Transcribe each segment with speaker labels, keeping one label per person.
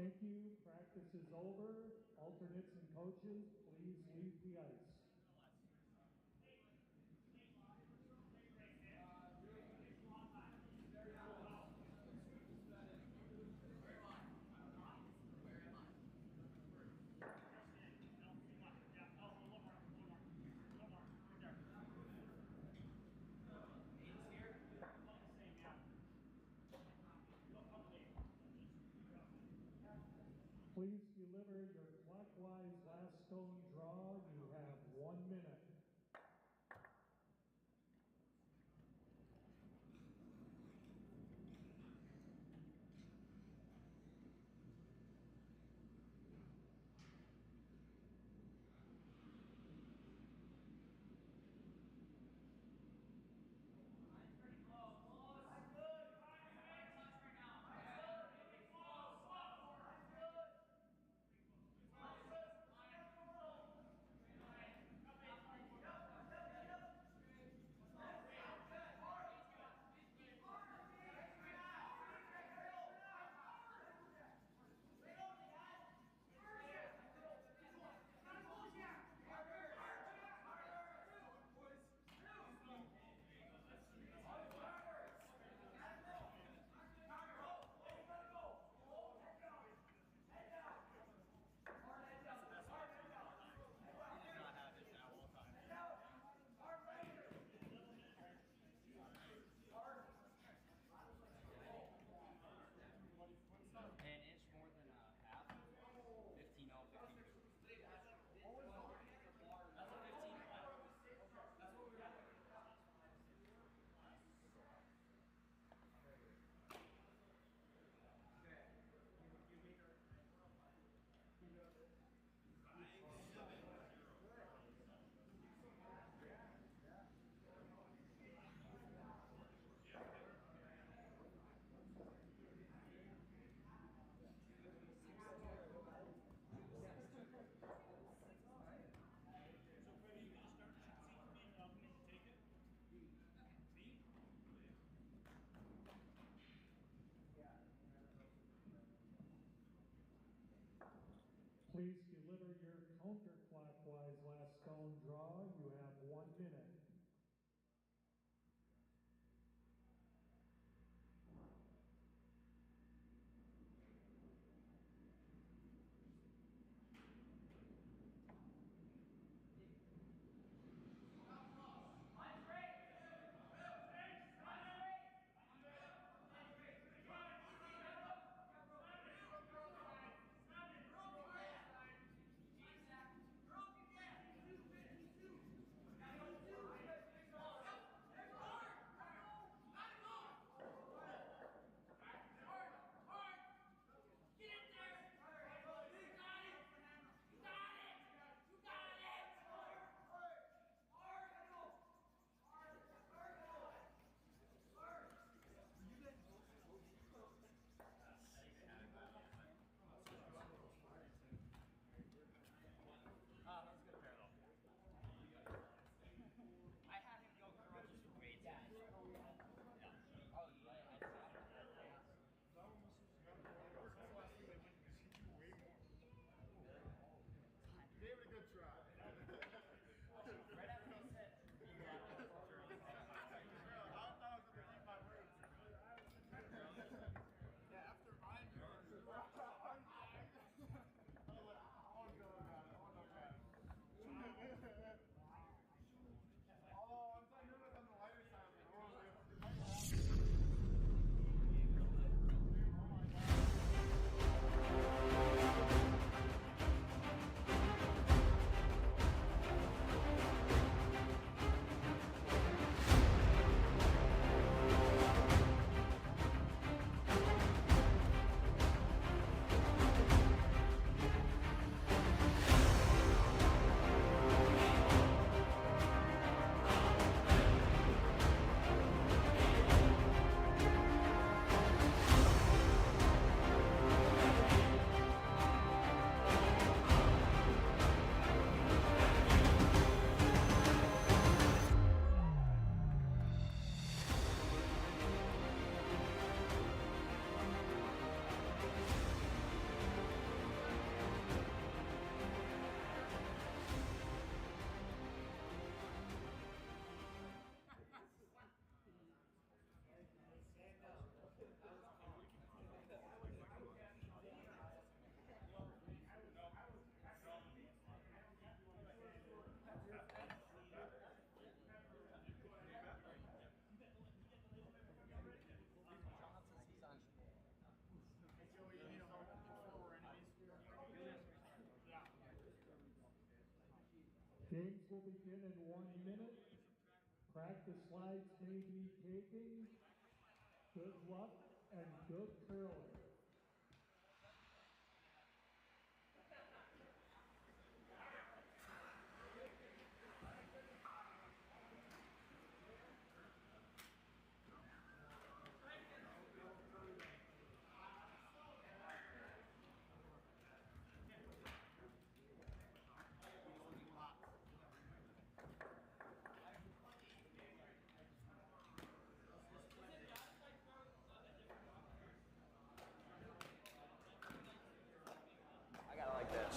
Speaker 1: Thank you. Practice is over. Alternates and coaches, please leave the ice. Please deliver your clockwise last stone draw. You have 1 minute.
Speaker 2: An inch more than a half. 15 out, 15. That's a 15. That's what we got. Okay. You make her.
Speaker 1: Please deliver your counterclockwise last stone draw. You have 1 minute. Games will begin in 1 minute. Practice slides may be taken. Good luck and good curling.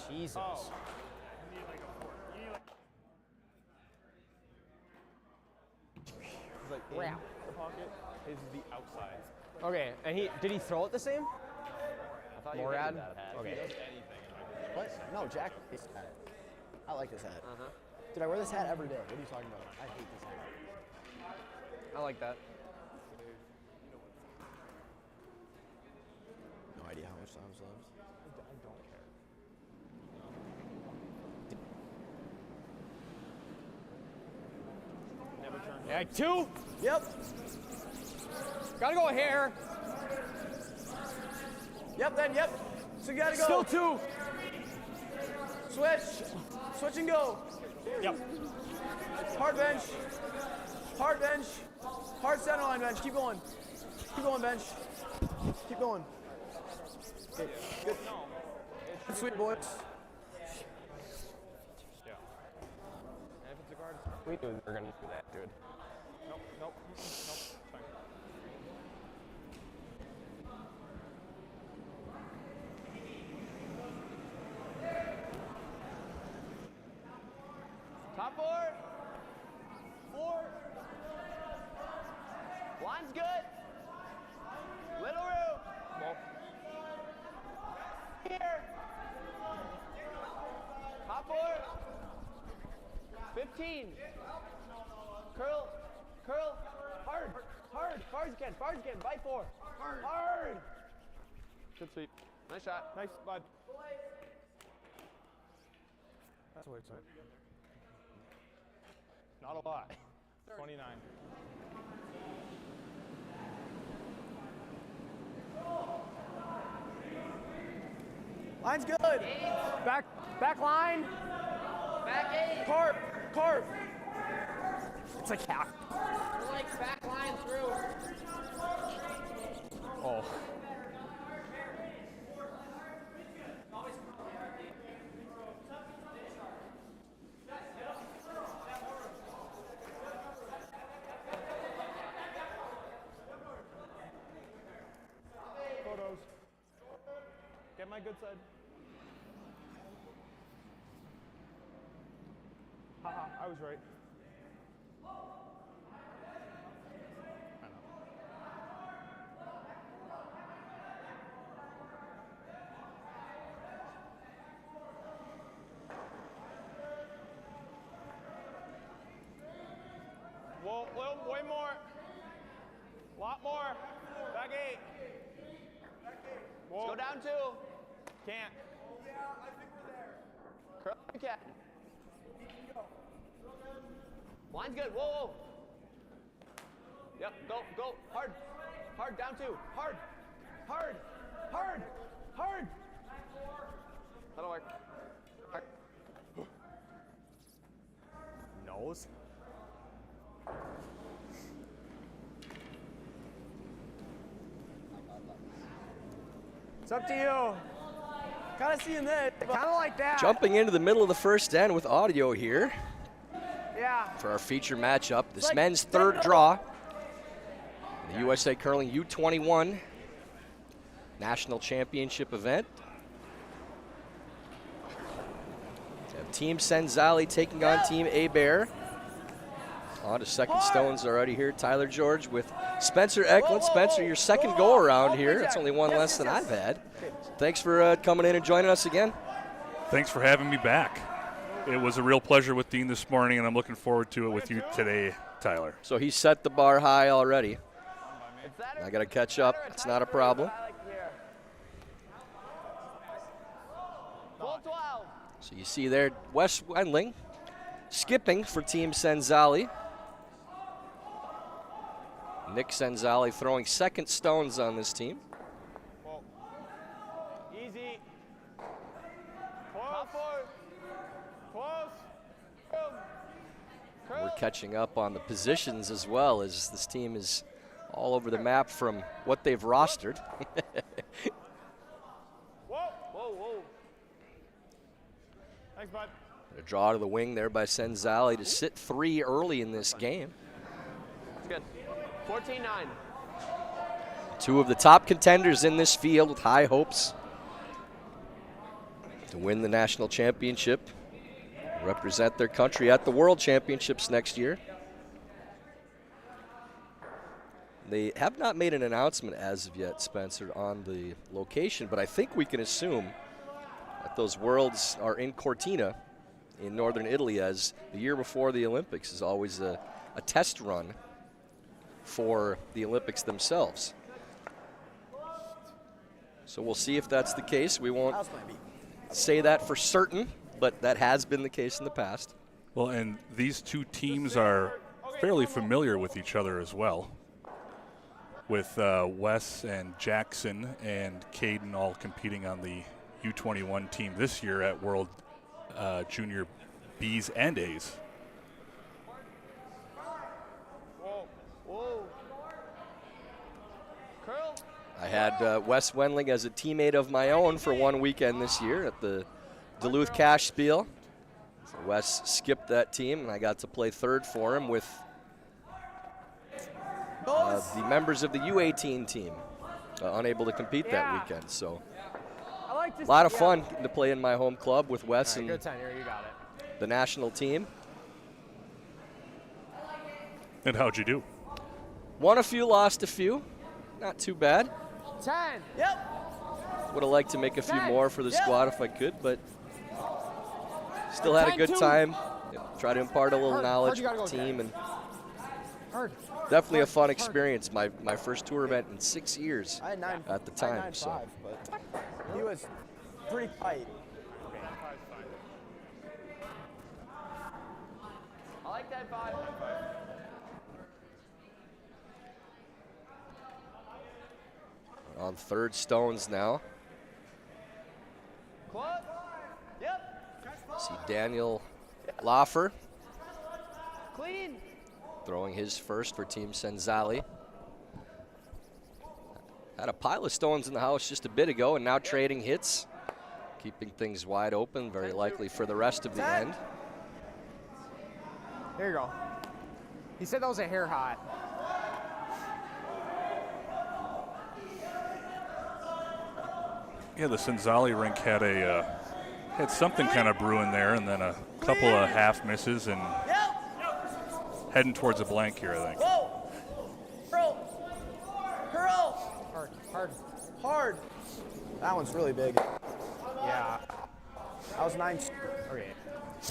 Speaker 3: Jesus.
Speaker 4: Oh. You need like a fork. You need like. It's like in the pocket. His is the outside.
Speaker 3: Okay, and did he throw it the same?
Speaker 4: I thought
Speaker 3: Morad?
Speaker 4: you that hat.
Speaker 3: Okay.
Speaker 4: He does anything.
Speaker 5: What? No, Jack. This hat. I like this hat.
Speaker 3: Uh-huh.
Speaker 5: Dude, I wear this hat every day. What are you talking about? I hate this hat.
Speaker 3: I like that.
Speaker 5: No idea how much Tom's loves.
Speaker 4: I don't care. Never turn.
Speaker 3: Yeah, 2.
Speaker 5: Yep.
Speaker 3: Gotta go here.
Speaker 5: Yep, then, yep. So you gotta go.
Speaker 3: Still 2.
Speaker 5: Switch. Switch and go.
Speaker 4: Yep.
Speaker 5: Hard bench. Hard bench. Hard center line bench. Keep going. Keep going, bench. Keep going. Okay, good. Sweet boys.
Speaker 4: Yeah. And if it's a guard,
Speaker 3: We knew we were gonna do that, dude.
Speaker 4: nope, nope, nope. It's fine.
Speaker 3: Top board. 4. Line's good. Little room. Here. Top board. 15. Curl. Curl. Hard. Hard. Far as you can. Far as you can. Bite 4. Hard.
Speaker 4: Good sweep.
Speaker 3: Nice shot.
Speaker 4: Nice, bud. That's what it's like. Not a lot. 29.
Speaker 5: Line's good.
Speaker 3: Back line. Back 8.
Speaker 5: Carp. Carp.
Speaker 3: It's like half.
Speaker 2: Like back line through.
Speaker 4: Oh. Photos. Get my good side. Haha, I was right. I know. Whoa, way more. Lot more. Back 8. Whoa.
Speaker 3: Go down 2.
Speaker 4: Can't.
Speaker 3: Curl if you can. Line's good. Whoa, whoa. Yep, go. Hard. Hard, down 2. Hard. Hard. Hard. Hard. That'll work. Hard.
Speaker 4: Nose.
Speaker 5: It's up to you. Kind of seeing that.
Speaker 3: Kind of like that.
Speaker 6: Jumping into the middle of the first end with audio here
Speaker 3: Yeah.
Speaker 6: for our feature matchup. This men's third draw. The USA Curling U21 National Championship event. We have Team Cenzalli taking on Team Hebert. On to second stones already here. Tyler George with Spencer Eklund. Spencer, your second go around here. That's only one less than I've had. Thanks for coming in and joining us again.
Speaker 7: Thanks for having me back. It was a real pleasure with Dean this morning, and I'm looking forward to it with you today, Tyler.
Speaker 6: So he set the bar high already. I got to catch up. It's not a problem.
Speaker 3: Full 12.
Speaker 6: So you see there, Wes Wendling skipping for Team Cenzalli. Nick Cenzalli throwing second stones on this team.
Speaker 3: Whoa. Easy. Top four. Close.
Speaker 6: We're catching up on the positions as well, as this team is all over the map from what they've rostered.
Speaker 3: Whoa. Thanks, bud.
Speaker 6: A draw to the wing there by Cenzalli to sit 3 early in this game.
Speaker 3: It's good. 14-9.
Speaker 6: 2 of the top contenders in this field with high hopes to win the national championship, represent their country at the World Championships next year. They have not made an announcement as of yet, Spencer, on the location, but I think we can assume that those Worlds are in Cortina in northern Italy, as the year before the Olympics is always a test run for the Olympics themselves. So we'll see if that's the case. We won't say that for certain, but that has been the case in the past.
Speaker 7: Well, and these two teams are fairly familiar with each other as well, with Wes and Jackson and Caden all competing on the U21 team this year at World Junior Bs and As.
Speaker 3: Whoa. Curl.
Speaker 6: I had Wes Wendling as a teammate of my own for one weekend this year at the Duluth Cash Spiel. So Wes skipped that team, and I got to play third for him with the members of the U18 team, unable to compete that weekend. So a lot of fun to play in my home club with Wes and
Speaker 3: Good time here. You got it.
Speaker 6: the national team.
Speaker 7: And how'd you do?
Speaker 6: Won a few, lost a few. Not too bad.
Speaker 3: 10. Yep.
Speaker 6: Would have liked to make a few more for the squad if I could, but still had a good time. Try to impart a little knowledge to the team, and definitely a fun experience. My first tour event in 6 years
Speaker 5: I had 9
Speaker 6: at the time. So
Speaker 5: but he was pretty tight.
Speaker 3: I like that 5.
Speaker 6: on third stones now.
Speaker 3: Close. Yep.
Speaker 6: See Daniel Loffer
Speaker 3: Clean.
Speaker 6: throwing his first for Team Cenzalli. Had a pile of stones in the house just a bit ago, and now trading hits, keeping things wide open, very likely for the rest of the end.
Speaker 3: There you go. He said that was a hair hot.
Speaker 7: Yeah, the Cenzalli rink had something kind of brewing there, and then a couple of half misses, and heading towards a blank here, I think.
Speaker 5: Hard. That one's really big.
Speaker 3: Yeah.
Speaker 5: That was 9.
Speaker 3: Okay.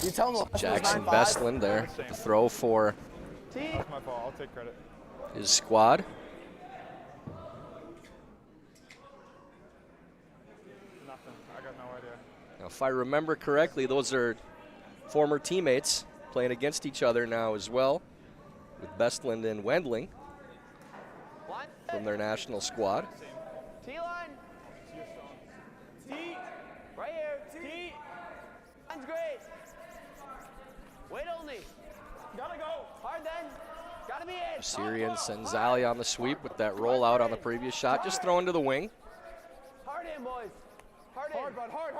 Speaker 5: You tell him
Speaker 6: Jackson Bestland there with the throw for
Speaker 3: That's
Speaker 8: my fault. I'll take credit.
Speaker 6: his squad.
Speaker 8: Nothing. I got no idea.
Speaker 6: Now, if I remember correctly, those are former teammates playing against each other now as well, with Bestland and Wendling from their national squad.
Speaker 3: T-line. T. Right here. T. Line's great. Wait only. Gotta go. Hard then. Gotta be it.
Speaker 6: Syrian Cenzalli on the sweep with that rollout on the previous shot, just thrown to the wing.
Speaker 3: Hard in, boys. Hard in.
Speaker 8: Hard, bud. Hard.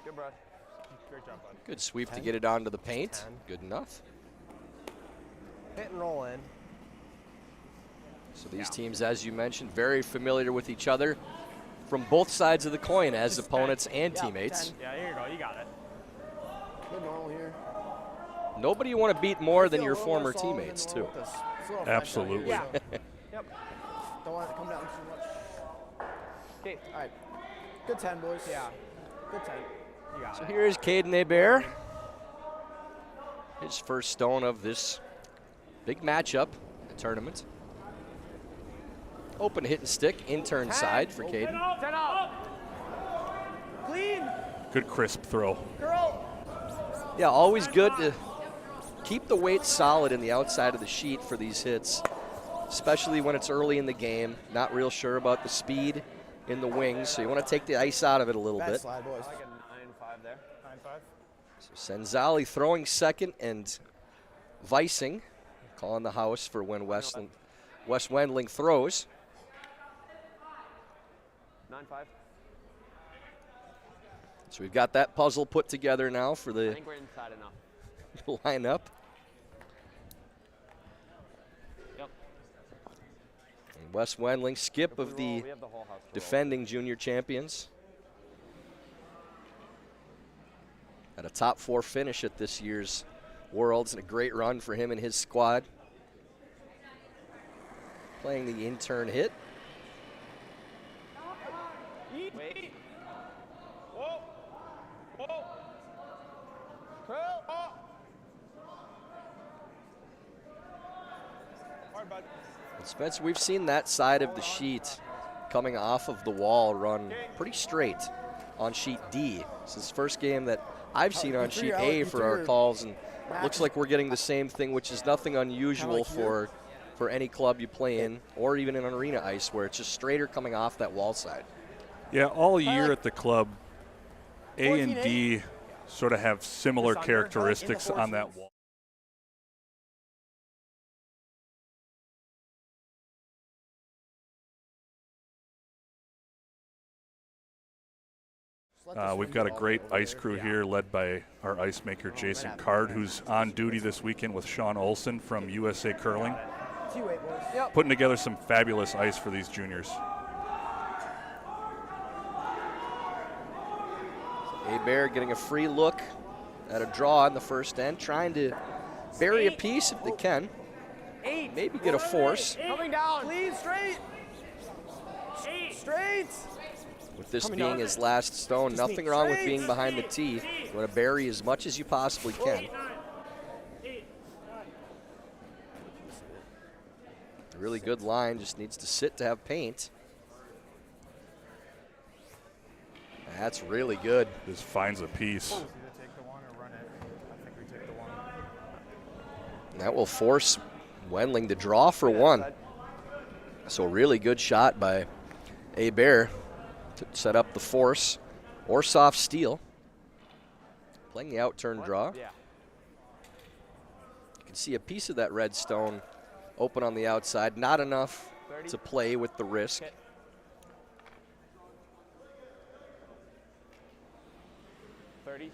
Speaker 3: Good, bro.
Speaker 8: Great job, bud.
Speaker 6: Good sweep to get it onto the paint. Good enough.
Speaker 3: Hit and roll in.
Speaker 6: So these teams, as you mentioned, very familiar with each other from both sides of the coin as opponents and teammates.
Speaker 3: Yeah, here you go. You got it.
Speaker 5: Good normal here.
Speaker 6: Nobody you want to beat more than your former teammates, too.
Speaker 7: Absolutely.
Speaker 3: Yeah.
Speaker 5: Yep. Don't want it to come down too much.
Speaker 3: Okay.
Speaker 5: All right. Good 10, boys.
Speaker 3: Yeah.
Speaker 5: Good 10.
Speaker 3: You got
Speaker 6: So
Speaker 3: it.
Speaker 6: here's Caden Hebert. His first stone of this big matchup, the tournament. Open hit and stick, intern side for Caden.
Speaker 3: 10 up. Clean.
Speaker 7: Good crisp throw.
Speaker 3: Girl.
Speaker 6: Yeah, always good to keep the weight solid in the outside of the sheet for these hits, especially when it's early in the game. Not real sure about the speed in the wings, so you want to take the ice out of it a little
Speaker 5: Bad
Speaker 6: bit.
Speaker 5: slide, boys.
Speaker 3: I like a 9-5 there.
Speaker 8: 9-5.
Speaker 6: So Cenzalli throwing second and Vicing calling the house for when Wes Wendling throws.
Speaker 3: 9-5.
Speaker 6: So we've got that puzzle put together now for
Speaker 3: I
Speaker 6: the
Speaker 3: think we're inside enough.
Speaker 6: lineup.
Speaker 3: Yep.
Speaker 6: And Wes Wendling, skip
Speaker 3: If we
Speaker 6: of
Speaker 3: roll,
Speaker 6: the
Speaker 3: we have the whole house to roll.
Speaker 6: defending junior champions. Had a top 4 finish at this year's Worlds and a great run for him and his squad. Playing the intern hit.
Speaker 3: Wait.
Speaker 8: Whoa. Whoa.
Speaker 3: Curl.
Speaker 8: Oh. Hard, bud.
Speaker 6: And Spencer, we've seen that side of the sheet coming off of the wall run pretty straight on sheet D. This is the first game that I've seen on sheet A for our calls, and looks like we're getting the same thing, which is nothing unusual for any club you play in, or even in an arena ice where it's just straighter coming off that wall side.
Speaker 7: Yeah, all year at the club, A and D sort of have similar characteristics on that wall. We've got a great ice crew here led by our ice maker Jason Card, who's on duty this weekend with Sean Olson from USA Curling, putting together some fabulous ice for these juniors.
Speaker 6: Hebert getting a free look at a draw in the first end, trying to bury a piece if they can. Maybe get a force.
Speaker 3: Coming down.
Speaker 5: Please, straight. Straight.
Speaker 6: With this being his last stone, nothing wrong with being behind the tee. You want to bury as much as you possibly can. A really good line, just needs to sit to have paint. That's really good.
Speaker 7: Just finds a piece.
Speaker 8: Either take the one or run it. I think we take the one.
Speaker 6: And that will force Wendling to draw for one. So really good shot by Hebert to set up the force or soft steel. Playing the out-turn draw.
Speaker 3: Yeah.
Speaker 6: You can see a piece of that red stone open on the outside. Not enough to play with the risk.
Speaker 3: 30.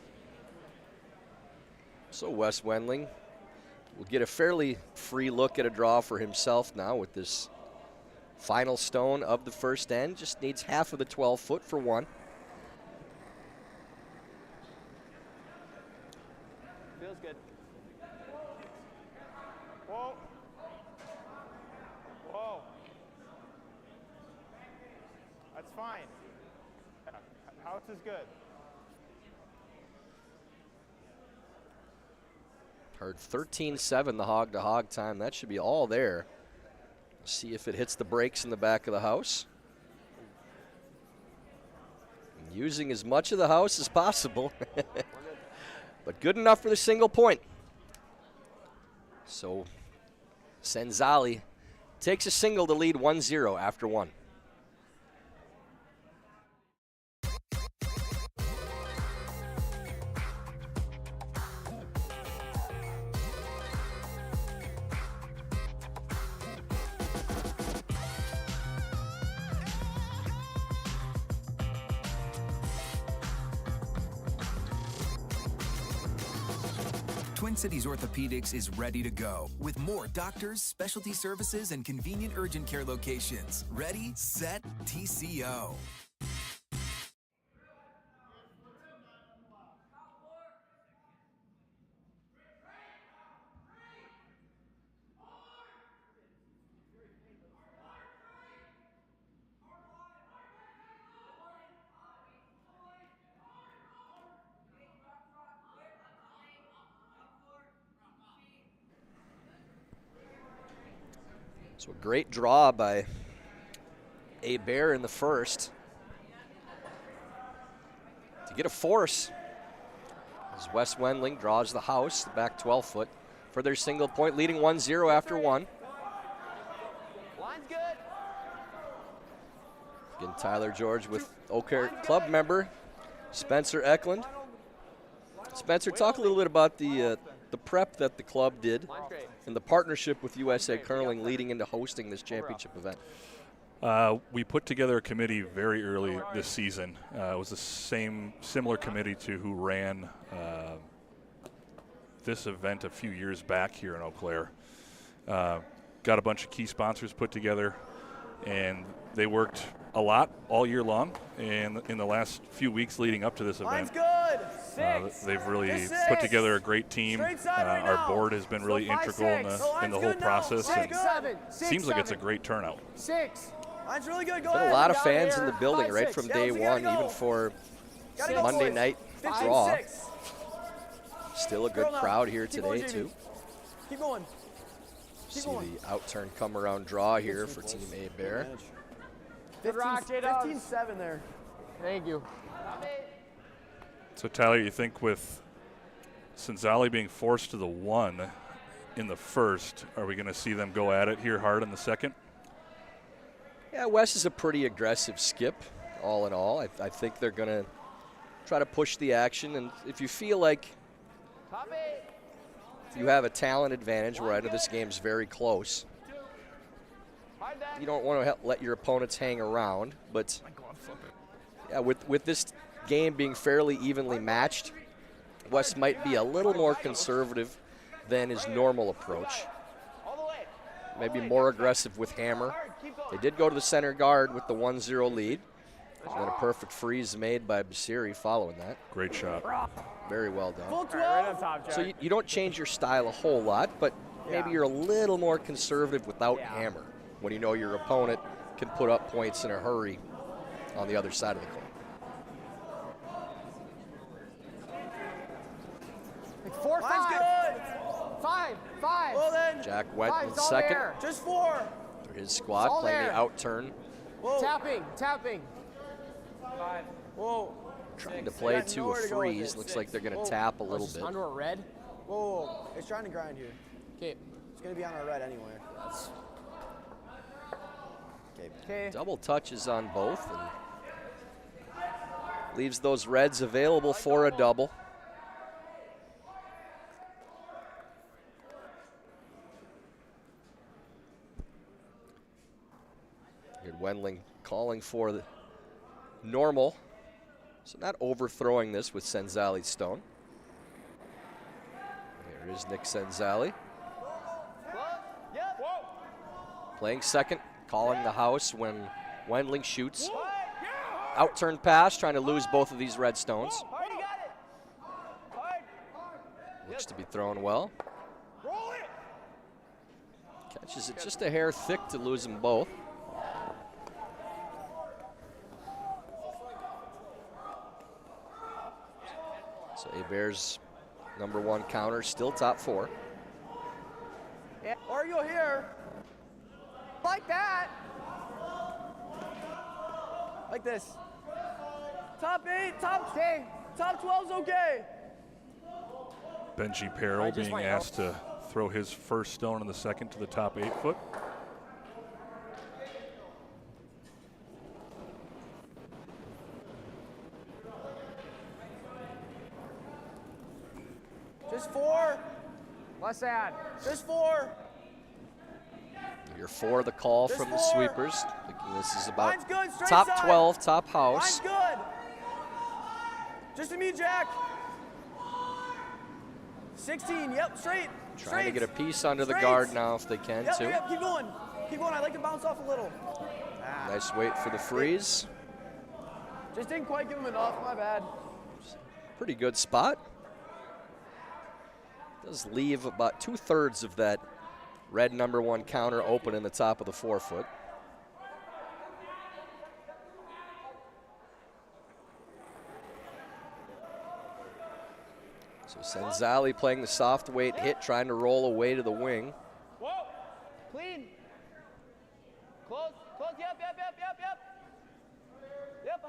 Speaker 6: So Wes Wendling will get a fairly free look at a draw for himself now with this final stone of the first end. Just needs half of the 12-foot for one.
Speaker 3: Feels good.
Speaker 8: Whoa. Whoa. That's fine. House is good.
Speaker 6: Heard 13-7 the hog-to-hog time. That should be all there. See if it hits the brakes in the back of the house. Using as much of the house as possible. But good enough for the single point. So Cenzalli takes a single to lead 1-0 after one.
Speaker 9: Twin Cities Orthopedics is ready to go with more doctors, specialty services, and convenient urgent care locations. Ready, set, TCO.
Speaker 6: So a great draw by Hebert in the first. To get a force, As West Wendling draws the house, the back 12-foot, for their single point, leading 1-0 after one.
Speaker 3: Line's good.
Speaker 6: Again, Tyler George with Oakhart club member Spencer Eklund. Spencer, talk a little bit about the prep that the club did and the partnership with USA Curling leading into hosting this championship event.
Speaker 7: We put together a committee very early this season. It was the similar committee to who ran this event a few years back here in Eau Claire. Got a bunch of key sponsors put together, and they worked a lot all year long. And in the last few weeks leading up to this event, they've really put together a great team. Our board has been really integral in the whole process, and seems like it's a great turnout.
Speaker 5: Line's really good. Go
Speaker 6: Been
Speaker 5: ahead.
Speaker 6: a lot of fans in the building right from day one, even for Monday night draw. Still a good crowd here today, too.
Speaker 5: Keep going.
Speaker 6: See the outturn come around draw here for Team Hebert.
Speaker 5: 15-7 there.
Speaker 3: Thank you.
Speaker 7: So, Tyler, you think with Cenzalli being forced to the 1 in the first, are we going to see them go at it here hard in the second?
Speaker 6: Yeah, Wes is a pretty aggressive skip, all in all. I think they're going to try to push the action. And if you feel like you have a talent advantage, where I know this game's very close, you don't want to let your opponents hang around. But yeah, with this game being fairly evenly matched, Wes might be a little more conservative than his normal approach. Maybe more aggressive with hammer. They did go to the center guard with the 1-0 lead. And then a perfect freeze made by Basiri following that.
Speaker 7: Great shot.
Speaker 6: Very well done.
Speaker 3: Right on top, Jack.
Speaker 6: So you don't change your style a whole lot, but maybe you're a little more conservative without hammer when you know your opponent can put up points in a hurry on the other side of the court.
Speaker 3: Like 4-5.
Speaker 5: Good.
Speaker 3: 5.
Speaker 5: Well then.
Speaker 6: Jack Wet in
Speaker 3: It's all
Speaker 6: second.
Speaker 3: there.
Speaker 5: Just 4.
Speaker 6: For his squad playing the outturn.
Speaker 5: Whoa.
Speaker 3: Tapping.
Speaker 5: Whoa.
Speaker 6: Trying to play to a
Speaker 5: nowhere to go with
Speaker 6: freeze.
Speaker 5: it.
Speaker 6: Looks like they're going to
Speaker 5: Whoa.
Speaker 6: tap a little bit.
Speaker 3: Under a red.
Speaker 5: Whoa. It's trying to grind here.
Speaker 3: Okay.
Speaker 5: It's going to be on our red anyway.
Speaker 3: Okay.
Speaker 6: Double touches on both, and leaves those reds available for a double. Good Wendling calling for the normal, so not overthrowing this with Cenzalli Stone. There is Nick Cenzalli. Playing second, calling the house when Wendling shoots. Outturn pass, trying to lose both of these red stones. Looks to be thrown well. Catches it just a hair thick to lose them both. So Hebert's #1 counter, still top 4.
Speaker 5: Yeah. Or you'll hear. Like that. Like this. Top 8, top 10, top 12's okay.
Speaker 7: Benji Peril being asked to throw his first stone in the second to the top 8 foot.
Speaker 5: Just 4.
Speaker 3: Less add.
Speaker 5: Just 4.
Speaker 6: You're for the call
Speaker 5: Just
Speaker 6: from the
Speaker 5: 4.
Speaker 6: sweepers. Thinking this is about
Speaker 5: Line's good, straight
Speaker 6: top
Speaker 5: side.
Speaker 6: 12, top
Speaker 5: Line's
Speaker 6: house.
Speaker 5: good. Just to me, Jack. 16, yep, straight.
Speaker 6: Trying to get a piece under the
Speaker 5: Straight.
Speaker 6: guard now if they can,
Speaker 5: Yep,
Speaker 6: too.
Speaker 5: yep, keep going. Keep going, I'd like to bounce off a little.
Speaker 6: Nice wait for the freeze.
Speaker 5: Just didn't quite give him enough, my bad.
Speaker 6: Pretty good spot. Does leave about 2/3 of that red #1 counter open in the top of the 4 foot. So Cenzalli playing the soft weight hit, trying to roll away to the wing.
Speaker 3: Whoa. Clean. Close. Yep. Yep,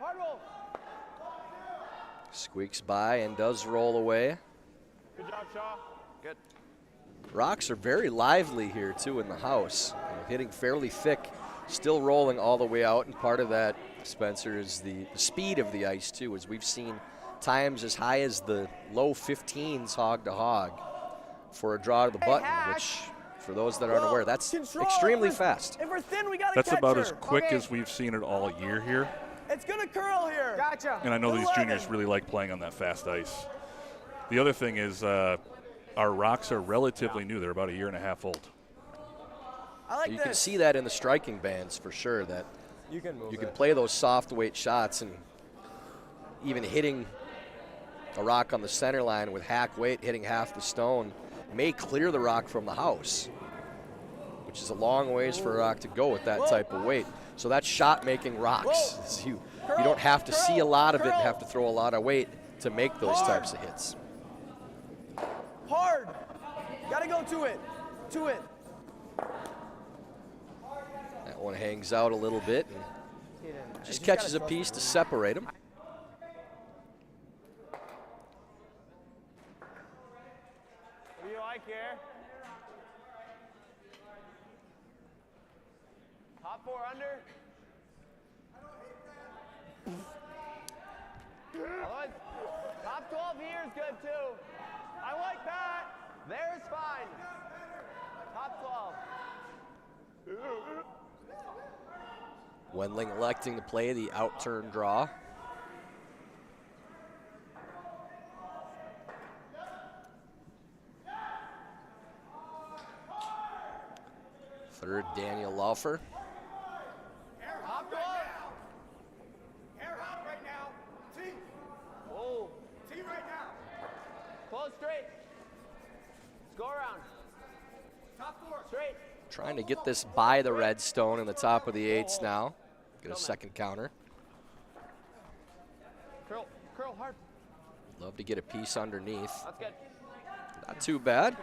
Speaker 3: hard roll.
Speaker 6: Squeaks by and does roll away.
Speaker 8: Good job, Shaw.
Speaker 3: Good.
Speaker 6: Rocks are very lively here too in the house. Hitting fairly thick, still rolling all the way out, and part of that, Spencer, is the speed of the ice too, as we've seen times as high as the low 15s hog to hog for a draw to the button, which for those that aren't aware, that's extremely fast.
Speaker 5: If we're thin, we got to
Speaker 7: That's
Speaker 5: catch
Speaker 7: about
Speaker 5: her.
Speaker 7: as quick as we've seen it all year here.
Speaker 5: It's going to curl here.
Speaker 3: Gotcha.
Speaker 7: And I know these
Speaker 5: 11.
Speaker 7: juniors really like playing on that fast ice. The other thing is our rocks are relatively new. They're about 1.5 years old.
Speaker 5: I like
Speaker 6: You
Speaker 5: this.
Speaker 6: can see that in the striking bands for sure, that
Speaker 3: You can move
Speaker 6: you can
Speaker 3: it.
Speaker 6: play those soft weight shots, and even hitting a rock on the center line with hack weight, hitting half the stone, may clear the rock from the house, which is a long ways for a rock to go with that type of weight. So that's shot-making rocks. So you don't have to see a lot of it and have to throw a lot of weight to make those types of hits.
Speaker 5: Hard. Got to go to it. To it.
Speaker 6: That one hangs out a little bit and just catches a piece to separate them.
Speaker 8: What do you like here?
Speaker 3: Top 4 under. Otherwise, top 12 here is good too. I like that. There's fine. Top 12.
Speaker 6: Wendling electing to play the out-turn draw. Third, Daniel Laufer.
Speaker 3: Top 12.
Speaker 8: Air hot right now. T.
Speaker 3: Oh,
Speaker 8: T right now.
Speaker 3: close straight. Let's go around.
Speaker 8: Top 4.
Speaker 3: Straight.
Speaker 6: Trying to get this by the red stone in the top of the eights now. Get a second counter.
Speaker 3: Curl hard.
Speaker 6: Love to get a piece underneath.
Speaker 3: That's good.
Speaker 6: Not too bad.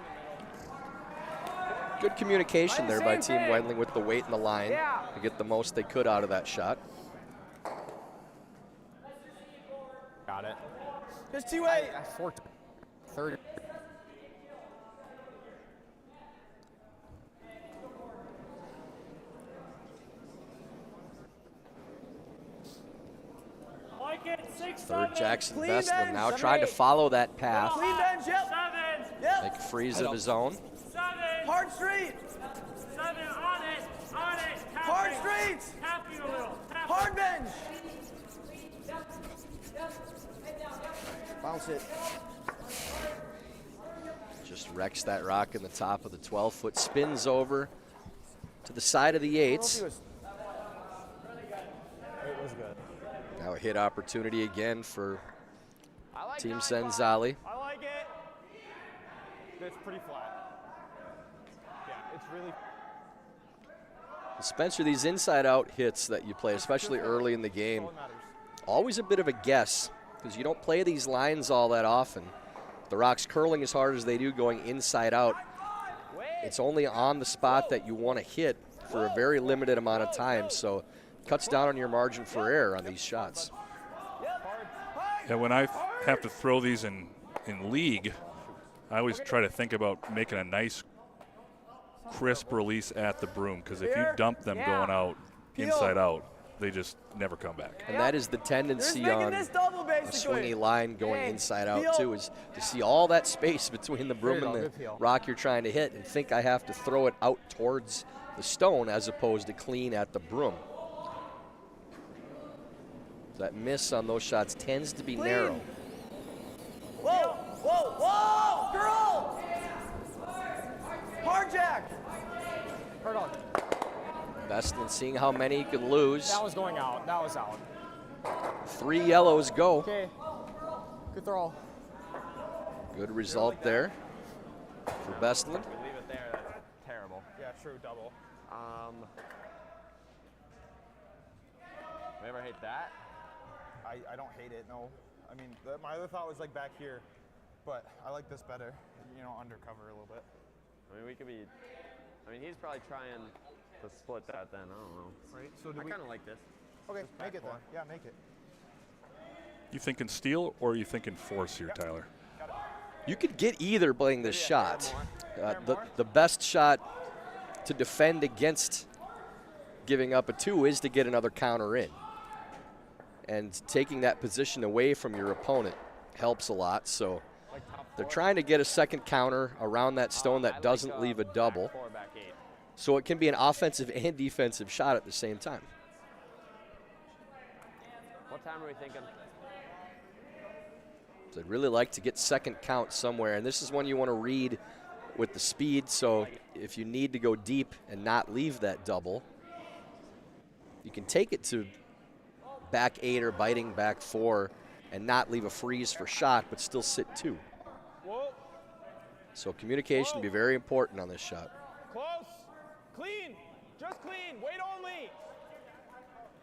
Speaker 6: Good communication there by Team Wendling with the weight and the line to get the most they could out of that shot.
Speaker 3: Got it.
Speaker 5: Just T-way.
Speaker 3: 30.
Speaker 6: Third, Jackson
Speaker 5: Clean
Speaker 6: Vestlin
Speaker 5: bench,
Speaker 6: now
Speaker 5: 7-8.
Speaker 6: trying to follow that path.
Speaker 5: Clean bench, yep. Yep.
Speaker 6: Make a freeze of his own.
Speaker 5: Hard street. Hard streets. Hard bench. Bounce it.
Speaker 6: Just wrecks that rock in the top of the 12-foot, spins over to the side of the eights.
Speaker 3: It was good.
Speaker 6: Now a hit opportunity again for
Speaker 3: I like
Speaker 6: Team
Speaker 3: 9-5.
Speaker 6: Cenzalli.
Speaker 8: I like it. It's pretty flat. Yeah, it's really.
Speaker 6: Spencer, these inside-out hits that you play, especially early in the game,
Speaker 8: All that matters.
Speaker 6: always a bit of a guess because you don't play these lines all that often. The rock's curling as hard as they do going inside out. It's only on the spot that you want to hit for a very limited amount of time, so cuts down on your margin for error on these shots.
Speaker 7: Yeah, when I have to throw these in league, I always try to think about making a nice, crisp release at the broom, because if you dump them going out, inside out, they just never come back.
Speaker 6: And that is the tendency on
Speaker 5: this double,
Speaker 6: a
Speaker 5: basically.
Speaker 6: swingy line going inside out too, is to see all that space between the broom and the rock you're trying to hit and think I have to throw it out towards the stone as opposed to clean at the broom. That miss on those shots tends to be narrow.
Speaker 5: Whoa, whoa, whoa, girl! Hard jack.
Speaker 3: Hard on.
Speaker 6: Vestlin seeing how many he can lose.
Speaker 3: That was going out. That was out.
Speaker 6: 3 yellows go.
Speaker 3: Okay. Good throw.
Speaker 6: Good result there for Vestlin.
Speaker 3: We leave it there. That's terrible.
Speaker 8: Yeah, true, double.
Speaker 3: We ever hate that?
Speaker 8: I don't hate it, no. I mean, my other thought was like back here, but I like this better, you know, undercover a little bit.
Speaker 3: I mean, we could be. I mean, he's probably trying to split that then. I don't know.
Speaker 8: Right, so do
Speaker 3: I
Speaker 8: we?
Speaker 3: kind of like this.
Speaker 8: Okay,
Speaker 3: Just
Speaker 8: make
Speaker 3: back
Speaker 8: it then.
Speaker 3: four.
Speaker 8: Yeah, make it.
Speaker 7: You thinking steal or are you thinking force here, Tyler?
Speaker 6: You could get either playing this shot. The best shot to defend against giving up a 2 is to get another counter in. And taking that position away from your opponent helps a lot. So they're trying to get a second counter around that stone that doesn't leave a double. So it can be an offensive and defensive shot at the same time.
Speaker 3: What time are we thinking?
Speaker 6: So I'd really like to get second count somewhere, and this is one you want to read with the speed, so if you need to go deep and not leave that double, you can take it to back 8 or biting back 4 and not leave a freeze for shot, but still sit 2. So communication will be very important on this shot.
Speaker 3: Close. Clean. Just clean. Weight only.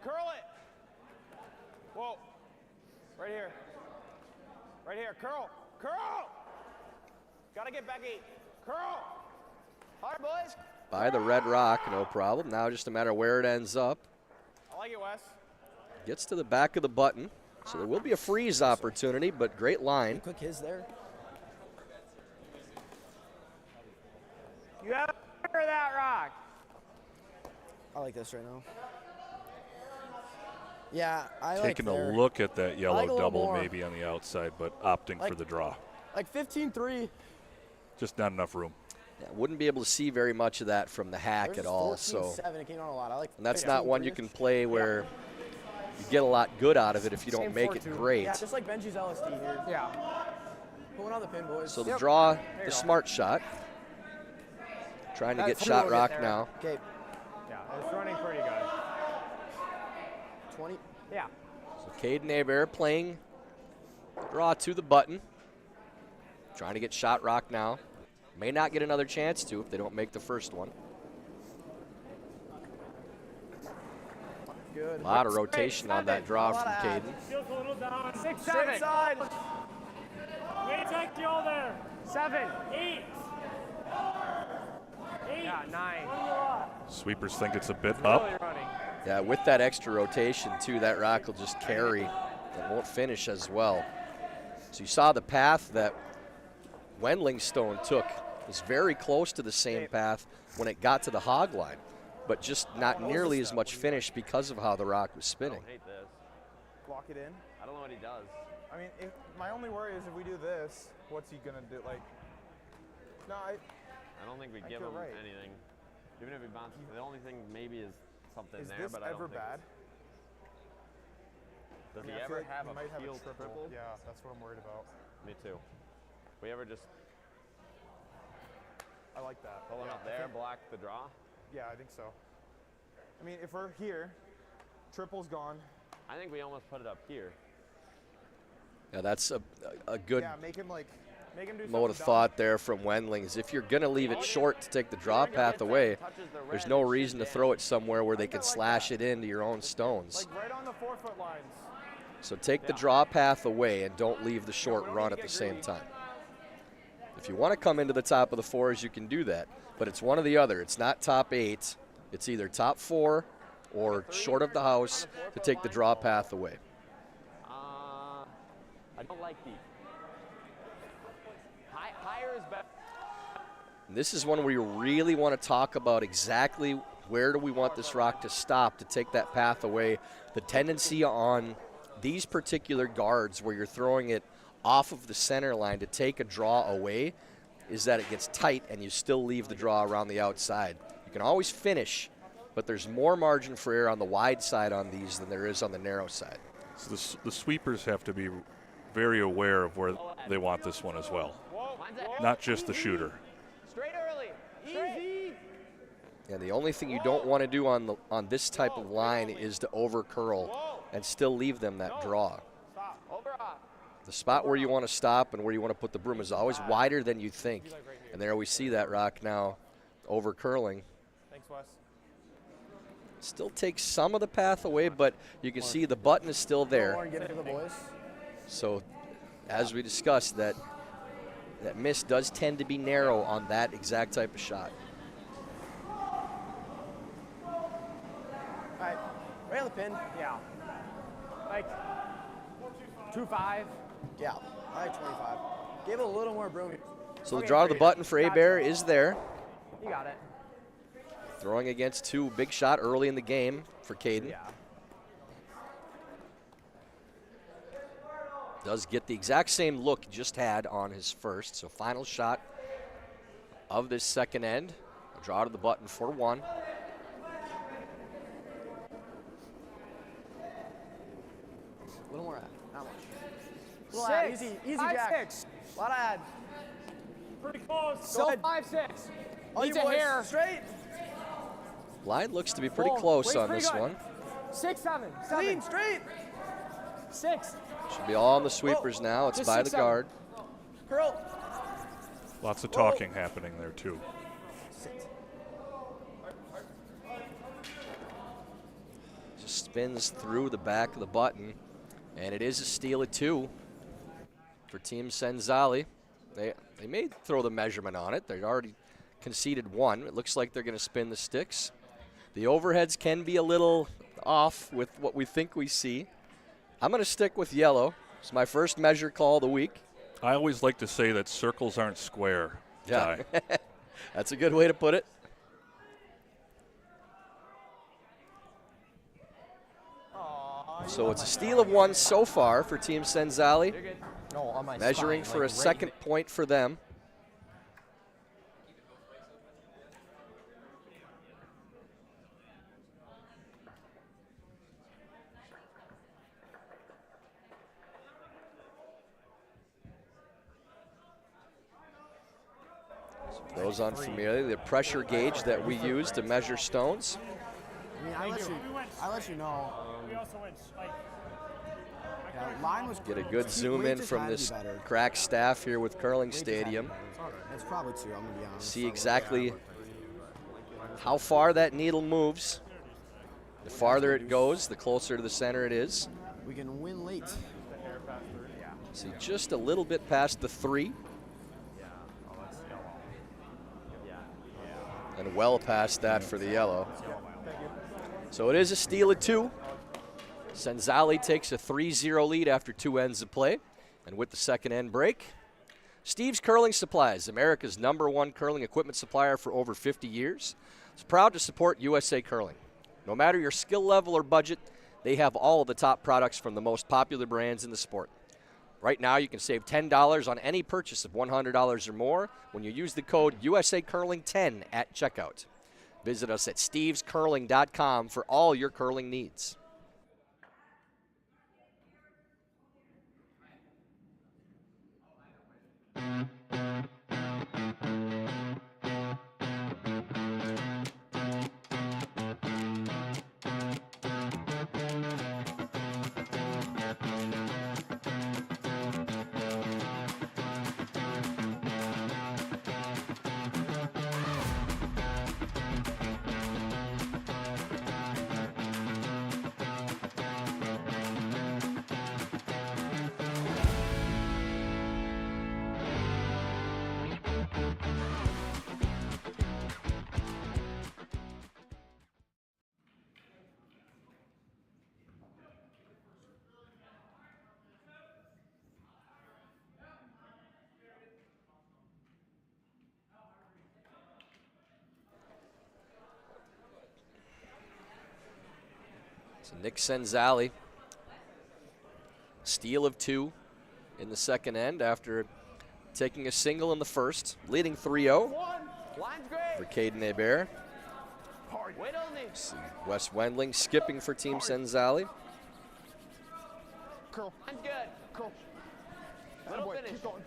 Speaker 3: Curl it. Whoa. Right here. Right here. Curl. Curl. Got to get back 8. Curl. Hard, boys.
Speaker 6: By the red rock, no problem. Now just a matter of where it ends up.
Speaker 3: I like it, Wes.
Speaker 6: Gets to the back of the button. So there will be a freeze opportunity, but great line.
Speaker 5: Quick his there.
Speaker 3: You have to cover that rock.
Speaker 5: I like this right now. Yeah, I like
Speaker 7: Taking
Speaker 5: there.
Speaker 7: a look at that yellow
Speaker 5: like a little
Speaker 7: double
Speaker 5: more.
Speaker 7: maybe on the outside, but opting for the draw.
Speaker 5: Like 15-3.
Speaker 7: Just not enough room.
Speaker 6: Yeah, wouldn't be able to see very much of that from the hack
Speaker 5: There's
Speaker 6: at all.
Speaker 5: 14-7. It came on a lot. I like.
Speaker 6: And that's not one you can play where you get a lot good out of it if you don't
Speaker 5: Same
Speaker 6: make it
Speaker 5: 4-2.
Speaker 6: great.
Speaker 5: Yeah, just like Benji's LSD here. Yeah. Pulling on the pin, boys.
Speaker 6: So the draw, the smart shot. Trying to get shot rock now.
Speaker 5: Okay.
Speaker 3: Yeah, it's running pretty good.
Speaker 5: 20.
Speaker 3: Yeah.
Speaker 6: So Caden Hebert playing draw to the button. Trying to get shot rock now. May not get another chance to if they don't make the first one.
Speaker 5: Good.
Speaker 6: A lot of rotation on that draw from Caden.
Speaker 1: Feels a little down.
Speaker 3: 6, 7. Side.
Speaker 1: Wait, check y'all there.
Speaker 3: 7.
Speaker 1: 8. 8.
Speaker 3: Yeah, 9.
Speaker 7: Sweepers think it's a bit up.
Speaker 3: Really running.
Speaker 6: Yeah, with that extra rotation too, that rock will just carry. It won't finish as well. So you saw the path that Wendling's stone took. It was very close to the same path when it got to the hog line, but just not nearly as much finish because of how the rock was spinning.
Speaker 3: I hate this.
Speaker 8: Block it in.
Speaker 3: I don't know what he does.
Speaker 8: I mean, my only worry is if we do this, what's he gonna do? Like, no,
Speaker 3: I don't think we
Speaker 8: I
Speaker 3: give
Speaker 8: feel
Speaker 3: him
Speaker 8: right.
Speaker 3: anything. Even if he bounces, the only thing maybe is something
Speaker 8: is
Speaker 3: there,
Speaker 8: this
Speaker 3: but I
Speaker 8: ever
Speaker 3: don't think.
Speaker 8: bad?
Speaker 3: Does
Speaker 8: I mean,
Speaker 3: he
Speaker 8: I feel
Speaker 3: ever
Speaker 8: like
Speaker 3: have
Speaker 8: he
Speaker 3: a
Speaker 8: might have
Speaker 3: field
Speaker 8: a
Speaker 3: triple?
Speaker 8: Yeah, that's what I'm worried about.
Speaker 3: Me too. We ever just
Speaker 8: I like that.
Speaker 3: pull it
Speaker 8: Yeah,
Speaker 3: up
Speaker 8: I
Speaker 3: there,
Speaker 8: think-
Speaker 3: block the draw?
Speaker 8: Yeah, I think so. I mean, if we're here, triple's gone.
Speaker 3: I think we almost put it up here.
Speaker 6: Yeah, that's a good
Speaker 8: Yeah, make him do
Speaker 6: mode of
Speaker 8: something
Speaker 6: thought there from Wendling. Is if you're going to leave it short to take the draw path away, there's no reason to throw it somewhere where they can slash it into your own stones.
Speaker 8: like right on the 4-foot lines.
Speaker 6: So take the draw path away and don't leave the short run at the same time. If you want to come into the top of the 4s, you can do that. But it's one or the other. It's not top 8. It's either top 4 or short of the house to take the draw path away.
Speaker 3: I don't like these. Higher is better.
Speaker 6: And this is one where you really want to talk about exactly where do we want this rock to stop to take that path away. The tendency on these particular guards where you're throwing it off of the center line to take a draw away is that it gets tight and you still leave the draw around the outside. You can always finish, but there's more margin for error on the wide side on these than there is on the narrow side.
Speaker 7: So the sweepers have to be very aware of where they want this one as well, not just the shooter.
Speaker 3: Straight early. Easy.
Speaker 6: And the only thing you don't want to do on this type of line is to over curl and still leave them that draw. The spot where you want to stop and where you want to put the broom is always wider than you think. And there we see that rock now over curling.
Speaker 8: Thanks, Wes.
Speaker 6: Still takes some of the path away, but you can see the button is still there.
Speaker 5: Get it to the boys.
Speaker 6: So as we discussed, that miss does tend to be narrow on that exact type of shot.
Speaker 5: All right, right on the pin.
Speaker 3: Yeah. Like,
Speaker 5: 2-5. Yeah, I like 25. Give it a little more broom.
Speaker 6: So the draw to the button for Hebert is there.
Speaker 5: You got it.
Speaker 6: Throwing against 2, big shot early in the game for Caden.
Speaker 5: Yeah.
Speaker 6: Does get the exact same look he just had on his first. So final shot of this second end. A draw to the button for 1.
Speaker 5: A little more ad. Not much. A little ad. Easy, easy, Jack. 6. A lot of ad.
Speaker 10: Pretty close.
Speaker 5: Still 5-6.
Speaker 10: Oh,
Speaker 5: Needs a hair. Straight.
Speaker 6: Line looks to be pretty close on this one.
Speaker 10: 6-7.
Speaker 5: Clean, straight.
Speaker 10: 6.
Speaker 6: Should be all on the sweepers now. It's
Speaker 10: Just
Speaker 6: by the
Speaker 10: 6-7.
Speaker 6: guard.
Speaker 5: Curl.
Speaker 7: Lots of talking happening there, too.
Speaker 6: Just spins through the back of the button. And it is a steal of 2 for Team Cenzalli. They may throw the measurement on it. They've already conceded 1. It looks like they're going to spin the sticks. The overheads can be a little off with what we think we see. I'm going to stick with yellow. It's my first measure call of the week.
Speaker 7: I always like to say that circles aren't square.
Speaker 6: Yeah, that's a good way to put it. So it's a steal of 1 so far for Team Cenzalli.
Speaker 5: No, on my
Speaker 6: Measuring
Speaker 5: spine,
Speaker 6: for
Speaker 5: like
Speaker 6: a second point for them. So for those unfamiliar, the pressure gauge that we use to measure stones.
Speaker 5: I mean, I let you know. Yeah, line was
Speaker 6: Get a good zoom in from this crack staff here with Curling Stadium.
Speaker 5: It's probably 2, I'm going to be honest.
Speaker 6: See exactly how far that needle moves. The farther it goes, the closer to the center it is.
Speaker 5: We can win late.
Speaker 6: See just a little bit past the 3. And well past that for the yellow. So it is a steal of 2. Cenzalli takes a 3-0 lead after 2 ends of play. And with the second end break, Steve's Curling Supplies, America's #1 curling equipment supplier for over 50 years, is proud to support USA Curling. No matter your skill level or budget, they have all of the top products from the most popular brands in the sport. Right now, you can save $10 on any purchase of $100 or more when you use the code USACurling10 at checkout. Visit us at stevescurling.com for all your curling needs. So Nick Cenzalli, steal of 2 in the second end after taking a single in the first, leading 3-0 for Caden Hebert. Wes Wendling skipping for Team Cenzalli.
Speaker 3: Curl. Line's good. Curl. Little
Speaker 5: boy,
Speaker 3: finish.
Speaker 5: keep going.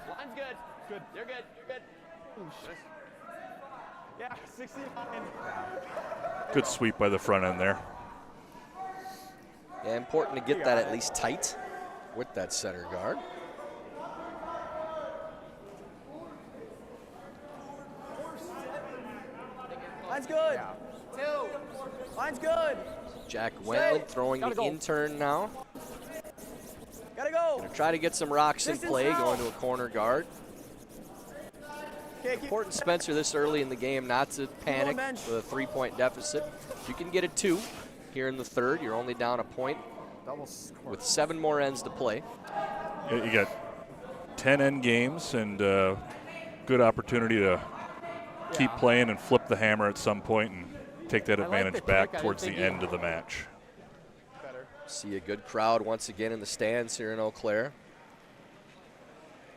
Speaker 3: Line's good.
Speaker 5: Good.
Speaker 3: You're good. You're good.
Speaker 5: Yeah, 69.
Speaker 7: Good sweep by the front end there.
Speaker 6: Yeah, important to get that at least tight with that center guard.
Speaker 5: Line's good. 2. Line's good.
Speaker 6: Jack Wendland throwing the in-turn now.
Speaker 5: Gotta go.
Speaker 6: Gonna try to get some rocks in play, going to a corner guard. Important, Spencer, this early in the game not to panic with a 3-point deficit. You can get a 2 here in the third. You're only down a point with 7 more ends to play.
Speaker 7: Yeah, you got 10 end games and good opportunity to keep playing and flip the hammer at some point and take that advantage back towards the end of the match.
Speaker 6: See a good crowd once again in the stands here in Eau Claire.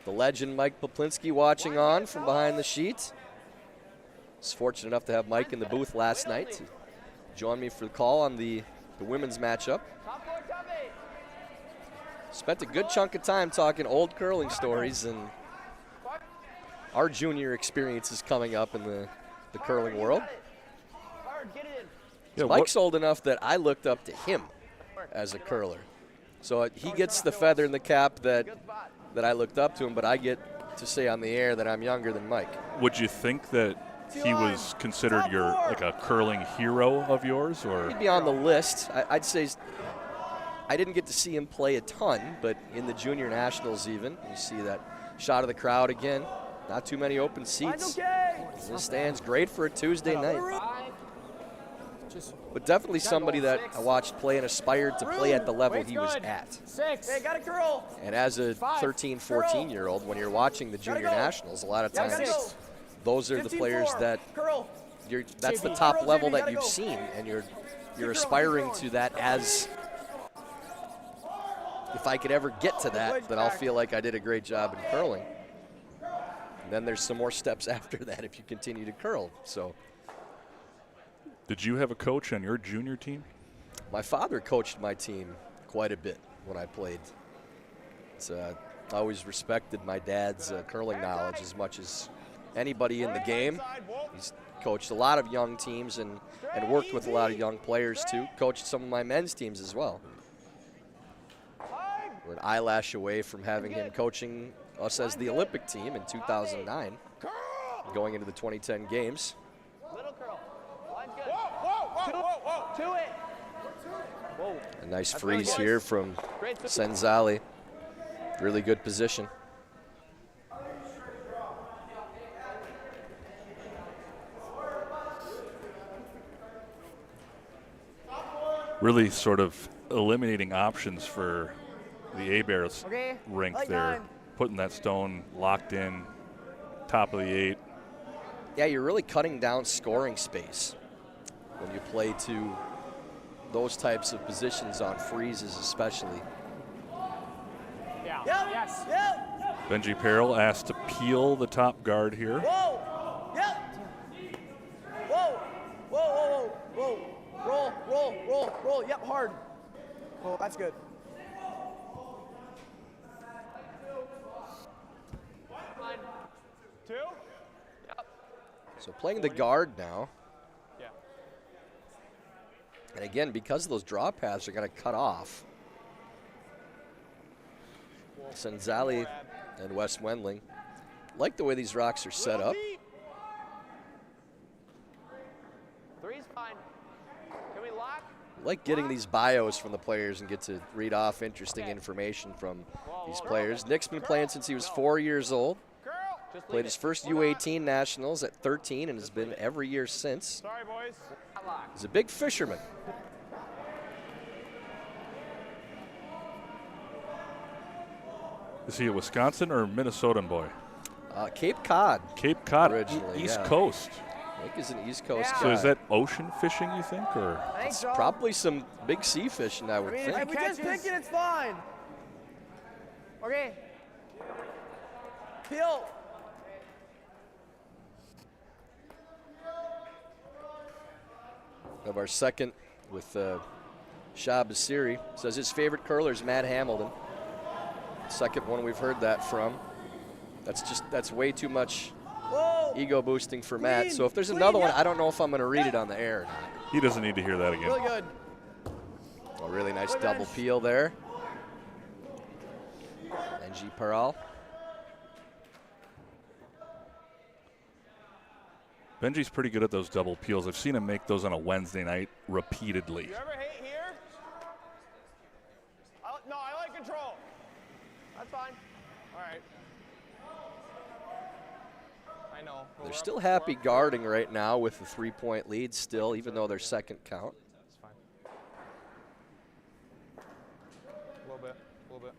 Speaker 6: The legend Mike Poplinski watching on from behind the sheet. I was fortunate enough to have Mike in the booth last night to join me for the call on the women's matchup. Spent a good chunk of time talking old curling stories and our junior experiences coming up in the curling world.
Speaker 7: Yeah,
Speaker 6: Mike's old enough that I looked up to him as a curler. So he gets the feather in the cap that I looked up to him, but I get to say on the air that I'm younger than Mike.
Speaker 7: Would you think that he was considered like a curling hero of yours, or?
Speaker 6: He'd be on the list. I'd say I didn't get to see him play a ton, but in the junior nationals even, you see that shot of the crowd again. Not too many open seats. In the stands, great for a Tuesday night. But definitely somebody that I watched play and aspired to play at the level he was at.
Speaker 5: 6. Hey, got a girl.
Speaker 6: And as a 13, 14-year-old, when you're watching the junior nationals, a lot of times those are the players that that's the top level that you've seen, and you're aspiring to that as, if I could ever get to that, then I'll feel like I did a great job in curling. And then there's some more steps after that if you continue to curl. So.
Speaker 7: Did you have a coach on your junior team?
Speaker 6: My father coached my team quite a bit when I played. I always respected my dad's curling knowledge as much as anybody in the game. He's coached a lot of young teams and worked with a lot of young players too. Coached some of my men's teams as well. We're an eyelash away from having him coaching us as the Olympic team in 2009, going into the 2010 games.
Speaker 5: To it.
Speaker 6: A nice freeze here from Cenzalli. Really good position.
Speaker 7: Really sort of eliminating options for the Hebert's rink there. Putting that stone locked in, top of the 8.
Speaker 6: Yeah, you're really cutting down scoring space when you play to those types of positions on freezes especially.
Speaker 10: Yeah.
Speaker 5: Yep.
Speaker 10: Yes.
Speaker 5: Yep.
Speaker 7: Benji Peril asked to peel the top guard here.
Speaker 5: Whoa. Yep. Whoa. Whoa, whoa, whoa, whoa. Roll, roll, roll, roll. Yep, hard. Oh, that's good.
Speaker 3: Two? Yep.
Speaker 6: So playing the guard now.
Speaker 3: Yeah.
Speaker 6: And again, because those draw paths are going to cut off, Cenzalli and Wes Wendling like the way these rocks are set up.
Speaker 3: Three's fine. Can we lock?
Speaker 6: Like getting these bios from the players and get to read off interesting information from these players. Nick's been playing since he was 4 years old. Played his first U18 nationals at 13 and has been every year since.
Speaker 3: Sorry, boys.
Speaker 6: He's a big fisherman.
Speaker 7: Is he a Wisconsin or Minnesotan boy?
Speaker 6: Cape Cod.
Speaker 7: Cape Cod,
Speaker 6: originally,
Speaker 7: East Coast.
Speaker 6: Nick is an East Coast guy.
Speaker 7: So is that ocean fishing, you think, or?
Speaker 6: It's probably some big sea fishing, I would think.
Speaker 5: If we just pick it, it's fine.
Speaker 10: Okay.
Speaker 5: Peel.
Speaker 6: Of our second with Shah Basiri. Says his favorite curler is Matt Hamilton. Second one we've heard that from. That's way too much ego boosting for Matt. So if there's another one, I don't know if I'm going to read it on the air or not.
Speaker 7: He doesn't need to hear that again.
Speaker 5: Really good.
Speaker 6: A really nice double peel there. Benji Peral.
Speaker 7: Benji's pretty good at those double peels. I've seen him make those on a Wednesday night repeatedly.
Speaker 3: You ever hate here? No, I like control. That's fine. All right. I know.
Speaker 6: They're still happy guarding right now with the 3-point lead still, even though they're second count.
Speaker 3: That's fine.
Speaker 8: it.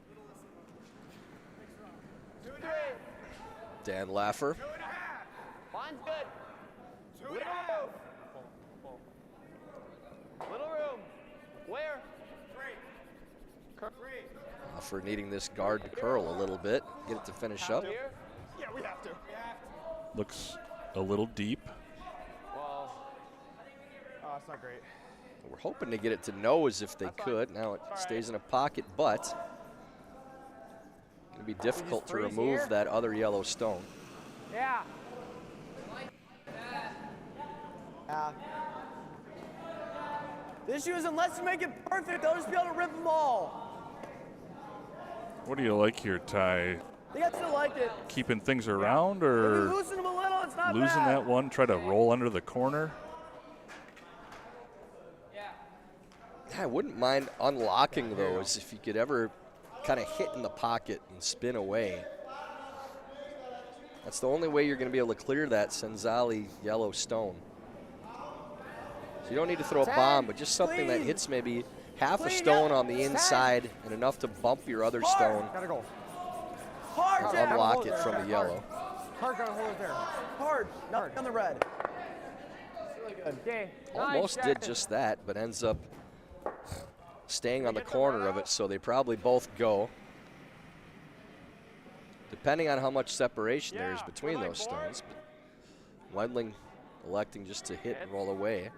Speaker 3: 2-3.
Speaker 6: Dan Laffer.
Speaker 3: Line's good. Little room. Little room. Where?
Speaker 6: Laffer needing this guard to curl a little bit, get it to finish up.
Speaker 3: Here.
Speaker 8: Yeah, we have to.
Speaker 7: Looks a little deep.
Speaker 3: Well,
Speaker 8: Oh, it's not great.
Speaker 6: We're hoping to get it to nose if they could. Now it stays in a pocket, but it's going to be difficult to
Speaker 10: freeze
Speaker 6: remove
Speaker 10: here?
Speaker 6: that other yellow stone.
Speaker 10: Yeah.
Speaker 5: Yeah. The issue is unless you make it perfect, they'll just be able to rip them all.
Speaker 7: What do you like here, Ty?
Speaker 5: They got to like it.
Speaker 7: Keeping things around
Speaker 5: If you
Speaker 7: or
Speaker 5: loosen them a little, it's not
Speaker 7: losing
Speaker 5: bad.
Speaker 7: that one? Try to roll under the corner?
Speaker 6: Yeah, I wouldn't mind unlocking those if you could ever kind of hit in the pocket and spin away. That's the only way you're going to be able to clear that Cenzalli yellow stone. So you don't need to throw a bomb, but just something that hits maybe half a stone on the inside and enough to bump your other stone.
Speaker 10: Gotta go.
Speaker 5: Hard,
Speaker 6: To
Speaker 5: Jack.
Speaker 6: unlock it from the yellow.
Speaker 10: Hard, gotta hold it there.
Speaker 5: Hard. Nothing on the red. Really good.
Speaker 10: Okay.
Speaker 6: Almost
Speaker 10: nice,
Speaker 6: did
Speaker 10: Jackson.
Speaker 6: just that, but ends up staying on the corner of it, so they probably both go. Depending on how much separation there is between those stones. But Wendling electing just to hit and roll away.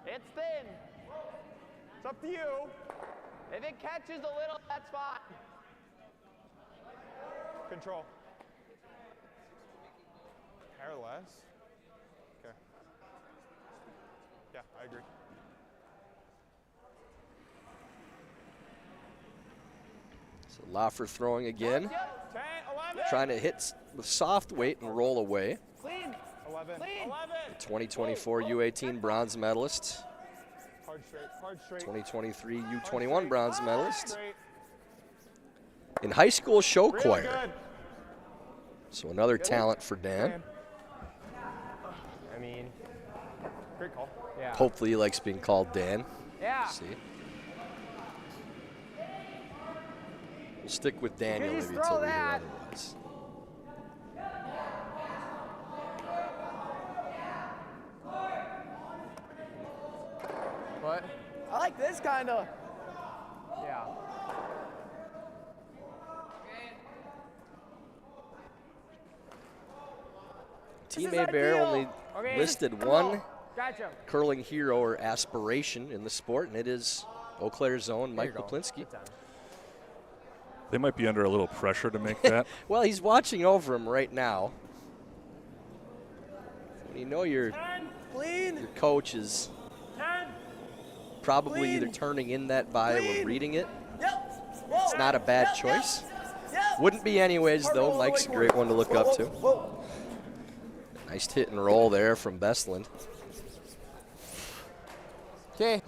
Speaker 3: it's thin. It's up to you. If it catches a little, that's fine.
Speaker 8: Control. Hair less. Okay. Yeah, I agree.
Speaker 6: So Laffer throwing again,
Speaker 3: 10, 11.
Speaker 6: trying to hit with soft weight and roll away.
Speaker 3: Clean.
Speaker 8: 11.
Speaker 3: Clean.
Speaker 8: 11.
Speaker 6: 2024 U18 bronze medalist,
Speaker 8: Hard straight. Hard straight.
Speaker 6: 2023 U21 bronze medalist,
Speaker 8: Straight.
Speaker 6: in high school show
Speaker 8: Really
Speaker 6: choir.
Speaker 8: good.
Speaker 6: So another talent for Dan.
Speaker 10: I mean,
Speaker 8: Great call.
Speaker 10: yeah.
Speaker 6: Hopefully he likes being called Dan.
Speaker 10: Yeah.
Speaker 6: See. We'll stick with Daniel
Speaker 10: just
Speaker 6: maybe
Speaker 10: throw
Speaker 6: until we hear
Speaker 10: that.
Speaker 6: otherwise.
Speaker 10: What?
Speaker 5: I like this kind of.
Speaker 10: Yeah.
Speaker 6: Team
Speaker 5: is
Speaker 6: Hebert
Speaker 5: ideal.
Speaker 6: only
Speaker 10: Okay.
Speaker 6: listed one
Speaker 10: Gotcha.
Speaker 6: curling hero or aspiration in the sport, and it is Eau Claire's own Mike
Speaker 10: There you go.
Speaker 6: Poplinski.
Speaker 10: Good time.
Speaker 7: They might be under a little pressure to make that.
Speaker 6: Well, he's watching over him right now. When you know your
Speaker 5: Clean.
Speaker 6: coach is probably
Speaker 5: Clean.
Speaker 6: either turning in that bio or
Speaker 5: Clean.
Speaker 6: reading it,
Speaker 5: Yep. Whoa.
Speaker 6: it's not a bad
Speaker 5: Yep, yep,
Speaker 6: choice.
Speaker 5: Yep.
Speaker 6: Wouldn't be anyways,
Speaker 5: Hard
Speaker 6: though.
Speaker 5: roll all the
Speaker 6: Mike's a
Speaker 5: way
Speaker 6: great
Speaker 5: forward.
Speaker 6: one to look
Speaker 5: Whoa,
Speaker 6: up
Speaker 5: whoa,
Speaker 6: to.
Speaker 5: Whoa.
Speaker 6: Nice hit and roll there from Bestland.
Speaker 10: Okay.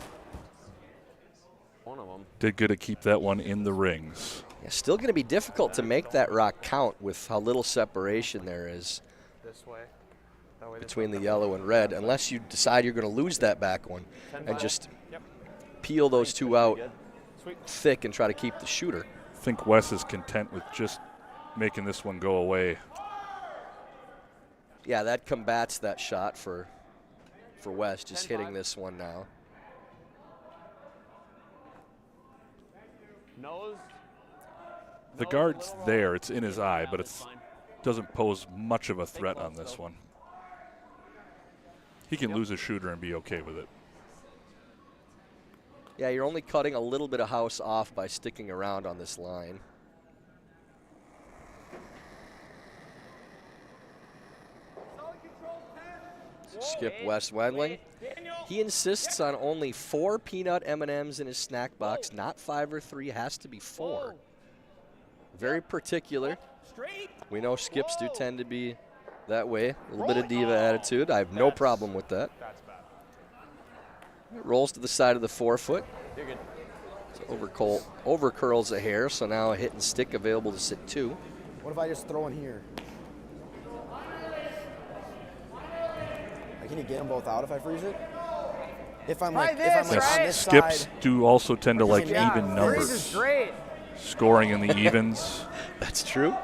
Speaker 3: One of them.
Speaker 7: Did good to keep that one in the rings.
Speaker 6: Yeah, still going to be difficult to make that rock count with how little separation there is
Speaker 10: This way. That way.
Speaker 6: between the yellow and red, unless you decide you're going to lose that back one and just peel those two out thick and try to keep the shooter.
Speaker 7: I think Wes is content with just making this one go away.
Speaker 6: Yeah, that combats that shot for West, just hitting this one now.
Speaker 3: Nose.
Speaker 7: The guard's there, it's in his eye, but it doesn't pose much of a threat on this one. He can lose a shooter and be okay with it.
Speaker 6: Yeah, you're only cutting a little bit of house off by sticking around on this line. So skip Wes Wendling. He insists on only 4 peanut M&Ms in his snack box, not 5 or 3, has to be 4. Very particular. We know skips do tend to be that way, a little bit of diva attitude. I have no problem with that.
Speaker 8: That's bad.
Speaker 6: It rolls to the side of the forefoot.
Speaker 3: You're good.
Speaker 6: So over curls a hair, so now a hit and stick available to sit 2.
Speaker 5: What if I just throw in here? Can you get them both out if I freeze it? If I'm like,
Speaker 10: Try this,
Speaker 5: on
Speaker 7: Yes,
Speaker 5: this
Speaker 7: skips
Speaker 5: side.
Speaker 7: do also tend to like
Speaker 5: Yeah,
Speaker 7: even
Speaker 10: Freeze is
Speaker 7: numbers.
Speaker 10: great.
Speaker 7: scoring in the evens.
Speaker 6: That's true.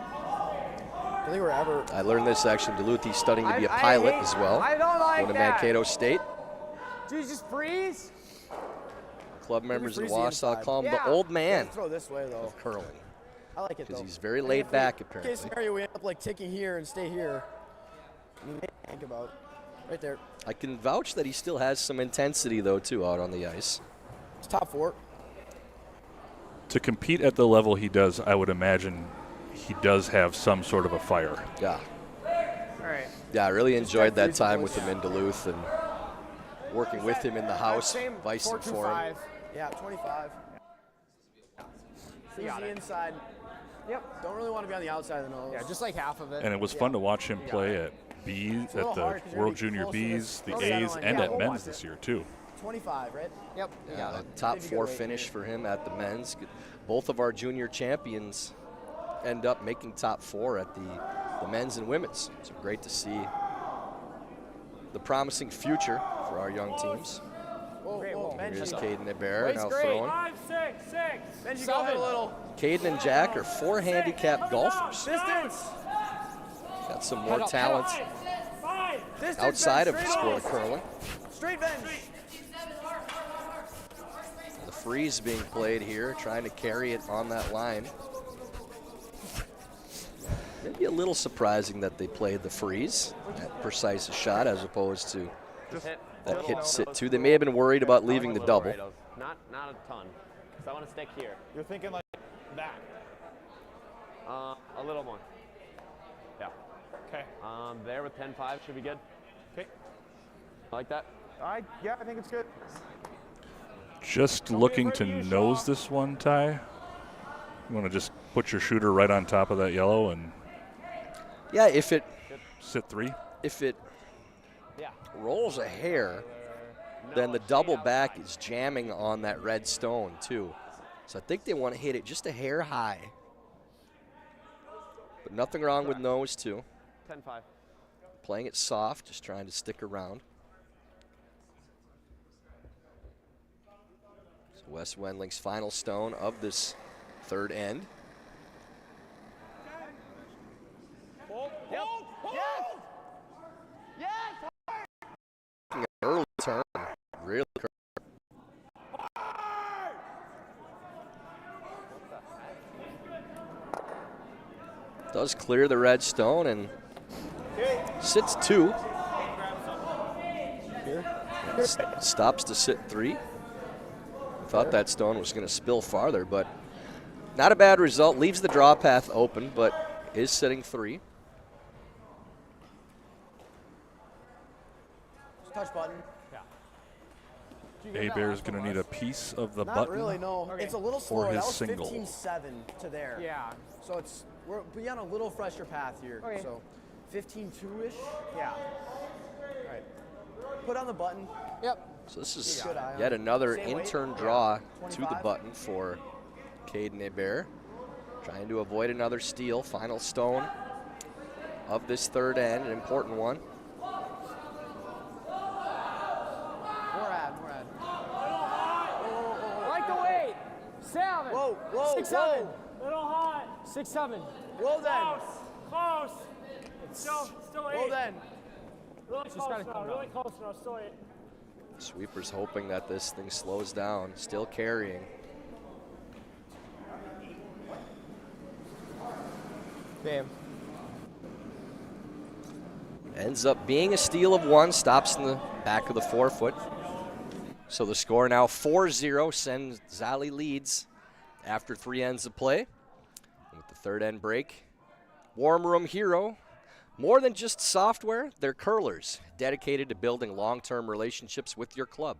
Speaker 5: I think we're ever.
Speaker 6: I learned this actually in Duluth. He's studying to be a
Speaker 3: I
Speaker 6: pilot
Speaker 3: hate-
Speaker 6: as well.
Speaker 3: I don't like
Speaker 6: Going to
Speaker 3: that.
Speaker 6: Mankato State.
Speaker 3: Dude, just freeze.
Speaker 6: Club members in
Speaker 5: freeze the
Speaker 6: Wausau
Speaker 5: inside.
Speaker 6: call him
Speaker 3: Yeah.
Speaker 6: the old man
Speaker 5: Throw this way though.
Speaker 6: of curling
Speaker 5: I like it
Speaker 6: because
Speaker 5: though.
Speaker 6: he's very
Speaker 5: And
Speaker 6: laid
Speaker 5: if we-
Speaker 6: back
Speaker 5: Case
Speaker 6: apparently.
Speaker 5: scenario, we end up like ticking here and stay here. I mean, think about right there.
Speaker 6: I can vouch that he still has some intensity though too out on the ice.
Speaker 5: It's top 4.
Speaker 7: To compete at the level he does, I would imagine he does have some sort of a fire.
Speaker 6: Yeah.
Speaker 3: All right.
Speaker 6: Yeah, I really enjoyed that
Speaker 5: freeze
Speaker 6: time
Speaker 5: the
Speaker 6: with
Speaker 5: voice.
Speaker 6: him in Duluth and working with him in the house,
Speaker 3: Same
Speaker 6: vicing for him.
Speaker 3: 4-2-5.
Speaker 5: Yeah, 25. Freeze
Speaker 3: got
Speaker 5: the
Speaker 3: it.
Speaker 5: inside.
Speaker 3: Yep.
Speaker 5: Don't really want to be on the outside of the nose.
Speaker 3: Yeah, just like half of it.
Speaker 7: And it was fun to watch him play at B's,
Speaker 5: a little
Speaker 7: at the
Speaker 5: hard 'cause you're
Speaker 7: World
Speaker 5: gonna be
Speaker 7: Junior
Speaker 5: close to
Speaker 7: Bs,
Speaker 5: this
Speaker 7: the
Speaker 5: center
Speaker 7: A's,
Speaker 5: line.
Speaker 7: and
Speaker 5: Yeah,
Speaker 7: at
Speaker 5: we'll
Speaker 7: men's
Speaker 5: watch
Speaker 7: this
Speaker 5: it.
Speaker 7: year too.
Speaker 5: 25, right?
Speaker 3: Yep. You got it.
Speaker 6: Top
Speaker 5: Maybe
Speaker 6: 4
Speaker 5: get away
Speaker 6: finish
Speaker 5: from
Speaker 6: for him at the men's. Both of our junior champions end up making top 4 at the men's and women's. So great to see the promising future for our young teams.
Speaker 5: Whoa,
Speaker 3: Great,
Speaker 5: whoa,
Speaker 3: whoa.
Speaker 5: Benji.
Speaker 6: Here's Caden Hebert
Speaker 3: Race
Speaker 6: now
Speaker 3: great.
Speaker 6: throwing.
Speaker 3: 5, 6, 6.
Speaker 5: Benji, go ahead a little.
Speaker 6: Caden and Jack are 4 handicap golfers.
Speaker 5: Distance.
Speaker 6: Got some more talent
Speaker 5: Distance.
Speaker 6: outside of
Speaker 5: Ben,
Speaker 6: the
Speaker 5: straight
Speaker 6: sport
Speaker 5: on.
Speaker 6: of curling.
Speaker 5: Straight bench.
Speaker 6: The freeze being played here, trying to carry it on that line. Maybe a little surprising that they played the freeze, that precise a shot as opposed to that hit sit two. They may have been worried about leaving the double.
Speaker 10: Not a ton. Because I want to stick here.
Speaker 8: You're thinking like that.
Speaker 10: A little more. Yeah.
Speaker 8: Okay.
Speaker 10: There with 10-5 should be good.
Speaker 8: Okay.
Speaker 10: Like that?
Speaker 8: Yeah, I think it's good.
Speaker 7: Just looking to nose this one, Ty. You want to just put your shooter right on top of that yellow and
Speaker 6: Yeah, if it
Speaker 7: sit 3?
Speaker 10: Yeah.
Speaker 6: rolls a hair, then the double back is jamming on that red stone too. So I think they want to hit it just a hair high. But nothing wrong with nose too.
Speaker 10: 10-5.
Speaker 6: Playing it soft, just trying to stick around. So Wes Wendling's final stone of this third end.
Speaker 10: Yep. Yes!
Speaker 6: An early turn, really. Does clear the red stone and sits 2. Stops to sit 3. Thought that stone was going to spill farther, but not a bad result. Leaves the draw path open, but is sitting 3.
Speaker 5: Touch button.
Speaker 7: Hebert's going to need a piece of the
Speaker 5: Not
Speaker 7: button.
Speaker 5: really, no.
Speaker 3: Okay.
Speaker 5: It's a little
Speaker 7: For
Speaker 5: slower.
Speaker 7: his
Speaker 5: That was
Speaker 7: single.
Speaker 5: 15-7 to there.
Speaker 3: Yeah.
Speaker 5: So we're be on a little fresher path here.
Speaker 3: Okay.
Speaker 5: So 15-2-ish.
Speaker 3: Yeah.
Speaker 5: All right. Put on the button.
Speaker 3: Yep.
Speaker 6: So this is
Speaker 5: Good eye on
Speaker 6: yet
Speaker 5: it.
Speaker 6: another
Speaker 5: Same weight?
Speaker 6: in-turn draw
Speaker 5: Yeah.
Speaker 6: to the
Speaker 5: 25.
Speaker 6: button for Caden Hebert. Trying to avoid another steal. Final stone of this third end, an important one.
Speaker 5: More ad.
Speaker 3: I like the weight. 7.
Speaker 5: Whoa,
Speaker 3: 6, 7.
Speaker 5: whoa.
Speaker 3: Little hot. 6, 7.
Speaker 5: Well then.
Speaker 3: Close. Still
Speaker 5: Well then.
Speaker 3: Really close now. Really close now. Still 8.
Speaker 6: Sweeper's hoping that this thing slows down. Still carrying.
Speaker 3: Damn.
Speaker 6: Ends up being a steal of 1. Stops in the back of the 4-foot. So the score now 4-0. Cenzalli leads after 3 ends of play. And with the third end break, Warm Room Hero, more than just software, they're curlers dedicated to building long-term relationships with your club.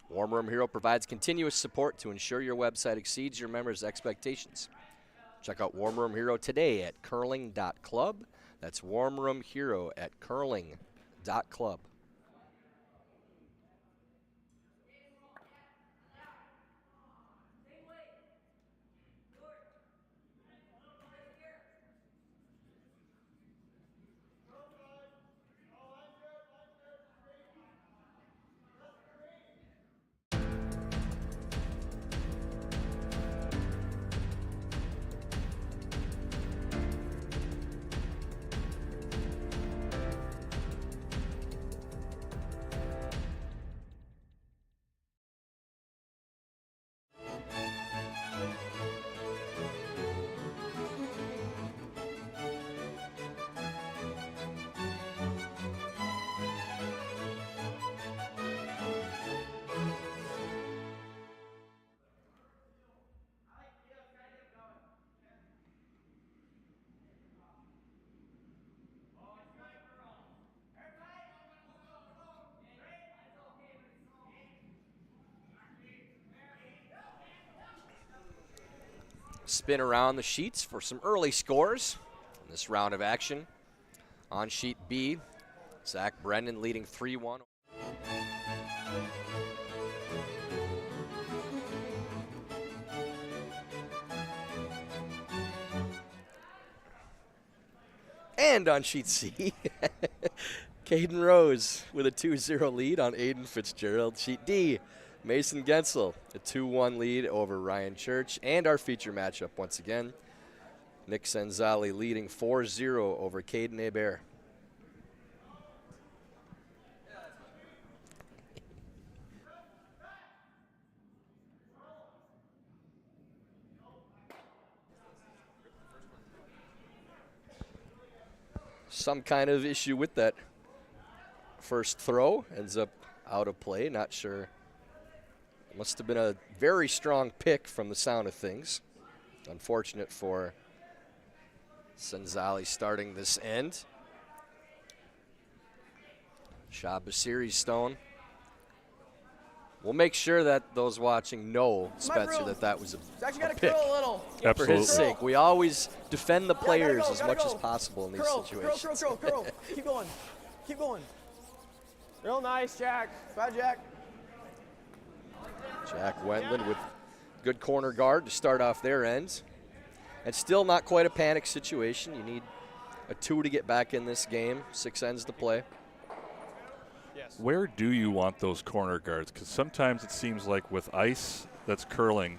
Speaker 6: Warm Room Hero provides continuous support to ensure your website exceeds your members' expectations. Check out Warm Room Hero today at curling.club. That's Warm Room Hero at curling.club. spin around the sheets for some early scores in this round of action. On sheet B, Zach Brendan leading 3-1. And on sheet C, Caden Rose with a 2-0 lead on Aiden Fitzgerald. Sheet D, Mason Gensel, a 2-1 lead over Ryan Church. And our feature matchup once again, Nick Cenzalli leading 4-0 over Caden Hebert. Some kind of issue with that first throw, ends up out of play, not sure. It must have been a very strong pick from the sound of things. Unfortunate for Cenzalli starting this end. Shot Basiri Stone. We'll make sure that those watching know, Spencer, that was a pick. For his sake. We always defend the players as much as possible in these situations.
Speaker 5: Curl. Keep going. Keep going. Real nice, Jack. Bye, Jack.
Speaker 6: Jack Wendland with good corner guard to start off their ends. And still not quite a panic situation. You need a 2 to get back in this game. 6 ends to play.
Speaker 7: Where do you want those corner guards? Because sometimes it seems like with ice that's curling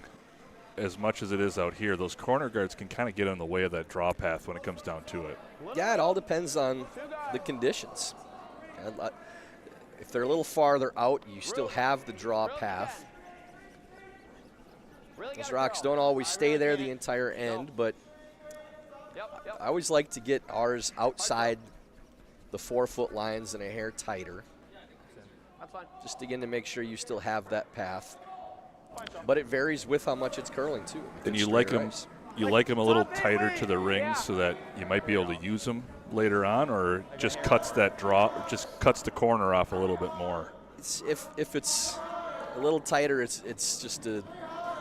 Speaker 7: as much as it is out here, those corner guards can kind of get in the way of that draw path when it comes down to it.
Speaker 6: Yeah, it all depends on the conditions. If they're a little farther out, you still have the draw path. Those rocks don't always stay there the entire end, but I always like to get ours outside the 4-foot lines and a hair tighter.
Speaker 10: That's fine.
Speaker 6: Just again to make sure you still have that path. But it varies with how much it's curling too.
Speaker 7: And you like them a little tighter to the rings so that you might be able to use them later on, or just cuts that draw, just cuts the corner off a little bit more.
Speaker 6: If it's a little tighter, it's just a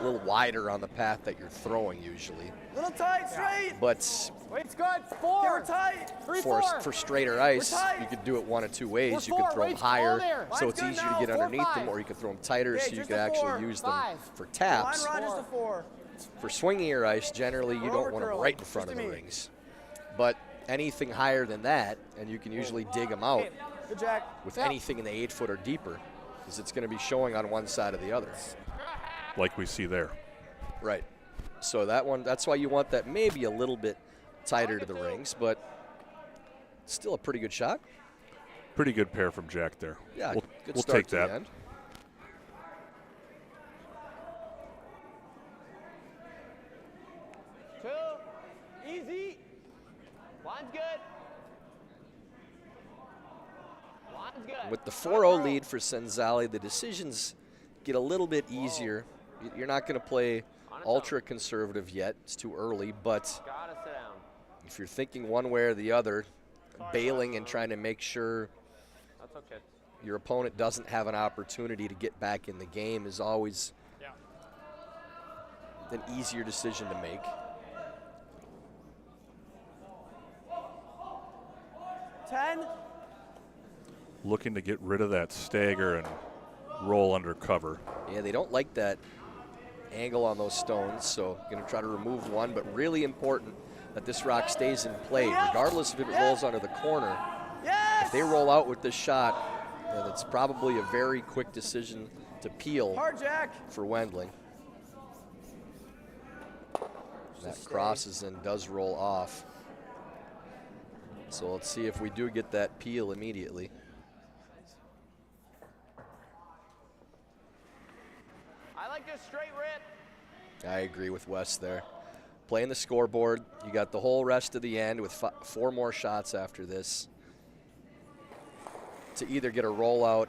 Speaker 6: little wider on the path that you're throwing usually.
Speaker 5: Little tight, straight.
Speaker 6: But
Speaker 5: Wait's good. 4. We're tight. 3, 4.
Speaker 6: For straighter ice, you could do it one of two ways. You could throw them higher, so it's easier to get underneath them, or you could throw them tighter, so you could actually use them for taps. For swingier ice, generally you don't want them right in front of the rings. But anything higher than that, and you can usually dig them out with anything in the 8-foot or deeper, because it's going to be showing on one side or the other.
Speaker 7: Like we see there.
Speaker 6: Right. So that one, that's why you want that maybe a little bit tighter to the rings, but still a pretty good shot.
Speaker 7: Pretty good pair from Jack there.
Speaker 6: Yeah, good
Speaker 7: we'll
Speaker 6: start
Speaker 7: take
Speaker 6: to
Speaker 7: that.
Speaker 6: The end.
Speaker 10: Easy. Line's good. Line's good.
Speaker 6: With the 4-0 lead for Cenzalli, the decisions get a little bit easier. You're not going to play ultra conservative yet. It's too early, but if you're thinking one way or the other, bailing and trying to make sure your opponent doesn't have an opportunity to get back in the game is always an easier decision to make.
Speaker 5: 10.
Speaker 7: Looking to get rid of that stagger and roll under cover.
Speaker 6: Yeah, they don't like that angle on those stones, so going to try to remove one, but really important that this rock stays in play, regardless if it rolls under the corner. If they roll out with this shot, then it's probably a very quick decision to peel for Wendling. That crosses and does roll off. So let's see if we do get that peel immediately.
Speaker 10: I like this straight rip.
Speaker 6: I agree with Wes there. Playing the scoreboard, you got the whole rest of the end with 4 more shots after this to either get a rollout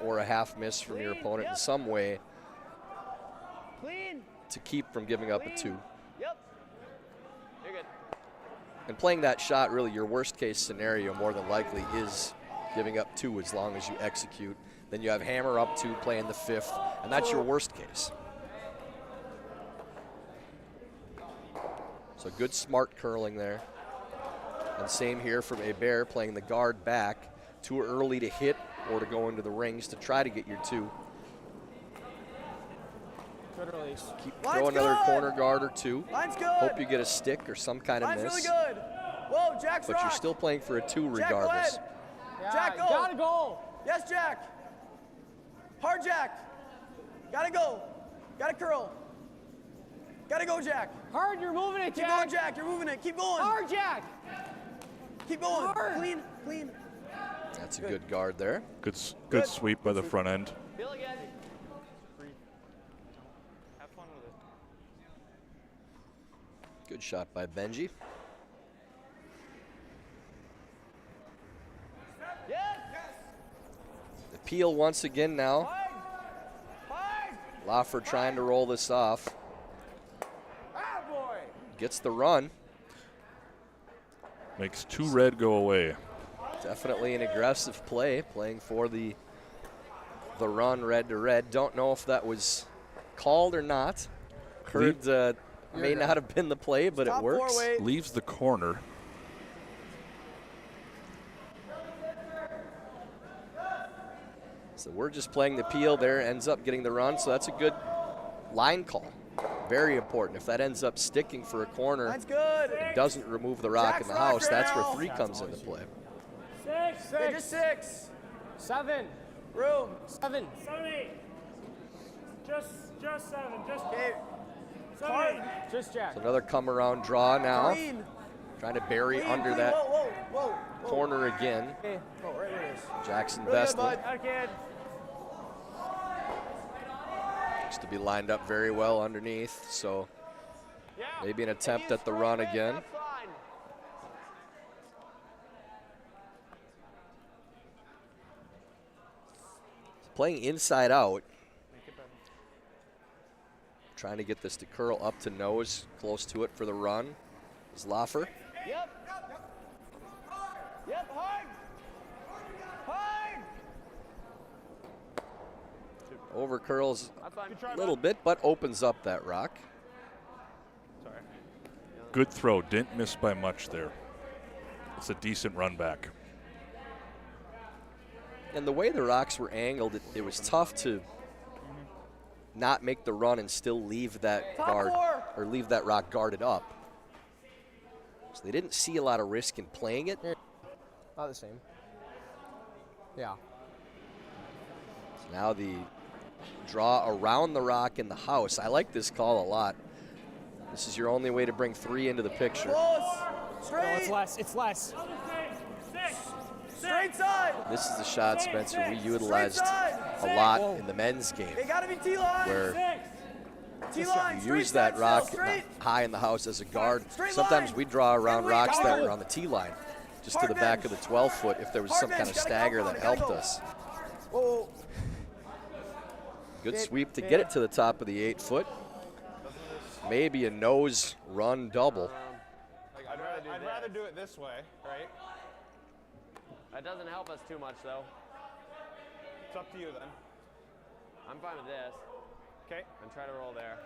Speaker 6: or a half miss from your opponent in some way to keep from giving up a 2.
Speaker 10: Yep. You're good.
Speaker 6: And playing that shot, really your worst case scenario more than likely is giving up 2 as long as you execute. Then you have hammer up 2 playing the 5th, and that's your worst case. So good smart curling there. And same here from Hebert, playing the guard back. Too early to hit or to go into the rings to try to get your 2.
Speaker 5: Good release.
Speaker 6: Throw another corner guard or 2.
Speaker 5: Line's good.
Speaker 6: Hope you get a stick or some kind of
Speaker 5: Line's
Speaker 6: miss.
Speaker 5: really good. Whoa, Jack's
Speaker 6: But
Speaker 5: rock.
Speaker 6: you're still playing for a 2
Speaker 5: Jack, go
Speaker 6: regardless.
Speaker 5: ahead. Jack, go.
Speaker 10: Gotta go.
Speaker 5: Yes, Jack. Hard, Jack. Gotta go. Gotta curl. Gotta go, Jack.
Speaker 10: Hard, you're moving it,
Speaker 5: Keep
Speaker 10: Jack.
Speaker 5: going, Jack. You're moving it. Keep going.
Speaker 10: Hard, Jack.
Speaker 5: Keep going.
Speaker 10: Hard.
Speaker 5: Clean, clean.
Speaker 6: That's a good guard there.
Speaker 7: Good sweep by the front end.
Speaker 10: Feel again.
Speaker 4: Have fun with it.
Speaker 6: Good shot by Benji.
Speaker 10: Yes.
Speaker 6: The peel once again now.
Speaker 10: Hard. Hard.
Speaker 6: Laffer trying to roll this off.
Speaker 10: Ah, boy.
Speaker 6: Gets the run.
Speaker 7: Makes 2 red go away.
Speaker 6: Definitely an aggressive play, playing for the run red to red. Don't know if that was called or not. Heard may not have been the play, but it works.
Speaker 7: Leaves the corner.
Speaker 6: So we're just playing the peel there, ends up getting the run, so that's a good line call. Very important. If that ends up sticking for a corner,
Speaker 5: That's good.
Speaker 6: it doesn't remove the rock in the house,
Speaker 5: right
Speaker 6: that's
Speaker 5: now.
Speaker 6: where 3 comes into play.
Speaker 10: 6.
Speaker 5: Okay, just 6.
Speaker 10: 7.
Speaker 5: Room.
Speaker 10: 7.
Speaker 1: 7, 8. Just 7. Just
Speaker 5: Okay.
Speaker 1: 7,
Speaker 5: Hard.
Speaker 1: 8.
Speaker 10: Just Jack.
Speaker 6: So another come around draw now.
Speaker 5: Clean.
Speaker 6: Trying to bury
Speaker 5: Clean,
Speaker 6: under
Speaker 5: clean.
Speaker 6: that
Speaker 5: Whoa, whoa, whoa.
Speaker 6: corner again.
Speaker 5: Okay. Oh, right where it is.
Speaker 6: Jackson
Speaker 5: Really good,
Speaker 6: Vestal
Speaker 5: bud.
Speaker 10: Again.
Speaker 6: looks to be lined up very well underneath, so
Speaker 10: Yeah.
Speaker 6: maybe an attempt at the run again.
Speaker 10: That's fine.
Speaker 6: Playing inside out. Trying to get this to curl up to nose, close to it for the run. Is Laffer.
Speaker 10: Yep. Yep, hard. Hard.
Speaker 6: Over curls
Speaker 10: That's fine.
Speaker 6: a little bit, but opens up that rock.
Speaker 10: Sorry.
Speaker 7: Good throw. Didn't miss by much there. It's a decent run back.
Speaker 6: And the way the rocks were angled, it was tough to not make the run and still leave that guard or leave that rock guarded up. So they didn't see a lot of risk in playing it.
Speaker 5: Not the same. Yeah.
Speaker 6: So now the draw around the rock in the house. I like this call a lot. This is your only way to bring 3 into the picture.
Speaker 5: Close. Straight.
Speaker 10: No, it's less. It's less.
Speaker 5: Straight side.
Speaker 6: This is the shot, Spencer, we utilized a lot in the men's game,
Speaker 5: They gotta be T-line.
Speaker 6: where
Speaker 5: T-line.
Speaker 6: you use that rock high in the house as a guard. Sometimes we draw around rocks that were on the tee line, just to the back of the 12-foot if there was some kind of stagger that helped us.
Speaker 5: Whoa.
Speaker 6: Good sweep to get it to the top of the 8-foot. Maybe a nose run double.
Speaker 8: Like, I'd rather do it this way, right?
Speaker 10: That doesn't help us too much, though.
Speaker 8: It's up to you then.
Speaker 10: I'm fine with this.
Speaker 8: Okay.
Speaker 10: And try to roll there.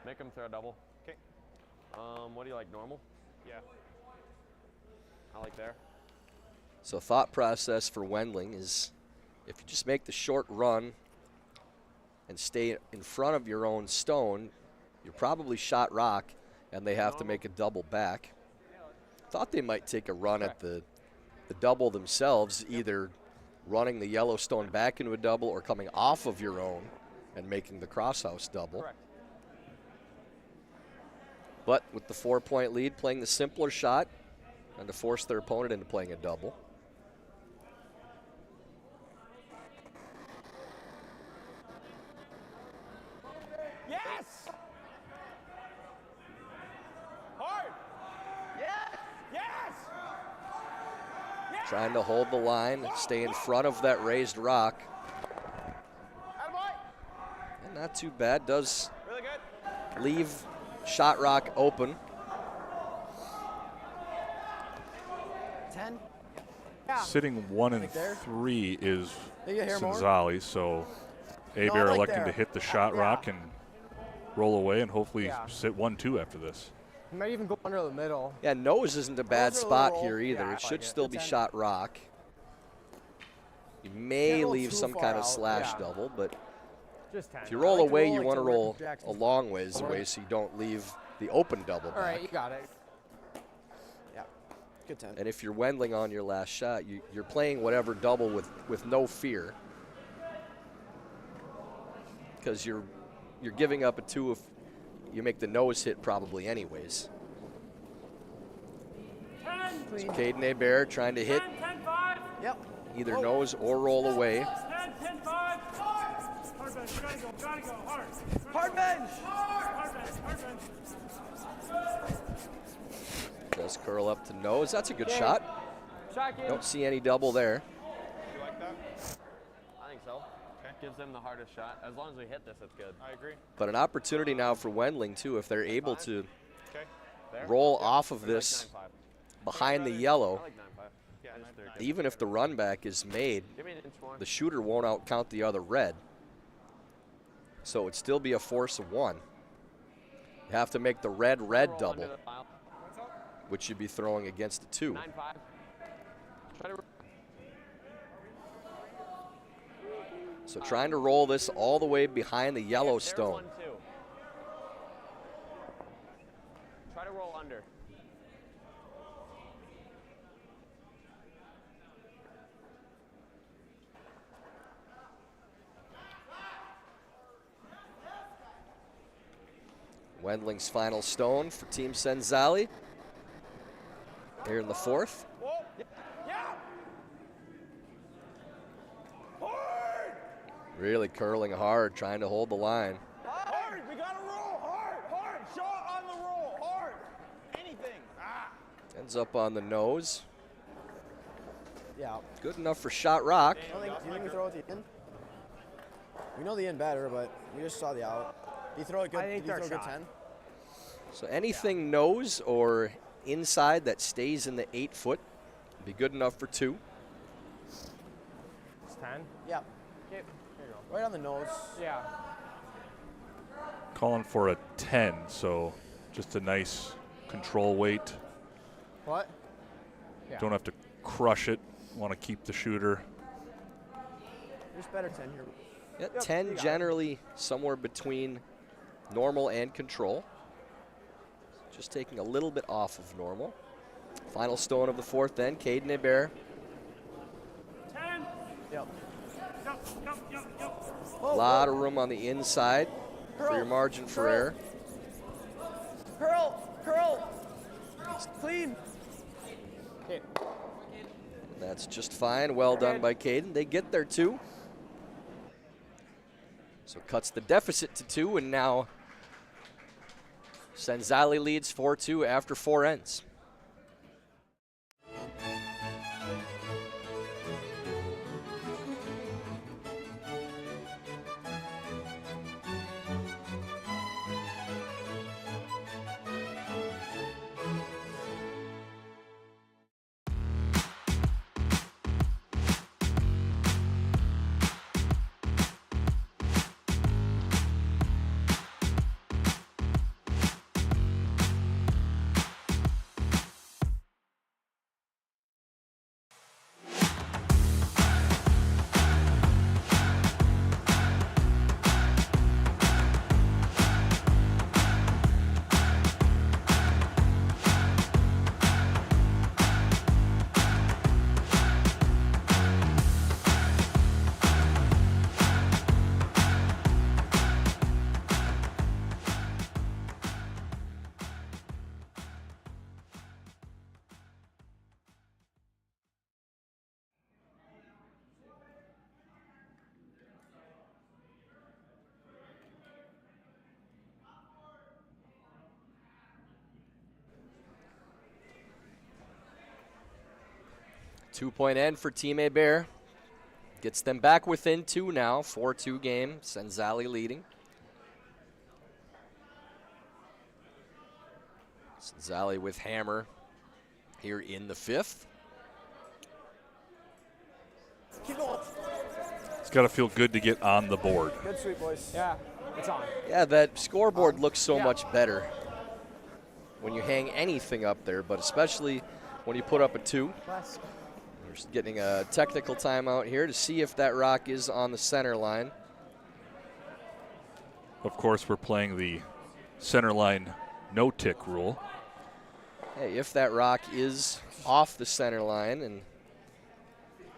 Speaker 10: Make him throw a double.
Speaker 8: Okay.
Speaker 10: What do you like, normal?
Speaker 8: Yeah.
Speaker 10: I like there.
Speaker 6: So thought process for Wendling is if you just make the short run and stay in front of your own stone, you're probably shot rock, and they have to make a double back. Thought they might take a run at the double themselves, either running the yellow stone back into a double or coming off of your own and making the crosshouse double.
Speaker 10: Correct.
Speaker 6: But with the 4-point lead, playing the simpler shot and to force their opponent into playing a double.
Speaker 10: Yes! Hard! Yes! Yes!
Speaker 6: Trying to hold the line, stay in front of that raised rock. And not too bad, does
Speaker 10: Really good.
Speaker 6: leave shot rock open.
Speaker 5: 10.
Speaker 7: Sitting 1 and 3 is
Speaker 5: Think you hear more?
Speaker 7: Cenzalli, so Hebert
Speaker 5: like
Speaker 7: electing
Speaker 5: there.
Speaker 7: to hit the shot rock and roll away and hopefully sit 1-2 after this.
Speaker 5: You might even go under the middle.
Speaker 6: Yeah, nose isn't a bad
Speaker 5: Nose or
Speaker 6: spot
Speaker 5: roll.
Speaker 6: here either.
Speaker 5: Yeah, I
Speaker 6: It should
Speaker 5: like it.
Speaker 6: still be
Speaker 5: Good
Speaker 6: shot rock. You may
Speaker 5: Can't roll
Speaker 6: leave
Speaker 5: too
Speaker 6: some
Speaker 5: far
Speaker 6: kind of
Speaker 5: out,
Speaker 6: slash
Speaker 5: yeah.
Speaker 6: double, but
Speaker 5: Just 10.
Speaker 6: if you roll
Speaker 5: I like to
Speaker 6: away,
Speaker 5: roll
Speaker 6: you
Speaker 5: like
Speaker 6: want to
Speaker 5: to
Speaker 6: roll
Speaker 5: Marcus Jackson.
Speaker 6: a long ways away so you don't leave the open double
Speaker 5: All right,
Speaker 6: back.
Speaker 5: you got it. Yeah, good 10.
Speaker 6: And if you're Wendling on your last shot, you're playing whatever double with no fear, because you're giving up a 2 if you make the nose hit probably anyways. So Caden Hebert trying to hit
Speaker 5: Yep.
Speaker 6: either nose or roll away.
Speaker 5: Hard bench.
Speaker 6: Does curl up to nose. That's a good
Speaker 5: Okay.
Speaker 6: shot.
Speaker 5: Shot game.
Speaker 6: Don't see any double there.
Speaker 8: You like that?
Speaker 10: I think so. Okay. Gives them the hardest shot. As long as we hit this, it's good.
Speaker 8: I agree.
Speaker 6: But an opportunity now for Wendling too, if they're able to
Speaker 8: Okay.
Speaker 10: There?
Speaker 6: roll off of
Speaker 10: Or you like
Speaker 6: this
Speaker 10: 9.5?
Speaker 6: behind the
Speaker 10: I
Speaker 6: yellow.
Speaker 10: like 9.5.
Speaker 8: Yeah,
Speaker 10: I just threw it.
Speaker 6: Even if the run back is made,
Speaker 10: Give me an inch more.
Speaker 6: the shooter won't outcount the other red. So it'd still be a force of 1. You have to make the red
Speaker 10: Roll
Speaker 6: double,
Speaker 10: under the pile.
Speaker 6: which you'd be throwing against the 2.
Speaker 10: 9.5. Try to.
Speaker 6: So trying to roll this all the way behind the yellow
Speaker 10: There,
Speaker 6: stone.
Speaker 10: 1-2. Try to roll under.
Speaker 6: Wendling's final stone for Team Cenzalli here in the 4th. Really curling hard, trying to hold the line.
Speaker 8: Hard. We gotta roll hard. Hard. Shot on the roll. Hard. Anything.
Speaker 6: Ends up on the nose.
Speaker 5: Yeah.
Speaker 6: Good enough for shot rock.
Speaker 5: Do you think we throw it the in? We know the in better, but we just saw the out. Do you throw it good?
Speaker 3: I think
Speaker 5: do you
Speaker 3: they're
Speaker 5: throw a good
Speaker 3: shot.
Speaker 5: 10?
Speaker 6: So anything nose or inside that stays in the 8 foot be good enough for 2.
Speaker 3: It's 10.
Speaker 5: Yeah.
Speaker 3: Okay. Here you go.
Speaker 5: Right on the nose.
Speaker 3: Yeah.
Speaker 7: Calling for a 10, so just a nice control weight.
Speaker 5: What?
Speaker 3: Yeah.
Speaker 7: Don't have to crush it. Want to keep the shooter.
Speaker 5: There's better 10 here.
Speaker 6: Yeah,
Speaker 5: Yep,
Speaker 6: 10
Speaker 5: you got it.
Speaker 6: generally somewhere between normal and control. Just taking a little bit off of normal. Final stone of the 4th then, Caden Hebert.
Speaker 3: 10.
Speaker 5: Yep.
Speaker 6: A lot of room on the inside for your margin for error.
Speaker 5: Curl. Clean.
Speaker 3: Okay.
Speaker 6: That's just fine. Well done by Caden. They get there 2. So cuts the deficit to 2, and now Cenzalli leads 4-2 after 4 ends. Two-point end for Team Hebert. Gets them back within 2 now. 4-2 game. Cenzalli leading. Cenzalli with hammer here in the 5th.
Speaker 5: Keep going.
Speaker 7: It's got to feel good to get on the board.
Speaker 5: Good sweep, boys.
Speaker 3: Yeah. It's on.
Speaker 6: Yeah, that scoreboard looks so much better. when you hang anything up there, but especially when you put up a 2. We're just getting a technical timeout here to see if that rock is on the center line.
Speaker 7: Of course, we're playing the center line no-tick rule.
Speaker 6: Hey, if that rock is off the center line and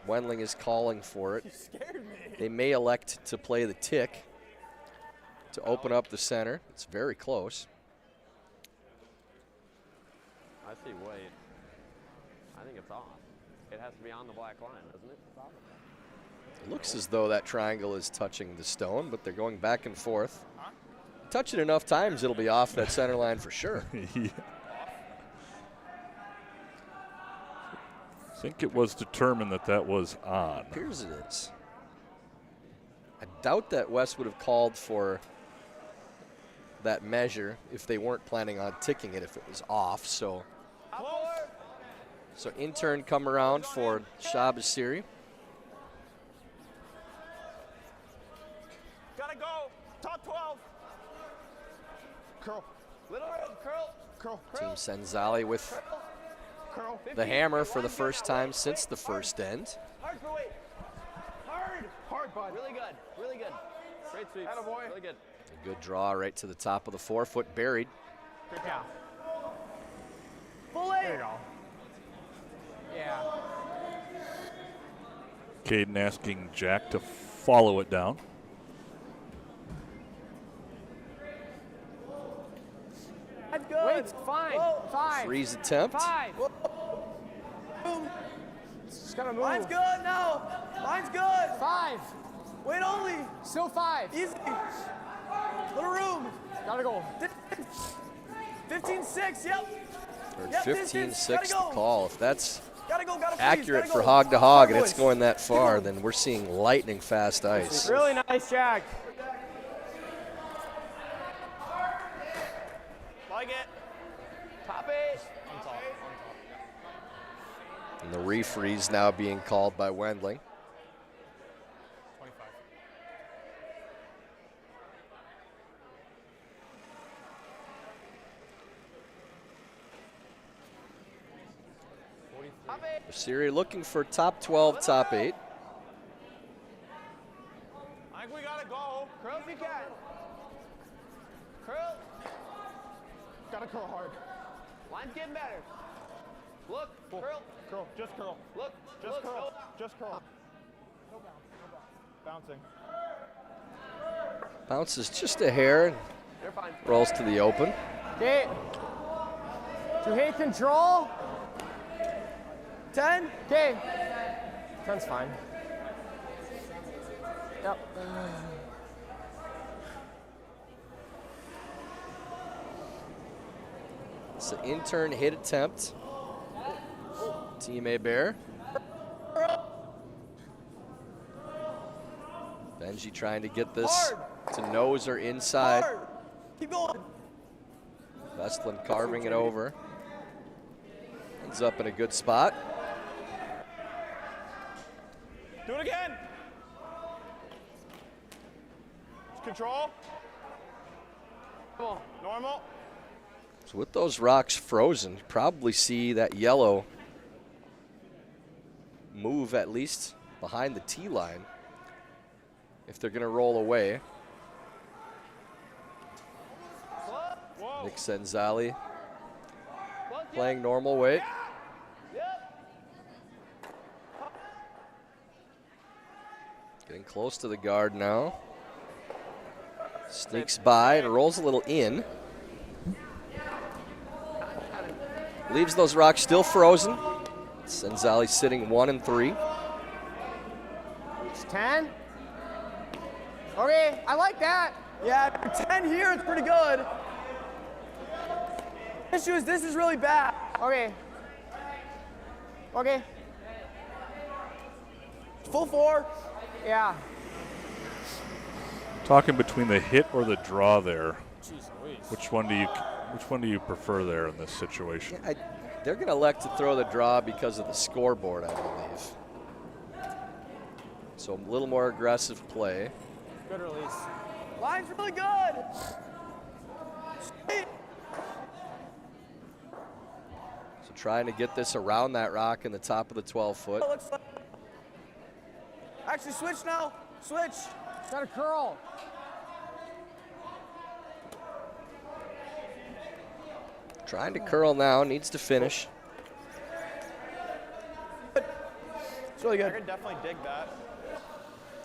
Speaker 6: Wendling is calling for it, they may elect to play the tick to open up the center. It's very close.
Speaker 10: I see weight. I think it's off. It has to be on the black line, doesn't it?
Speaker 6: It looks as though that triangle is touching the stone, but they're going back and forth. Touch it enough times, it'll be off that center line for sure.
Speaker 7: Yeah. I think it was determined that that was on.
Speaker 6: Appears it is. I doubt that West would have called for that measure if they weren't planning on ticking it if it was off. So in-turn come around for Shabasiri.
Speaker 8: Gotta go. Top 12. Curl.
Speaker 3: Little red, curl.
Speaker 8: Curl.
Speaker 6: Team Cenzalli with
Speaker 8: Curl.
Speaker 6: the hammer for the first time since the first end.
Speaker 3: Hard for weight. Hard.
Speaker 8: Hard, bud.
Speaker 3: Really good. Really good.
Speaker 10: Great sweep.
Speaker 8: Attaboy.
Speaker 10: Really good.
Speaker 6: A good draw right to the top of the 4-foot buried.
Speaker 8: Good job.
Speaker 3: Full weight.
Speaker 8: There you go.
Speaker 3: Yeah.
Speaker 7: Caden asking Jack to follow it down.
Speaker 3: That's good. Weight's fine. Whoa. 5.
Speaker 6: Freeze attempt.
Speaker 3: 5. Just gotta move. Line's good now. Line's good. 5. Weight only. Still 5. Easy. Little room. Gotta go. 15-6. Yep.
Speaker 6: Or
Speaker 3: Yep,
Speaker 6: 15-6
Speaker 3: gotta
Speaker 6: the
Speaker 3: go.
Speaker 6: call. If that's
Speaker 3: Gotta go. Gotta freeze.
Speaker 6: accurate
Speaker 3: Gotta
Speaker 6: for
Speaker 3: go.
Speaker 6: hog to hog and
Speaker 3: Hard
Speaker 6: it's
Speaker 3: boys.
Speaker 6: going that far, then we're seeing lightning fast ice.
Speaker 3: Really nice, Jack.
Speaker 8: Like it.
Speaker 3: Top 8.
Speaker 6: And the refreeze now being called by Wendling.
Speaker 8: 25.
Speaker 6: Siri looking for top 12, top 8.
Speaker 8: I think we gotta go.
Speaker 3: Curl if you can. Curl.
Speaker 8: Gotta curl hard.
Speaker 3: Line's getting better. Look. Curl.
Speaker 8: Curl. Just curl.
Speaker 3: Look.
Speaker 8: Just
Speaker 3: look,
Speaker 8: curl.
Speaker 3: no.
Speaker 8: Just curl. No bounce. No bounce. Bouncing.
Speaker 6: Bounces just a hair and
Speaker 3: You're fine.
Speaker 6: rolls to the open.
Speaker 3: Okay. To hit control. 10. Okay. 10's fine. Yep.
Speaker 6: It's an in-turn hit attempt. Team Hebert. Benji trying to get this to nose or inside.
Speaker 3: Hard. Keep going.
Speaker 6: Vestlin carving it over. Ends up in a good spot.
Speaker 8: Do it again. Control. Normal.
Speaker 6: So with those rocks frozen, you probably see that yellow move at least behind the tee line if they're going to roll away.
Speaker 8: Whoa.
Speaker 6: Nick Cenzalli playing normal weight. Getting close to the guard now. Sneaks by and rolls a little in. Leaves those rocks still frozen. Cenzalli sitting 1 and 3.
Speaker 3: It's 10. Okay, I like that. Yeah, 10 here, it's pretty good. Issue is this is really bad. Okay. Okay. Full 4. Yeah.
Speaker 7: Talking between the hit or the draw there. Which one do you prefer there in this situation?
Speaker 6: Yeah, they're going to elect to throw the draw because of the scoreboard, I believe. So a little more aggressive play.
Speaker 3: Good release. Line's really good.
Speaker 6: trying to get this around that rock in the top of the 12-foot.
Speaker 5: Actually, switch now. Switch.
Speaker 3: Got a curl.
Speaker 6: Trying to curl now, needs to finish.
Speaker 5: It's really good.
Speaker 4: I could definitely dig that.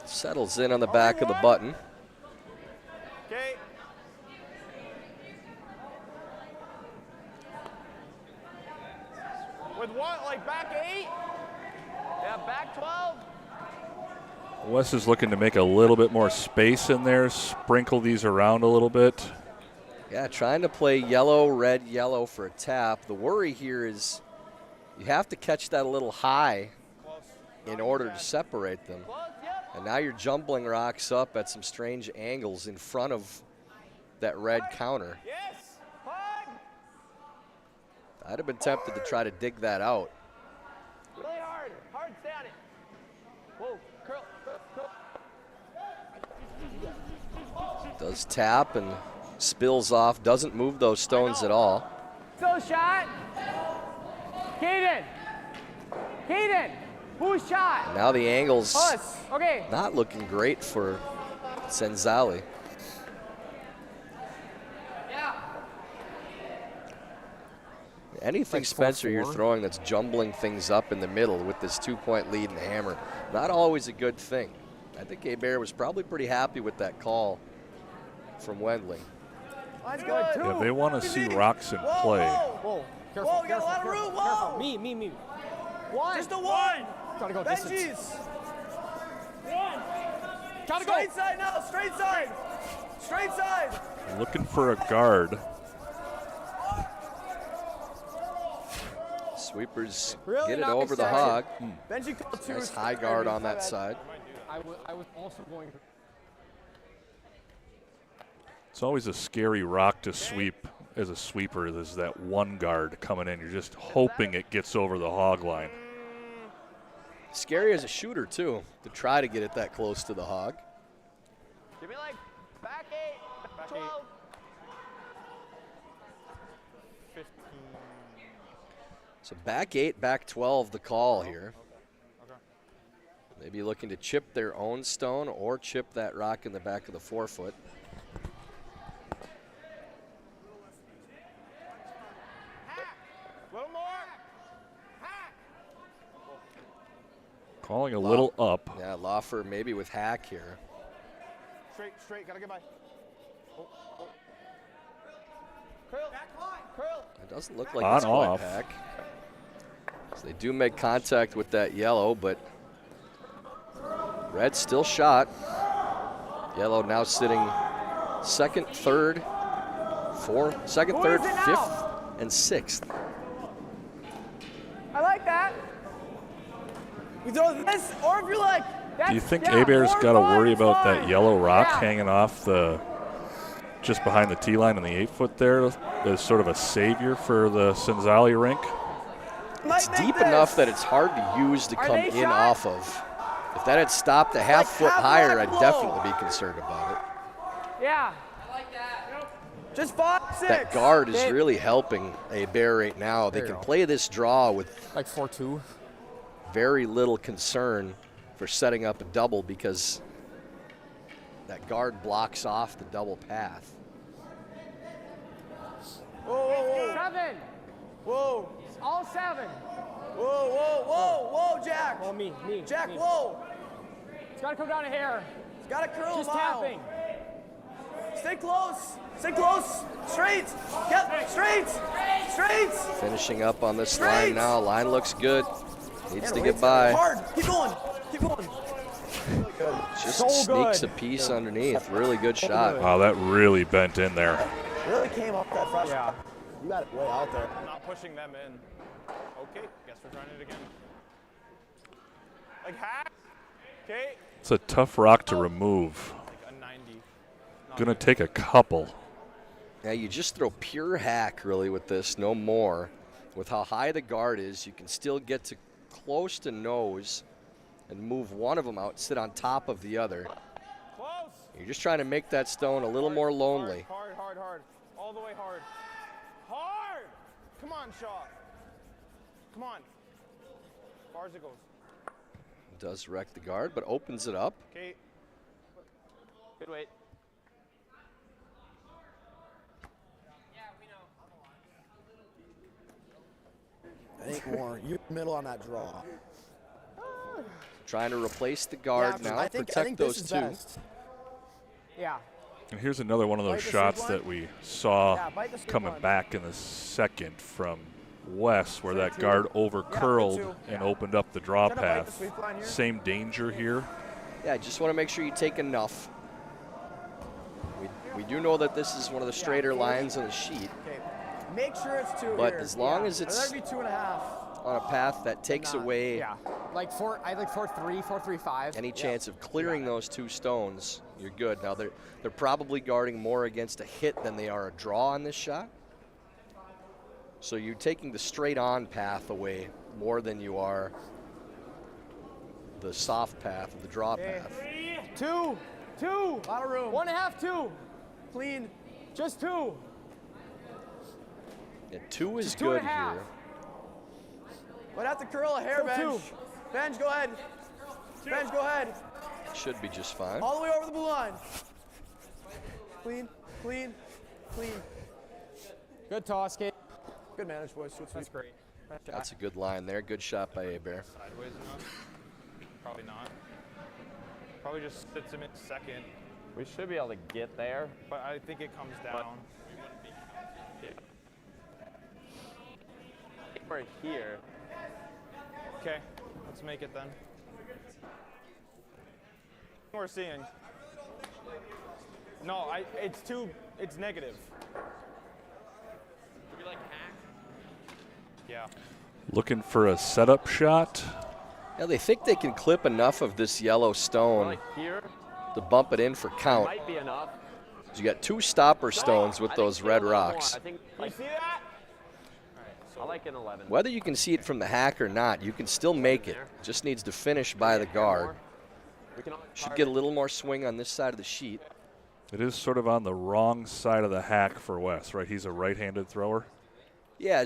Speaker 6: Settles in on the back of the button.
Speaker 4: Okay. With what, like back 8?
Speaker 3: Yeah, back 12.
Speaker 7: Wes is looking to make a little bit more space in there, sprinkle these around a little bit.
Speaker 6: Yeah, trying to play yellow, red, yellow for a tap. The worry here is you have to catch that a little high in order to separate them. And now you're jumbling rocks up at some strange angles in front of that red counter.
Speaker 4: Yes.
Speaker 6: I'd have been tempted to try to dig that out.
Speaker 3: Really hard. Hard, stay on it. Whoa, curl, curl.
Speaker 6: Does tap and spills off, doesn't move those stones at all.
Speaker 3: Still shot. Caden. Caden. Who's shot?
Speaker 6: And now the angle's
Speaker 3: Us. Okay.
Speaker 6: not looking great for Cenzalli. Anything,
Speaker 5: Like
Speaker 6: Spencer,
Speaker 5: 4-4.
Speaker 6: you're throwing that's jumbling things up in the middle with this 2-point lead and hammer, not always a good thing. I think Hebert was probably pretty happy with that call from Wendling.
Speaker 5: Line's good.
Speaker 7: Yeah, they want to see rocks in play.
Speaker 3: Whoa. Careful,
Speaker 5: Whoa, we got a lot of room. Whoa.
Speaker 3: Careful. Me. One.
Speaker 5: Just a one.
Speaker 3: Gotta go distance.
Speaker 5: Benji's.
Speaker 3: Gotta go.
Speaker 5: Straight side now. Straight side. Straight side.
Speaker 7: Looking for a guard.
Speaker 6: Sweepers
Speaker 3: Really
Speaker 6: get it
Speaker 3: not
Speaker 6: over the
Speaker 3: excited.
Speaker 6: hog.
Speaker 5: Benji called two.
Speaker 6: Nice high guard on that side.
Speaker 3: I was also going.
Speaker 7: It's always a scary rock to sweep as a sweeper. There's that one guard coming in. You're just hoping it gets over the hog line.
Speaker 6: Scary as a shooter, too, to try to get it that close to the hog.
Speaker 3: Give me like back 8, back 12.
Speaker 4: 15.
Speaker 6: So back 8, back 12, the call here.
Speaker 4: Okay.
Speaker 6: Maybe looking to chip their own stone or chip that rock in the back of the 4-foot.
Speaker 4: Little more.
Speaker 7: Calling a little up.
Speaker 6: Yeah, Lawfer maybe with hack here.
Speaker 4: Straight, gotta get by.
Speaker 3: Curl.
Speaker 6: It doesn't look like
Speaker 7: On
Speaker 6: it's quite
Speaker 7: off.
Speaker 6: hack. So they do make contact with that yellow, but red still shot. Yellow now sitting second, third, fifth, and sixth.
Speaker 3: I like that.
Speaker 5: We throw this, or if you're like,
Speaker 7: Do you think Hebert's got to worry about that yellow rock hanging off the, just behind the tee line in the 8-foot there as sort of a savior for the Cenzalli rink?
Speaker 6: It's deep enough that it's hard to use to come in off of. If that had stopped a half-foot higher, I'd definitely be concerned about it.
Speaker 3: Yeah. I like that.
Speaker 5: just 5, 6.
Speaker 6: That guard is really helping Hebert right now. They can play this draw with
Speaker 3: Like 4-2.
Speaker 6: very little concern for setting up a double because that guard blocks off the double path.
Speaker 5: Whoa.
Speaker 3: 7.
Speaker 5: Whoa.
Speaker 3: All 7.
Speaker 5: Whoa, Jack.
Speaker 3: Oh, me.
Speaker 5: Jack,
Speaker 3: me.
Speaker 5: whoa.
Speaker 3: It's got to come down to here.
Speaker 5: It's got to curl
Speaker 3: Just
Speaker 5: a mile.
Speaker 3: tapping.
Speaker 5: Stay close. Straight. Yep, straight.
Speaker 6: Finishing up on this line now. Line looks good. Needs to get by.
Speaker 5: Hard. Keep going.
Speaker 6: Just
Speaker 3: So
Speaker 6: sneaks
Speaker 3: good.
Speaker 6: a piece underneath. Really good shot.
Speaker 7: Wow, that really bent in there.
Speaker 5: Really came off that fresh.
Speaker 3: Yeah.
Speaker 5: You got it way out there.
Speaker 4: Not pushing them in. Okay, guess we're trying it again. Like hack. Okay.
Speaker 7: It's a tough rock to remove.
Speaker 4: Like a 90.
Speaker 7: Gonna take a couple.
Speaker 6: Yeah, you just throw pure hack really with this, no more. With how high the guard is, you can still get to close to nose and move one of them out, sit on top of the other.
Speaker 4: Close.
Speaker 6: You're just trying to make that stone a little more lonely.
Speaker 4: Hard. All the way hard. Hard. Come on, Shaw.
Speaker 8: Come on. As far as it goes.
Speaker 6: Does wreck the guard, but opens it up.
Speaker 8: Okay.
Speaker 10: Good weight.
Speaker 5: I think more. You're middle on that draw.
Speaker 6: Trying to replace the guard now,
Speaker 5: I think
Speaker 6: protect
Speaker 5: this
Speaker 6: those
Speaker 5: is
Speaker 6: two.
Speaker 5: best. Yeah.
Speaker 7: And here's another one of those
Speaker 5: Bite the
Speaker 7: shots
Speaker 5: sweep
Speaker 7: that
Speaker 5: line.
Speaker 7: we saw
Speaker 5: Yeah, bite the sweep
Speaker 7: coming
Speaker 5: line.
Speaker 7: back in the second from Wes, where that
Speaker 5: Two.
Speaker 7: guard over curled
Speaker 5: two.
Speaker 7: and opened up the draw
Speaker 5: Try to bite the
Speaker 7: path.
Speaker 5: sweep line here.
Speaker 7: Same danger here.
Speaker 6: Yeah, just want to make sure you take enough. We do know that this is one of the straighter lines on the sheet.
Speaker 5: Okay. Make sure it's 2
Speaker 6: But
Speaker 5: here.
Speaker 6: as long as it's-
Speaker 5: That'd be 2.5.
Speaker 6: On a path that takes away
Speaker 3: Like 4-3, 4-3-5.
Speaker 6: any chance of clearing those two stones, you're good. Now they're probably guarding more against a hit than they are a draw on this shot. So you're taking the straight on path away more than you are the soft path, the draw path.
Speaker 5: 2. A lot of room. 1.5, 2. Clean. Just 2.
Speaker 6: Yeah, 2 is
Speaker 5: Just
Speaker 6: good
Speaker 5: 2.5.
Speaker 6: here.
Speaker 5: Might have to curl a hair,
Speaker 3: Go
Speaker 5: Benj.
Speaker 3: 2.
Speaker 5: Benj, go ahead. Benj, go ahead.
Speaker 6: Should be just fine.
Speaker 5: All the way over the blue line. Clean, clean, clean.
Speaker 3: Good toss, Kate.
Speaker 5: Good managed, boys. Good
Speaker 3: That's
Speaker 5: sweep.
Speaker 3: great.
Speaker 6: That's a good line there. Good shot by Hebert.
Speaker 8: Sideways enough? Probably not. Probably just sits him in second,
Speaker 10: We should be able to get there.
Speaker 8: but I think it comes down.
Speaker 10: We're here.
Speaker 8: Okay, let's make it then. We're seeing. No, it's negative.
Speaker 10: Should we like hack?
Speaker 8: Yeah.
Speaker 7: Looking for a setup shot.
Speaker 6: Yeah, they think they can clip enough of this yellow
Speaker 10: We're
Speaker 6: stone
Speaker 10: like here.
Speaker 6: to bump it in for count.
Speaker 10: Might be enough.
Speaker 6: You got 2 stopper stones with
Speaker 10: I think
Speaker 6: those
Speaker 10: get a
Speaker 6: red
Speaker 10: little more.
Speaker 6: rocks.
Speaker 10: I think
Speaker 8: You
Speaker 10: like,
Speaker 8: see that?
Speaker 10: I like an 11.
Speaker 6: Whether you can see it from the hack or not, you can still make it. Just needs to finish by the guard.
Speaker 10: We can always
Speaker 6: Should
Speaker 10: carve
Speaker 6: get a
Speaker 10: it.
Speaker 6: little more swing on this side of the sheet.
Speaker 7: It is sort of on the wrong side of the hack for Wes, right? He's a right-handed thrower.
Speaker 6: Yeah,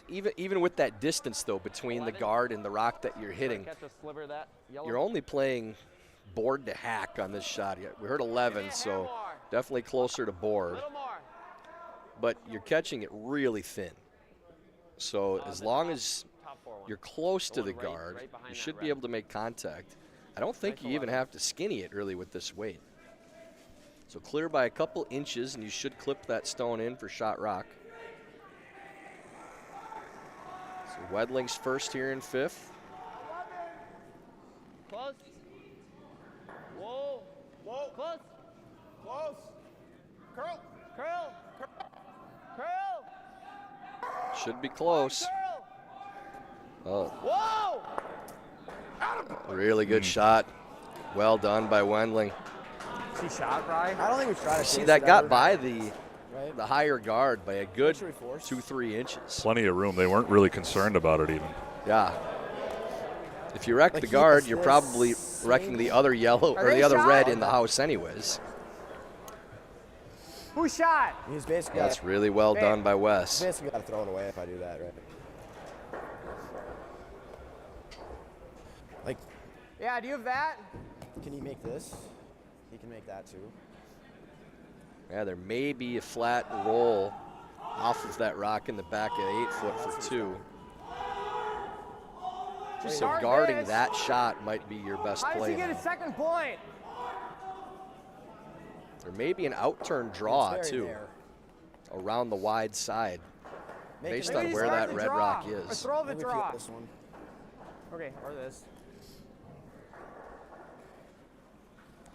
Speaker 6: even with that distance, though, between the guard and the rock that you're hitting,
Speaker 10: Catch a sliver of that yellow.
Speaker 6: you're only playing board to hack on this shot. We heard 11, so definitely closer to board.
Speaker 10: little more.
Speaker 6: But you're catching it really thin. So as long as
Speaker 10: Top 4 one.
Speaker 6: you're close to the
Speaker 10: one
Speaker 6: guard,
Speaker 10: right behind
Speaker 6: you
Speaker 10: that
Speaker 6: should be
Speaker 10: red.
Speaker 6: able to make contact. I don't think
Speaker 10: Nice
Speaker 6: you even
Speaker 10: 11.
Speaker 6: have to skinny it really with this weight. So clear by a couple inches, and you should clip that stone in for shot rock. So Wedling's first here in 5th.
Speaker 10: Close. Whoa.
Speaker 8: Whoa,
Speaker 10: Close.
Speaker 8: close. Curl.
Speaker 10: Curl. Curl.
Speaker 6: Should be close.
Speaker 10: Curl.
Speaker 6: Oh,
Speaker 10: Whoa.
Speaker 6: really good shot. Well done by Wendling.
Speaker 3: She shot, Bri.
Speaker 5: I don't think we tried to
Speaker 6: See,
Speaker 5: chase
Speaker 6: that
Speaker 5: it
Speaker 6: got
Speaker 5: ever.
Speaker 6: by the
Speaker 5: Right?
Speaker 6: higher guard by a good
Speaker 5: Should we force?
Speaker 6: 2-3 inches.
Speaker 7: Plenty of room. They weren't really concerned about it even.
Speaker 6: Yeah. If you wreck
Speaker 5: Like
Speaker 6: the
Speaker 5: he
Speaker 6: guard,
Speaker 5: was
Speaker 6: you're
Speaker 5: this
Speaker 6: probably wrecking the other yellow or the other red in the house anyways.
Speaker 3: Who shot?
Speaker 5: He's basically
Speaker 6: That's really well done by Wes.
Speaker 5: basically got to throw it away if I do that, right? Like,
Speaker 3: Yeah, do you have that?
Speaker 5: can he make this? He can make that too.
Speaker 6: Yeah, there may be a flat roll off of that rock in the back at 8 foot for 2.
Speaker 3: Just
Speaker 6: So
Speaker 3: guard
Speaker 6: guarding
Speaker 3: this.
Speaker 6: that shot might be your best
Speaker 3: How does
Speaker 6: play.
Speaker 3: he get
Speaker 6: now.
Speaker 3: a second point?
Speaker 6: There may be an outturn draw
Speaker 5: It's very
Speaker 6: too,
Speaker 5: there.
Speaker 6: around the wide side,
Speaker 5: Make
Speaker 6: based
Speaker 5: it-
Speaker 6: on
Speaker 3: Maybe
Speaker 6: where
Speaker 3: start
Speaker 6: that
Speaker 3: the
Speaker 6: red
Speaker 3: draw,
Speaker 6: rock
Speaker 3: Or
Speaker 6: is.
Speaker 3: throw the
Speaker 5: Maybe peel
Speaker 3: draw.
Speaker 5: this one.
Speaker 3: Okay, or this.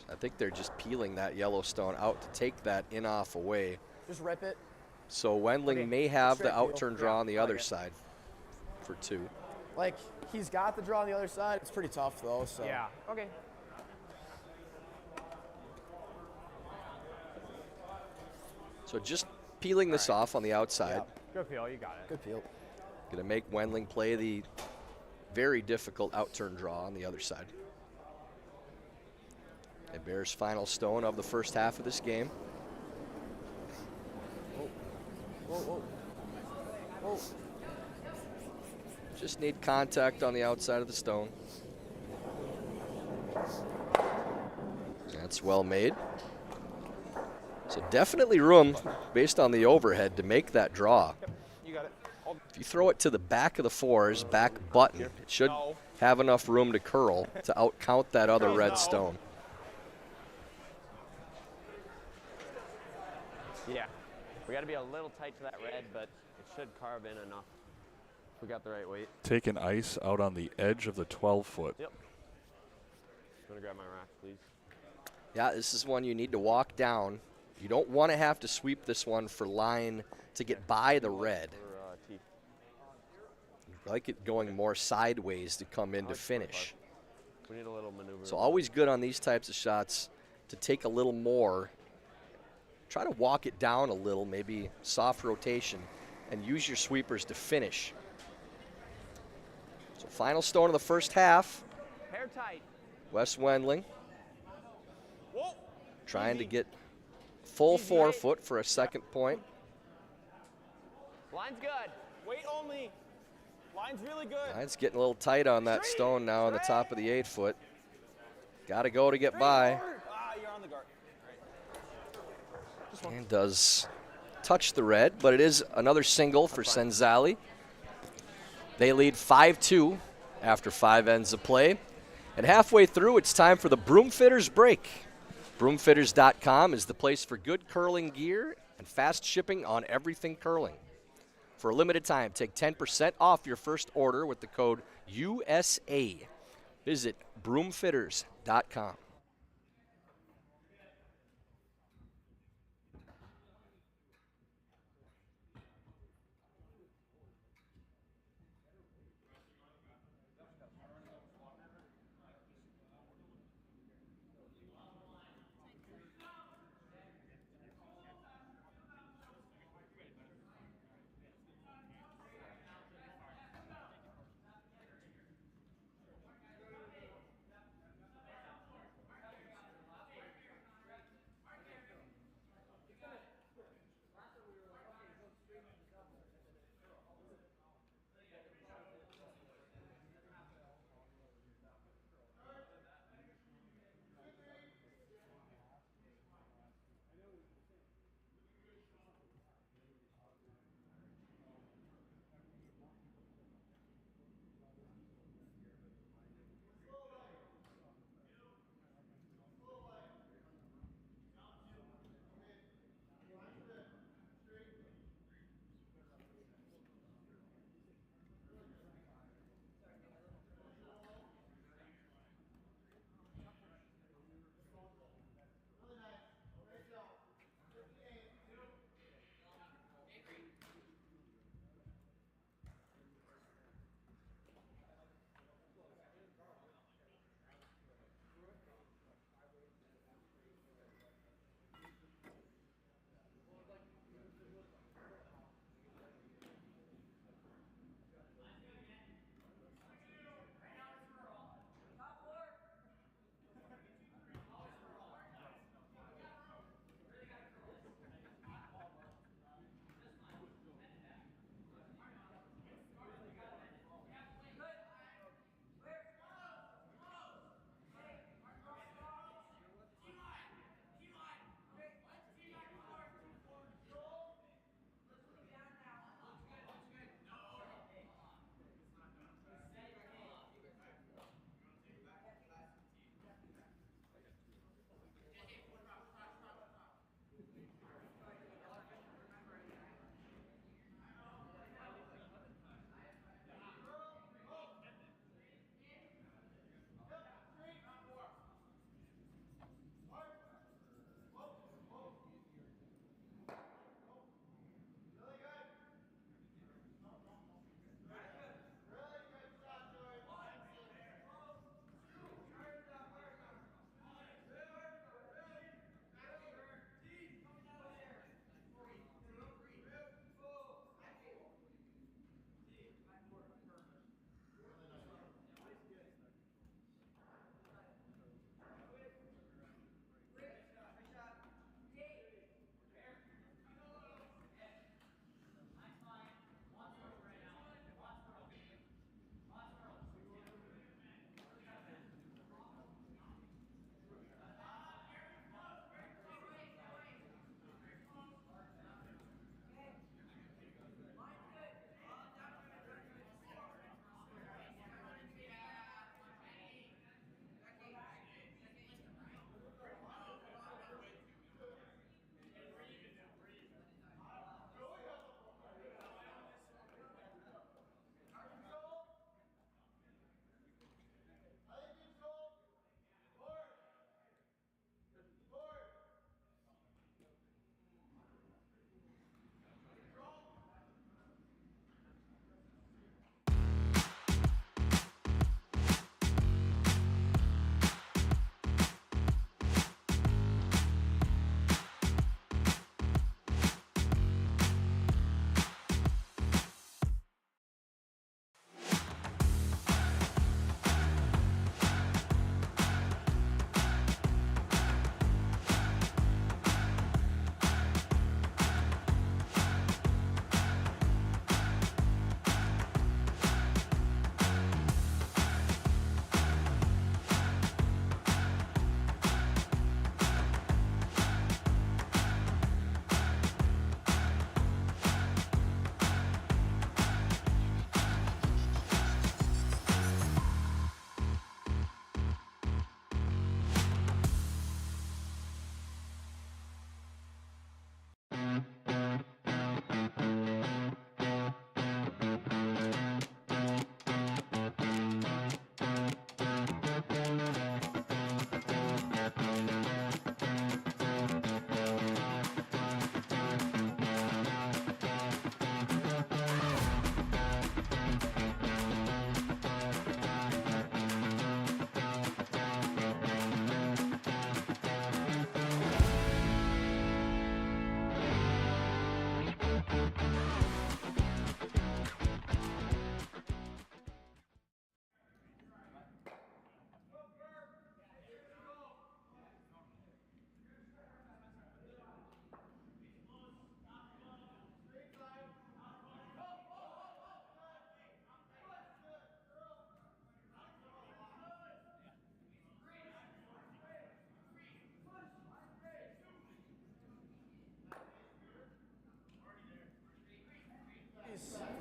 Speaker 6: I think they're just peeling that yellow stone out to take that in-off away.
Speaker 5: Just rip it.
Speaker 6: So Wendling
Speaker 5: Okay,
Speaker 6: may have the
Speaker 5: straight peel.
Speaker 6: outturn draw
Speaker 5: Yeah,
Speaker 6: on the
Speaker 5: I
Speaker 6: other
Speaker 5: like it.
Speaker 6: side for 2.
Speaker 5: Like, he's got the draw on the other side. It's pretty tough though. So
Speaker 3: Yeah. Okay.
Speaker 6: So just peeling this off on the outside.
Speaker 3: Good peel, you got it.
Speaker 5: good peel.
Speaker 6: Going to make Wendling play the very difficult outturn draw on the other side. Hebert's final stone of the first half of this game.
Speaker 5: Whoa, whoa. Whoa.
Speaker 6: Just need contact on the outside of the stone. That's well made. So definitely room, based on the overhead, to make that draw.
Speaker 8: You got it.
Speaker 6: If you throw it to the back of the fours, back button, it should have enough room to curl to outcount that other red stone.
Speaker 10: Yeah. We got to be a little tight to that red, but it should carve in enough. We got the right weight.
Speaker 7: Taking ice out on the edge of the 12-foot.
Speaker 10: Yep. I'm going to grab my rack, please.
Speaker 6: Yeah, this is one you need to walk down. You don't want to have to sweep this one for line to get by the red. You like it going more sideways to come in to finish.
Speaker 10: We need a little maneuver.
Speaker 6: So always good on these types of shots to take a little more. Try to walk it down a little, maybe soft rotation, and use your sweepers to finish. So final stone of the first half.
Speaker 10: Hair tight.
Speaker 6: Wes Wendling trying to get full 4 foot for a second point.
Speaker 10: Line's good.
Speaker 5: Weight only. Line's really good.
Speaker 6: Line's getting a little tight on that stone now on the top of the 8 foot. Got to go to get by.
Speaker 5: You're on the guard.
Speaker 6: And does touch the red, but it is another single for Cenzalli. They lead 5-2 after 5 ends of play. And halfway through, it's time for the Broomfitters break. Broomfitters.com is the place for good curling gear and fast shipping on everything curling. For a limited time, take 10% off your first order with the code USA. Visit Broomfitters.com.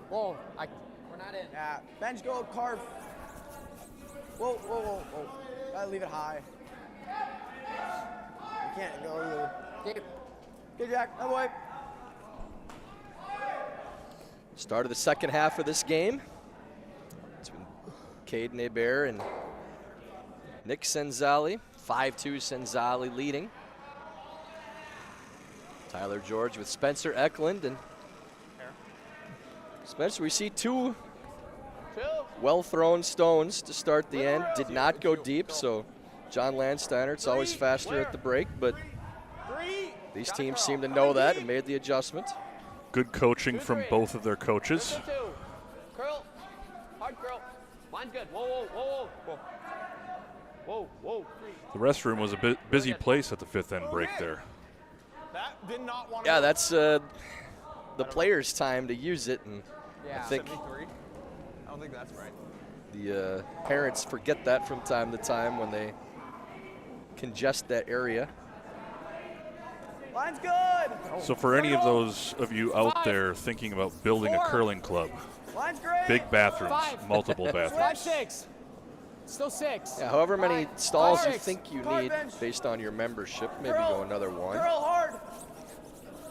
Speaker 5: Whoa, we're not in. Yeah, bench go, carve. Whoa, whoa, whoa, whoa. Gotta leave it high. You can't go either. Good, Jack. No boy.
Speaker 6: Start of the second half of this game. Between Caden Hebert and Nick Cenzalli. 5-2 Cenzalli leading. Tyler George with Spencer Eklund. And Spencer, we see two well-thrown stones to start the end. Did not go deep, so John Landsteiner, it's always faster at the break, but these teams seem to know that and made the adjustment.
Speaker 7: Good coaching from both of their coaches.
Speaker 10: Curl. Hard curl. Mine's good. Whoa, whoa, whoa, whoa. Whoa, whoa.
Speaker 7: The restroom was a busy place at the fifth end break there.
Speaker 8: That did not want
Speaker 6: to. Yeah, that's the players' time to use it, and I think
Speaker 8: 73. I don't think that's right.
Speaker 6: The parents forget that from time to time when they congest that area.
Speaker 5: Line's good.
Speaker 7: So for any of those of you out there thinking about building a curling club, big bathrooms, multiple bathrooms.
Speaker 5: 5-6. Still 6.
Speaker 6: Yeah, however many stalls you think you need based on your membership, maybe go another one.
Speaker 5: Curl hard.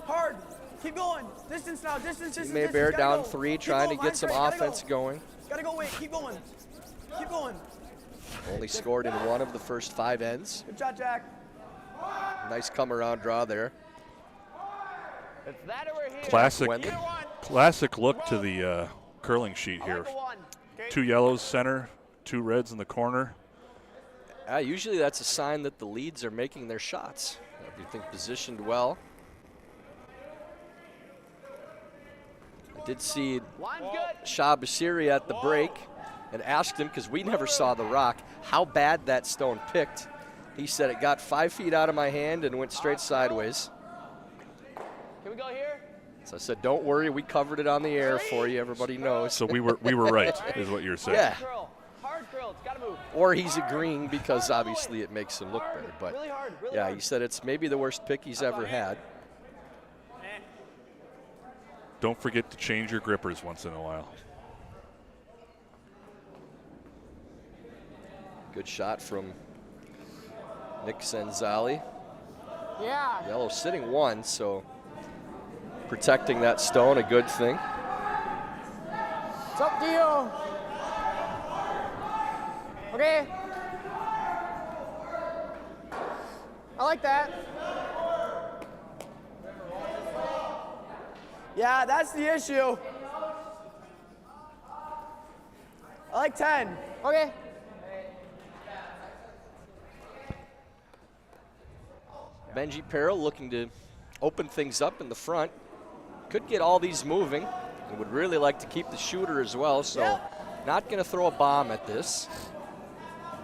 Speaker 5: Hard. Keep going. Distance now. Distance.
Speaker 6: Hebert down 3, trying to get some offense going.
Speaker 5: Gotta go. Wait. Keep going. Keep going.
Speaker 6: Only scored in 1 of the first 5 ends.
Speaker 5: Good shot, Jack.
Speaker 6: Nice come-around draw there.
Speaker 10: It's that over here.
Speaker 7: Classic look to the curling sheet here. 2 yellows center, 2 reds in the corner.
Speaker 6: Usually that's a sign that the leads are making their shots. Everything positioned well. I did see Shah Basiri at the break and asked him, because we never saw the rock, how bad that stone picked. He said it got 5 feet out of my hand and went straight sideways.
Speaker 10: Can we go here?
Speaker 6: So I said, don't worry, we covered it on the air for you. Everybody knows.
Speaker 7: So we were right, is what you're saying.
Speaker 6: Yeah.
Speaker 10: Hard curl. It's gotta move.
Speaker 6: Or he's agreeing because obviously it makes him look better. But
Speaker 10: really hard, really
Speaker 6: yeah,
Speaker 10: hard.
Speaker 6: he said it's maybe the worst pick he's ever had.
Speaker 7: Don't forget to change your grippers once in a while.
Speaker 6: Good shot from Nick Cenzalli.
Speaker 5: Yeah.
Speaker 6: Yellow sitting 1, so protecting that stone, a good thing.
Speaker 5: It's up to you. Okay. I like that. Yeah, that's the issue. I like 10. Okay.
Speaker 6: Benji Peril looking to open things up in the front. Could get all these moving and would really like to keep the shooter as well, so not going to throw a bomb at this.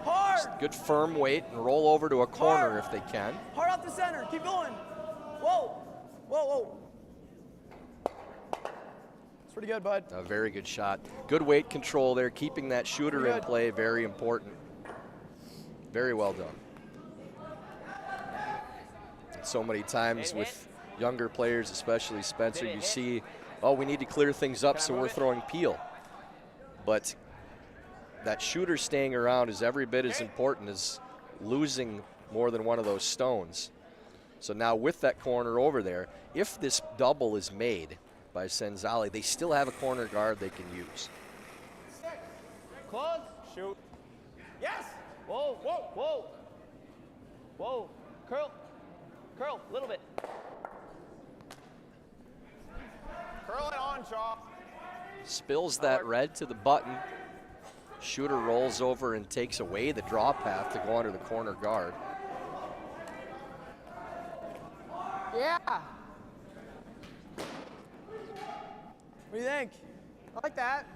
Speaker 5: Hard.
Speaker 6: Just good firm weight and roll over to a corner if they can.
Speaker 5: Hard off the center. Keep going. Whoa. Whoa, whoa. It's pretty good, bud.
Speaker 6: A very good shot. Good weight control there, keeping that shooter in play, very important. Very well done. So many times with younger players, especially Spencer, you see, oh, we need to clear things up, so we're throwing peel. But that shooter staying around is every bit as important as losing more than one of those stones. So now with that corner over there, if this double is made by Cenzalli, they still have a corner guard they can use.
Speaker 10: Close.
Speaker 8: Shoot.
Speaker 10: Yes. Whoa, whoa, whoa. Whoa. Curl. Curl, a little bit.
Speaker 8: Curl it on, Shaw.
Speaker 6: Spills that red to the button. Shooter rolls over and takes away the draw path to go under the corner guard.
Speaker 5: Yeah. What do you think? I like that.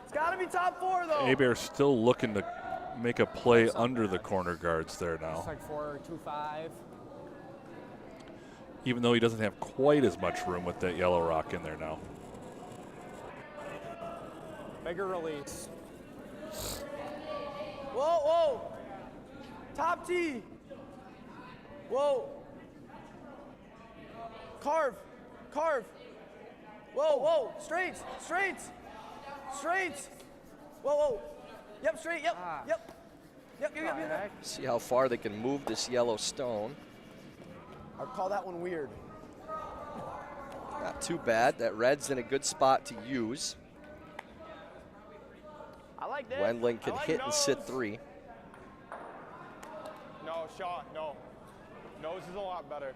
Speaker 5: It's got to be top 4, though.
Speaker 7: Hebert still looking to make a play under the corner guards there now.
Speaker 5: It's like 4-2-5.
Speaker 7: Even though he doesn't have quite as much room with that yellow rock in there now.
Speaker 5: Bigger release. Whoa, whoa. Top tee. Whoa. Carve. Carve. Whoa, whoa. Straights. Straights. Straights. Whoa, whoa. Yep, straight. Yep. Yep. Yep, yep, yep.
Speaker 6: See how far they can move this yellow stone.
Speaker 5: I'd call that one weird.
Speaker 6: Not too bad. That red's in a good spot to use.
Speaker 10: I like this.
Speaker 6: Wendling can
Speaker 10: like
Speaker 6: hit and sit
Speaker 10: nose.
Speaker 6: 3.
Speaker 8: No, shot, no. Nose is a lot better.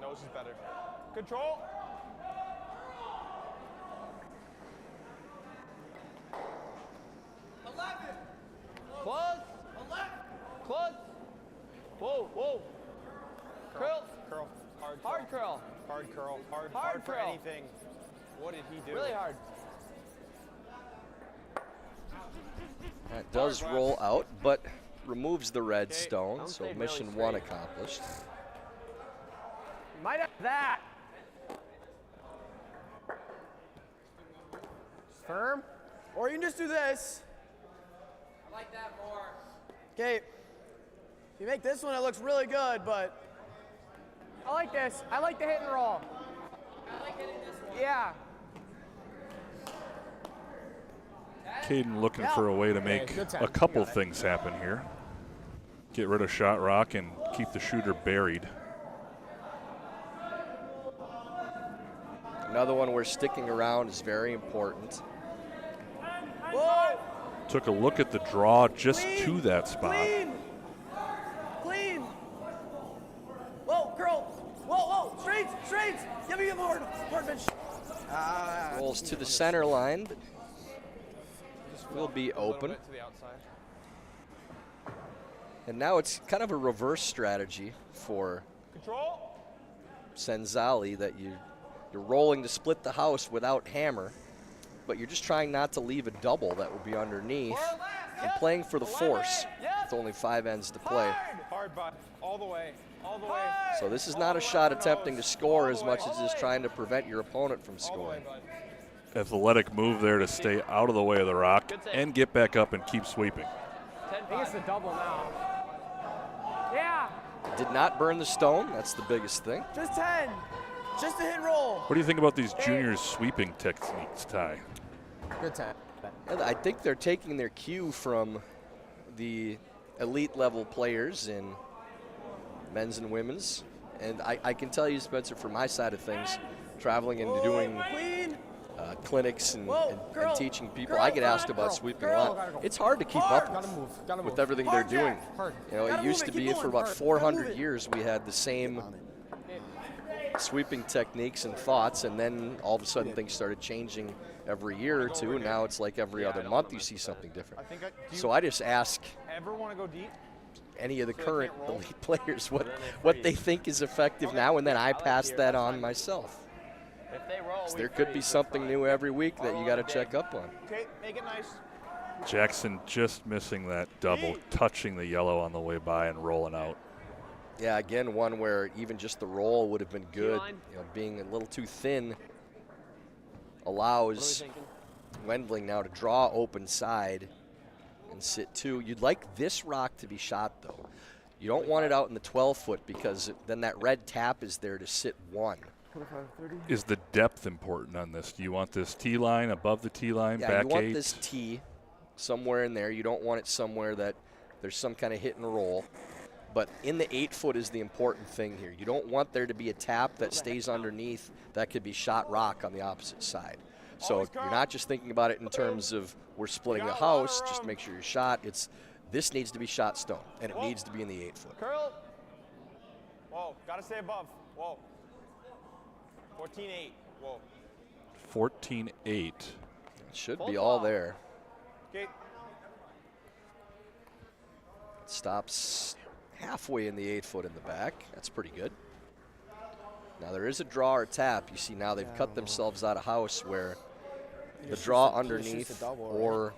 Speaker 8: Nose is better. Control.
Speaker 10: Close. Close. Whoa, whoa. Curl.
Speaker 8: Curl. Hard curl.
Speaker 10: Hard curl.
Speaker 8: Hard curl. Hard
Speaker 10: Hard
Speaker 8: for
Speaker 10: curl.
Speaker 8: anything. What did he do?
Speaker 10: Really hard.
Speaker 6: That does roll out, but removes the red
Speaker 10: Don't
Speaker 6: stone, so
Speaker 10: stay
Speaker 6: mission
Speaker 10: really
Speaker 6: 1
Speaker 10: straight.
Speaker 6: accomplished.
Speaker 10: Might have that.
Speaker 5: Firm. Or you can just do this.
Speaker 10: I like that more.
Speaker 5: Okay. If you make this one, it looks really good, but I like this. I like the hit and roll.
Speaker 10: I like hitting this one.
Speaker 5: Yeah.
Speaker 7: Caden looking for a way to make a couple things happen here. Get rid of shot rock and keep the shooter buried.
Speaker 6: Another one where sticking around is very important.
Speaker 5: Whoa.
Speaker 7: Took a look at the draw just to that spot.
Speaker 5: Clean. Clean. Whoa, curl. Whoa, whoa. Straights. Straights. Give me a hard. Hard bench.
Speaker 6: Rolls to the center line, but will be open.
Speaker 8: To the outside.
Speaker 6: And now it's kind of a reverse strategy for
Speaker 8: Control.
Speaker 6: Cenzalli that you're rolling to split the house without hammer, but you're just trying not to leave a double that would be underneath and playing for the force with only 5 ends to play.
Speaker 8: Hard butt. All the way. All the way.
Speaker 6: So this is not a shot attempting to score as much as it is trying to prevent your opponent from scoring.
Speaker 7: Athletic move there to stay out of the way of the rock and get back up and keep sweeping.
Speaker 5: I think it's the double now. Yeah.
Speaker 6: Did not burn the stone. That's the biggest thing.
Speaker 5: Just 10. Just a hit and roll.
Speaker 7: What do you think about these juniors' sweeping techniques, Ty?
Speaker 5: Good 10.
Speaker 6: I think they're taking their cue from the elite level players in men's and women's. And I can tell you, Spencer, from my side of things, traveling and doing clinics and teaching people, I get asked about sweeping a lot. It's hard to keep up with everything they're doing. You know, it used to be for about 400 years we had the same sweeping techniques and thoughts, and then all of a sudden things started changing every year or two, and now it's like every other month you see something different. So I just ask
Speaker 8: Ever want to go deep?
Speaker 6: any of the current elite players what they think is effective now, and then I pass that on myself.
Speaker 10: If they roll,
Speaker 6: There could be something new every week that you got to check up on.
Speaker 8: Okay, make it nice.
Speaker 7: Jackson just missing that double, touching the yellow on the way by and rolling out.
Speaker 6: Yeah, again, one where even just the roll would have been good. You know, being a little too thin allows Wendling now to draw open side and sit 2. You'd like this rock to be shot, though. You don't want it out in the 12-foot because then that red tap is there to sit 1.
Speaker 7: Is the depth important on this? Do you want this tee line above the tee line,
Speaker 6: Yeah,
Speaker 7: back
Speaker 6: you want
Speaker 7: 8?
Speaker 6: this tee somewhere in there. You don't want it somewhere that there's some kind of hit and roll. But in the 8-foot is the important thing here. You don't want there to be a tap that stays underneath that could be shot rock on the opposite side. So you're not just thinking about it in terms of we're splitting the house, just make sure you're shot. It's this needs to be shot stone, and it needs to be in the 8-foot.
Speaker 8: Curl. Whoa, gotta stay above. Whoa. 14-8. Whoa.
Speaker 7: 14-8.
Speaker 6: It should be all there.
Speaker 8: Okay.
Speaker 6: Stops halfway in the 8-foot in the back. That's pretty good. Now there is a draw or tap. You see now they've cut themselves out of house where the draw underneath or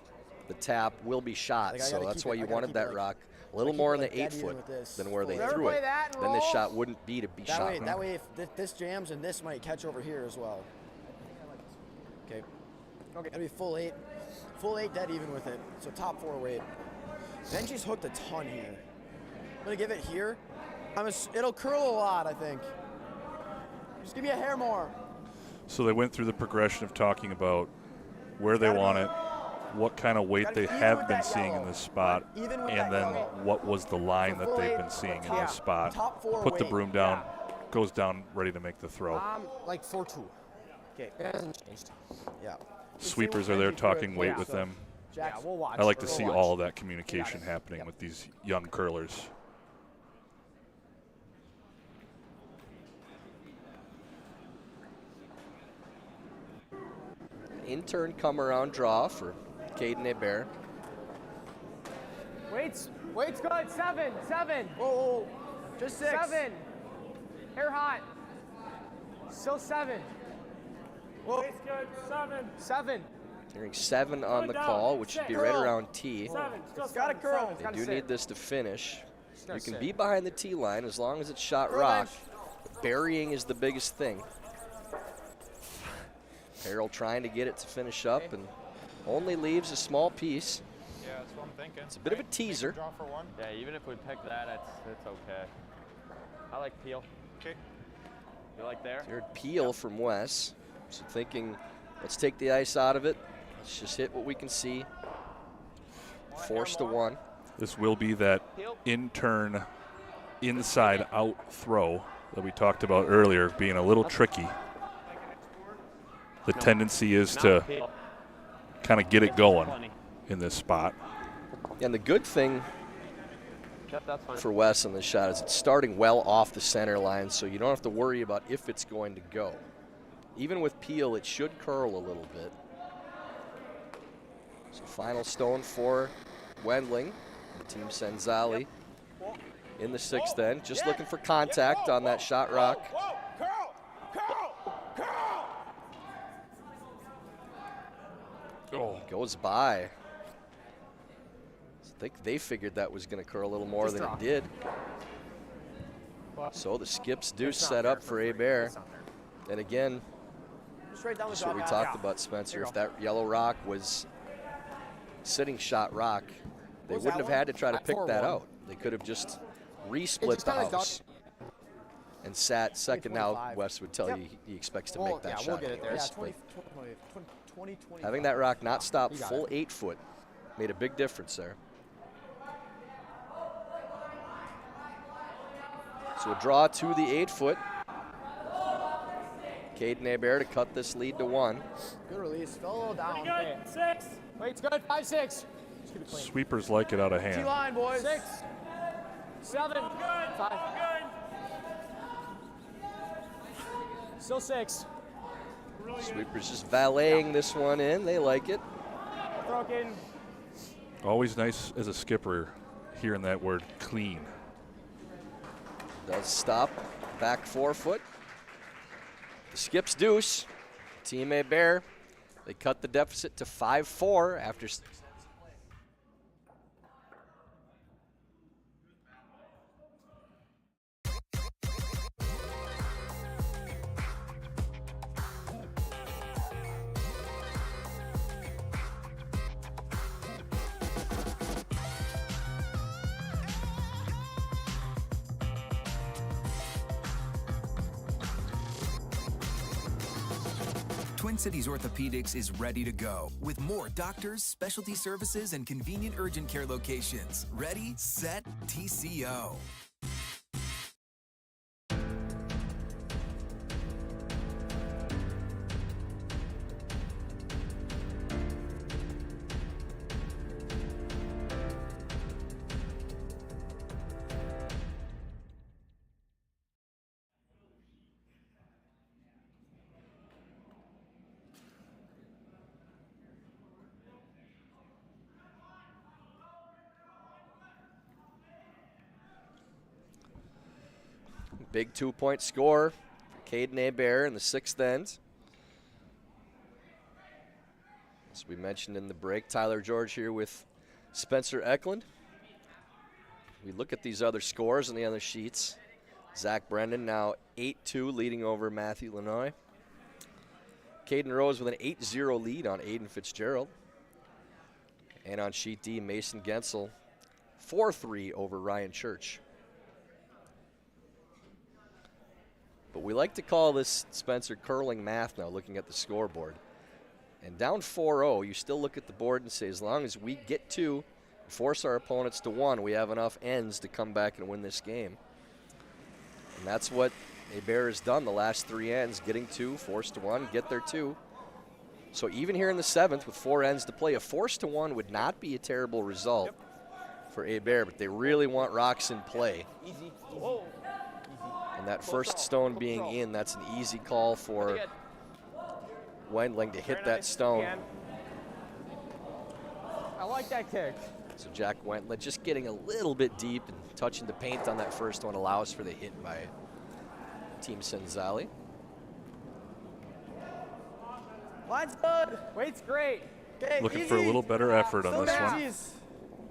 Speaker 6: the tap will be shot. So that's why you wanted that rock a little more in the 8-foot than where they threw it. Then this shot wouldn't be to be shot.
Speaker 5: That way, if this jams, and this might catch over here as well. Okay. That'd be full 8. Full 8 dead even with it. So top 4 weight. Benji's hooked a ton here. I'm gonna give it here. It'll curl a lot, I think. Just give me a hair more.
Speaker 7: So they went through the progression of talking about where they want it, what kind of weight they have been seeing in this spot, and then what was the line that they've been seeing in this spot. Put the broom down, goes down, ready to make the throw.
Speaker 5: Like 4-2. Okay. It hasn't changed. Yeah.
Speaker 7: Sweepers are there talking weight with them.
Speaker 5: Yeah, we'll watch.
Speaker 7: I like to see all of that communication happening with these young curlers.
Speaker 6: In-turn come-around draw for Caden Hebert.
Speaker 3: Wait's good. 7.
Speaker 5: Whoa. Just 6.
Speaker 3: 7. Hair hot. Still 7.
Speaker 5: Whoa.
Speaker 3: Wait's good. 7.
Speaker 6: Hearing 7 on the call, which should be right around T.
Speaker 5: It's got a curl.
Speaker 6: They do need this to finish. You can
Speaker 5: sit.
Speaker 6: be behind the T line as long as it's shot
Speaker 5: Curl
Speaker 6: rock.
Speaker 5: bench.
Speaker 6: Burying is the biggest thing. Harold trying to get it to finish up and only leaves a small piece.
Speaker 8: Yeah, that's what I'm thinking.
Speaker 6: It's a bit of a teaser.
Speaker 8: Draw for 1.
Speaker 10: Yeah, even if we pick that, it's okay. I like Peel.
Speaker 8: Okay.
Speaker 10: You like there?
Speaker 6: Heard Peel from Wes. So thinking, let's take the ice out of it. Let's just hit what we can see. Force to 1.
Speaker 7: This will be that in-turn, inside-out throw that we talked about earlier, being a little tricky. The tendency is to kind of get it going in this spot.
Speaker 6: And the good thing for Wes on this shot is it's starting well off the center line, so you don't have to worry about if it's going to go. Even with Peel, it should curl a little bit. So final stone for Wendling, Team Cenzalli in the 6th end. Just looking for contact on that shot rock.
Speaker 7: Oh.
Speaker 6: Goes by. I think they figured that was going to curl a little more than it did. So the skips do set up for Hebert. And again, that's what we talked about, Spencer. If that yellow rock was sitting shot rock, they wouldn't have had to try to pick that out. They could have just re-split the house and sat second. Now Wes would tell you he expects to make that shot.
Speaker 5: We'll get it there.
Speaker 6: anyways,
Speaker 5: Yeah, 20.
Speaker 6: having that rock not stop full 8 foot made a big difference there. So a draw to the 8 foot. Caden Hebert to cut this lead to 1.
Speaker 5: Good release. Fell a little down.
Speaker 3: Good. 6.
Speaker 5: Wait's good. 5-6.
Speaker 7: Sweepers like it out of hand.
Speaker 5: T-line, boys.
Speaker 3: 6. 7. 5. Still 6.
Speaker 6: Sweepers just valeting this one in. They like it.
Speaker 3: Broken.
Speaker 7: Always nice as a skipper hearing that word clean.
Speaker 6: Does stop. Back 4 foot. The skips deuce. Team Hebert. They cut the deficit to 5-4 after.
Speaker 9: Twin Cities Orthopedics is ready to go with more doctors, specialty services, and convenient urgent care locations. Ready, set, TCO.
Speaker 6: Big 2-point score for Caden Hebert in the 6th end. As we mentioned in the break, Tyler George here with Spencer Eklund. We look at these other scores on the other sheets. Zach Brendan now 8-2 leading over Matthew Lanoy. Caden Rose with an 8-0 lead on Aiden Fitzgerald. And on sheet D, Mason Gensel 4-3 over Ryan Church. But we like to call this, Spencer, curling math now, looking at the scoreboard. And down 4-0, you still look at the board and say, as long as we get 2, force our opponents to 1, we have enough ends to come back and win this game. And that's what Hebert has done the last 3 ends, getting 2, force to 1, get their 2. So even here in the 7th with 4 ends to play, a force to 1 would not be a terrible result for Hebert, but they really want rocks in play.
Speaker 10: Easy. Whoa.
Speaker 6: And that first stone being in, that's an easy call for Wendling to hit that stone.
Speaker 5: I like that kick.
Speaker 6: So Jack Wendling just getting a little bit deep and touching the paint on that first one allows for the hit by Team Cenzalli.
Speaker 5: Line's good. Weight's great. Okay,
Speaker 7: Looking
Speaker 5: easy.
Speaker 7: for a little better effort on this one.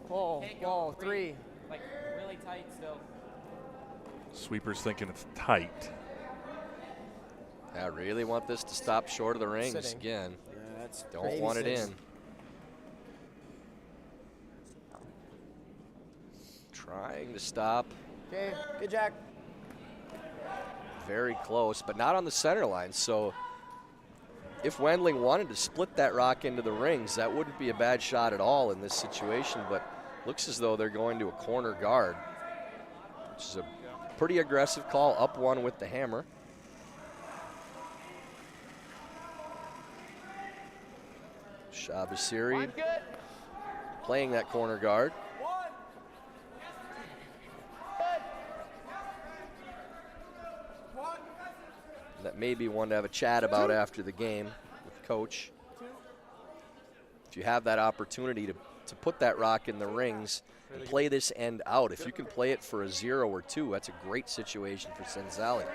Speaker 5: Whoa, whoa, 3.
Speaker 2: Like really tight still.
Speaker 7: Sweeper's thinking it's tight.
Speaker 6: I really want this to stop short of the rings
Speaker 5: Sitting.
Speaker 6: again.
Speaker 5: Yeah, that's
Speaker 6: Don't want it
Speaker 5: 86.
Speaker 6: in. Trying to stop.
Speaker 5: Okay, good Jack.
Speaker 6: Very close, but not on the center line. So if Wendling wanted to split that rock into the rings, that wouldn't be a bad shot at all in this situation, but looks as though they're going to a corner guard, which is a pretty aggressive call, up 1 with the hammer. Shabashiri playing that corner guard. That may be one to have a chat about after the game with Coach. If you have that opportunity to put that rock in the rings and play this end out, if you can play it for a 0 or 2, that's a great situation for Cenzalli.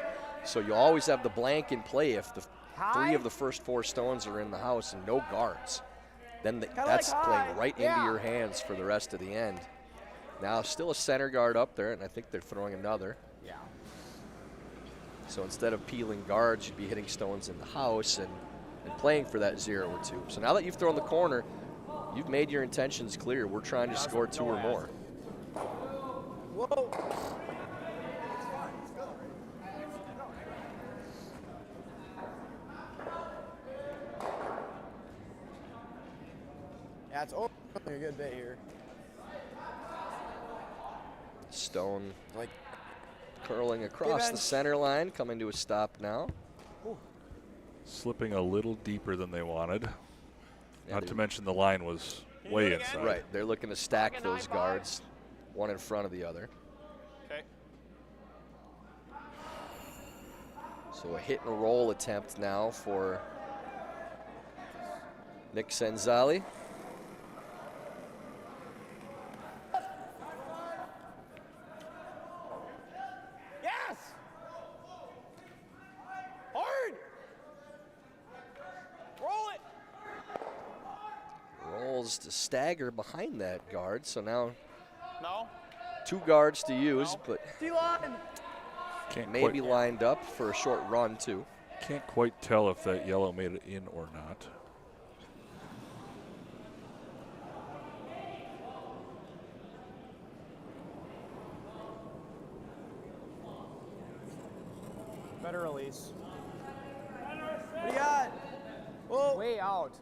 Speaker 6: So you always have the blank in play if the 3 of the first 4 stones are in the house and no guards. Then that's playing right into your hands for the rest of the end. Now still a center guard up there, and I think they're throwing another.
Speaker 5: Yeah.
Speaker 6: So instead of peeling guards, you'd be hitting stones in the house and playing for that 0 or 2. So now that you've thrown the corner, you've made your intentions clear. We're trying to score 2 or more.
Speaker 5: Whoa. Yeah, it's over a good bit here.
Speaker 6: Stone like curling across the center line, coming to a stop now.
Speaker 7: Slipping a little deeper than they wanted.
Speaker 6: Yeah,
Speaker 7: Not to mention the line was way inside.
Speaker 6: Right, they're looking to stack those guards, one in front of the other.
Speaker 4: Okay.
Speaker 6: So a hit and roll attempt now for Nick Cenzalli.
Speaker 5: Yes! Hard! Roll it!
Speaker 6: Rolls to stagger behind that guard, so now
Speaker 4: No.
Speaker 6: 2 guards to use, but
Speaker 5: D-line!
Speaker 6: maybe lined up for a short run too.
Speaker 7: Can't quite tell if that yellow made it in or not.
Speaker 5: Better release. What do you got? Whoa. Way out.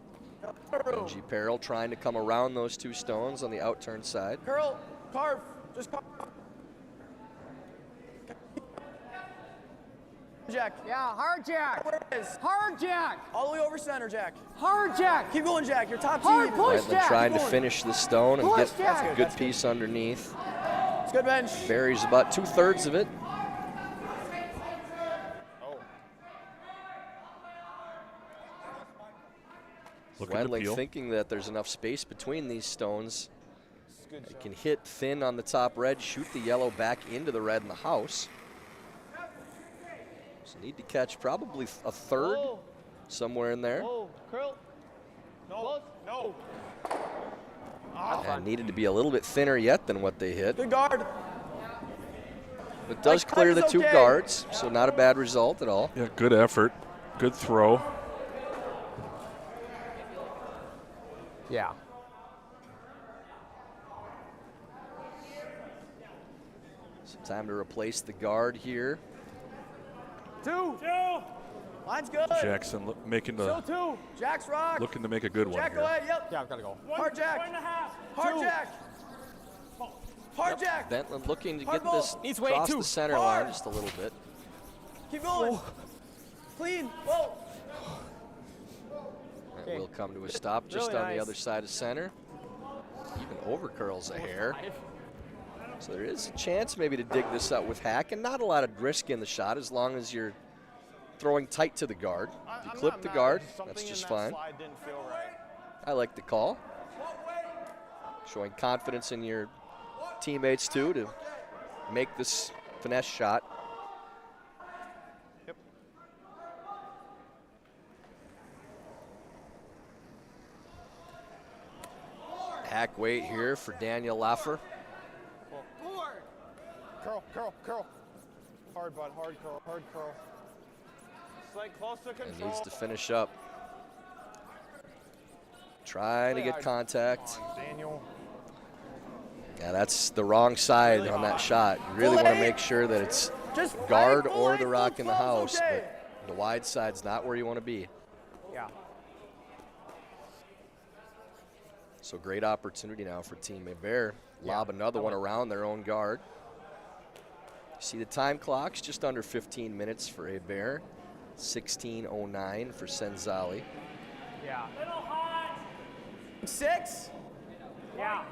Speaker 6: Benji Peril trying to come around those 2 stones on the outturn side.
Speaker 5: Curl. Carve. Just carve. Jack. Yeah, hard Jack. Where it is. Hard Jack. All the way over center, Jack. Hard Jack. Keep going, Jack. Your top
Speaker 6: Hard
Speaker 5: team.
Speaker 6: push, Jack. Trying to finish the stone and
Speaker 5: Push,
Speaker 6: get
Speaker 5: Jack.
Speaker 6: a good piece underneath.
Speaker 5: It's good bench.
Speaker 6: Buries about 2/3 of it. Wendling thinking that there's enough space between these stones. He can hit thin on the top red, shoot the yellow back into the red in the house. So need to catch probably a 3rd somewhere in there.
Speaker 10: Whoa, curl. No, no.
Speaker 6: And needed to be a little bit thinner yet than what they hit.
Speaker 5: Good guard.
Speaker 6: It does clear the 2 guards, so not a bad result at all.
Speaker 7: Yeah, good effort, good throw.
Speaker 5: Yeah.
Speaker 6: So time to replace the guard here.
Speaker 5: Two. Line's good.
Speaker 7: Jackson making the
Speaker 5: Still 2. Jack's rock.
Speaker 7: looking to make a good one
Speaker 5: Jack,
Speaker 7: here.
Speaker 5: go ahead. Yep.
Speaker 4: Yeah, I've got to go.
Speaker 5: Hard Jack.
Speaker 2: 1.5.
Speaker 5: Hard Jack. Hard Jack.
Speaker 6: Bentland looking to
Speaker 5: Hard
Speaker 6: get this
Speaker 4: Needs weight,
Speaker 6: across
Speaker 4: too.
Speaker 6: the center
Speaker 5: Hard.
Speaker 6: line just a little bit.
Speaker 5: Keep going. Clean. Whoa.
Speaker 6: That will come to a stop just
Speaker 4: Really
Speaker 6: on the
Speaker 4: nice.
Speaker 6: other side of center. Even over curls a hair. So there is a chance maybe to dig this up with Hack, and not a lot of risk in the shot as long as you're throwing tight to the guard. If you clip the guard, that's just fine.
Speaker 8: Slide didn't feel right.
Speaker 6: I like the call. Showing confidence in your teammates too to make this finesse shot.
Speaker 8: Yep.
Speaker 6: Hack weight here for Daniel Laffer.
Speaker 8: Curl. Hard, bud. Hard curl. Slight close to
Speaker 6: And
Speaker 8: control.
Speaker 6: needs to finish up. Trying to get contact.
Speaker 8: Daniel.
Speaker 6: Yeah, that's the wrong side on that shot. You really want to make sure that it's guard or the rock in the house, but the wide side's not where you want to be.
Speaker 5: Yeah.
Speaker 6: So great opportunity now for Team Hebert. Lob another one around their own guard. See the time clock's just under 15 minutes for Hebert. 16:09 for Cenzalli.
Speaker 5: Yeah. 6. Yeah.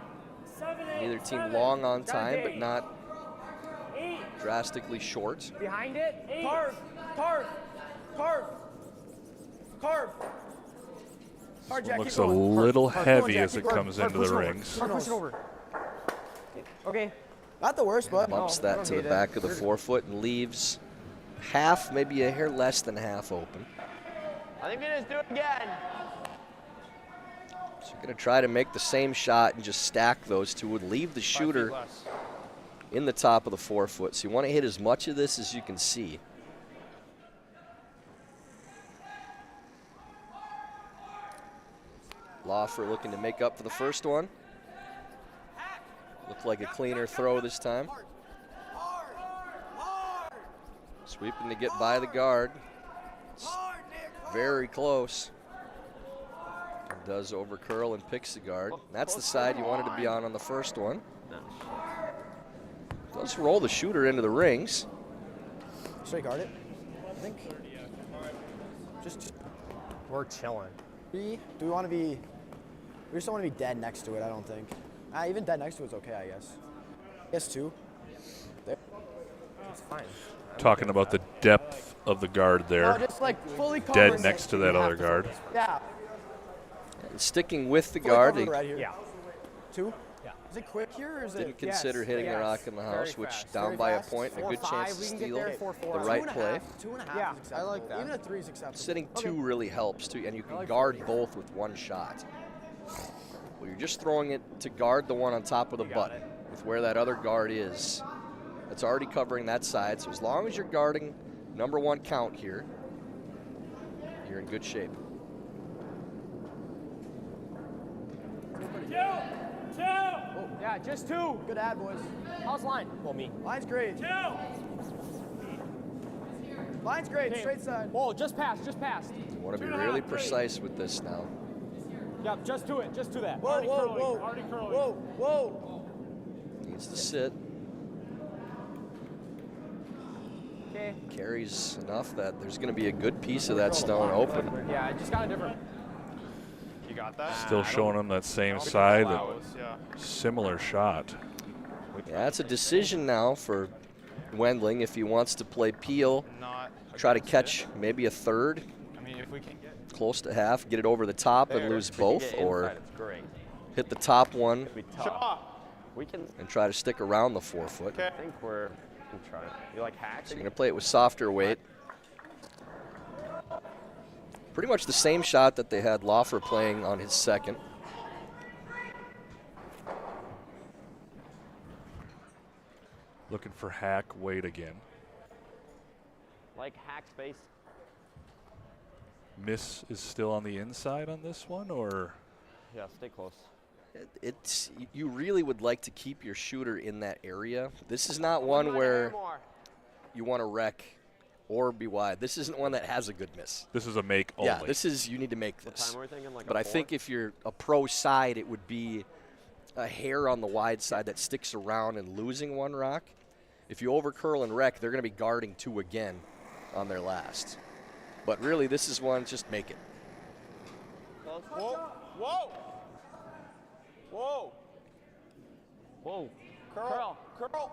Speaker 2: 7, 8.
Speaker 6: Neither team long on time, but not drastically short.
Speaker 5: Behind it. Carve. Hard Jack.
Speaker 7: Looks
Speaker 5: keep
Speaker 7: a
Speaker 5: going.
Speaker 7: little
Speaker 5: Hard, keep going,
Speaker 7: heavy
Speaker 5: Jack,
Speaker 7: as
Speaker 5: keep
Speaker 7: it
Speaker 5: going.
Speaker 7: comes
Speaker 5: Hard,
Speaker 7: into
Speaker 5: push
Speaker 7: the
Speaker 5: it over.
Speaker 7: rings.
Speaker 5: Hard, push it over. Okay. Not the worst, but
Speaker 6: Bumps that to the back of the forefoot and leaves half, maybe a hair less than half open.
Speaker 10: I think we just do it again.
Speaker 6: So you're going to try to make the same shot and just stack those two and leave the shooter in the top of the forefoot. So you want to hit as much of this as you can see. Laffer looking to make up for the first one. Looked like a cleaner throw this time. Sweeping to get by the guard. It's very close. Does over curl and picks the guard. That's the side you wanted to be on the first one. Does roll the shooter into the rings.
Speaker 5: straight guard it, I think. Just
Speaker 4: We're chilling.
Speaker 5: do we want to be? We just don't want to be dead next to it. I don't think. Even dead next to it's okay, I guess. I guess 2. There.
Speaker 4: It's fine.
Speaker 7: Talking about the depth of the guard
Speaker 5: No,
Speaker 7: there.
Speaker 5: just like fully
Speaker 7: Dead
Speaker 5: covering
Speaker 7: next
Speaker 5: it.
Speaker 7: to that other guard.
Speaker 5: Yeah.
Speaker 6: And sticking with the
Speaker 5: Fully
Speaker 6: guard,
Speaker 5: covered
Speaker 6: he
Speaker 5: right here.
Speaker 4: Yeah.
Speaker 5: 2.
Speaker 4: Yeah.
Speaker 5: Is it quick here or is
Speaker 6: didn't
Speaker 5: it?
Speaker 6: consider hitting the rock in the
Speaker 4: Very
Speaker 6: house, which
Speaker 4: fast.
Speaker 6: down
Speaker 5: Very
Speaker 6: by
Speaker 5: fast.
Speaker 6: a point, and a good
Speaker 4: 4-5,
Speaker 6: chance to
Speaker 4: we can get
Speaker 6: steal
Speaker 4: there,
Speaker 6: the
Speaker 4: 4-4.
Speaker 6: right play.
Speaker 5: 2.5
Speaker 4: Yeah,
Speaker 5: is acceptable.
Speaker 4: I like that.
Speaker 5: Even a 3 is acceptable.
Speaker 6: Sitting 2 really helps too, and you can guard both with one shot. Well, you're just throwing it to guard the one on top of the butt with where that other guard is. That's already covering that side. So as long as you're guarding number 1 count here, you're in good shape.
Speaker 2: 2.
Speaker 5: Yeah, just 2. Good ad, boys.
Speaker 4: How's line? Well, me.
Speaker 5: Line's great.
Speaker 2: 2.
Speaker 5: Line's great. Straight side.
Speaker 4: Whoa, just pass, just pass.
Speaker 6: You want to be really precise with this now.
Speaker 4: Yep, just to it, just to that.
Speaker 5: Whoa, whoa,
Speaker 2: curling,
Speaker 5: whoa.
Speaker 2: already curling.
Speaker 5: Whoa, whoa.
Speaker 6: Needs to sit.
Speaker 5: Okay.
Speaker 6: Carries enough that there's going to be a good piece of that stone open.
Speaker 4: Yeah, just kind of different.
Speaker 8: You got that?
Speaker 7: Still showing them that same side, that
Speaker 8: Yeah.
Speaker 7: similar shot.
Speaker 6: Yeah, that's a decision now for Wendling if he wants to play Peel,
Speaker 8: Not
Speaker 6: try to
Speaker 8: against
Speaker 6: catch
Speaker 8: it.
Speaker 6: maybe a third,
Speaker 8: I mean, if we can get
Speaker 6: close to half, get it over the top and lose both, or
Speaker 10: It's great.
Speaker 6: hit the top one
Speaker 10: We tough.
Speaker 8: Shaw.
Speaker 10: We can.
Speaker 6: and try to stick around the forefoot.
Speaker 8: Okay.
Speaker 10: I think we're. We can try. You like hacks?
Speaker 6: So you're going to play it with softer weight. Pretty much the same shot that they had Laffer playing on his second.
Speaker 7: Looking for Hack weight again.
Speaker 10: Like hack space.
Speaker 7: Miss is still on the inside on this one, or?
Speaker 10: Yeah, stay close.
Speaker 6: It's you really would like to keep your shooter in that area. This is not one where you want to wreck or be wide. This isn't one that has a good miss.
Speaker 7: This is a make only.
Speaker 6: Yeah, this is, you need to make this.
Speaker 10: What time are we thinking? Like
Speaker 6: But
Speaker 10: a
Speaker 6: I
Speaker 10: 4?
Speaker 6: think if you're a pro side, it would be a hair on the wide side that sticks around and losing one rock. If you overcurl and wreck, they're going to be guarding 2 again on their last. But really, this is one, just make it.
Speaker 10: Whoa. Whoa. Whoa. Whoa. Curl. Curl.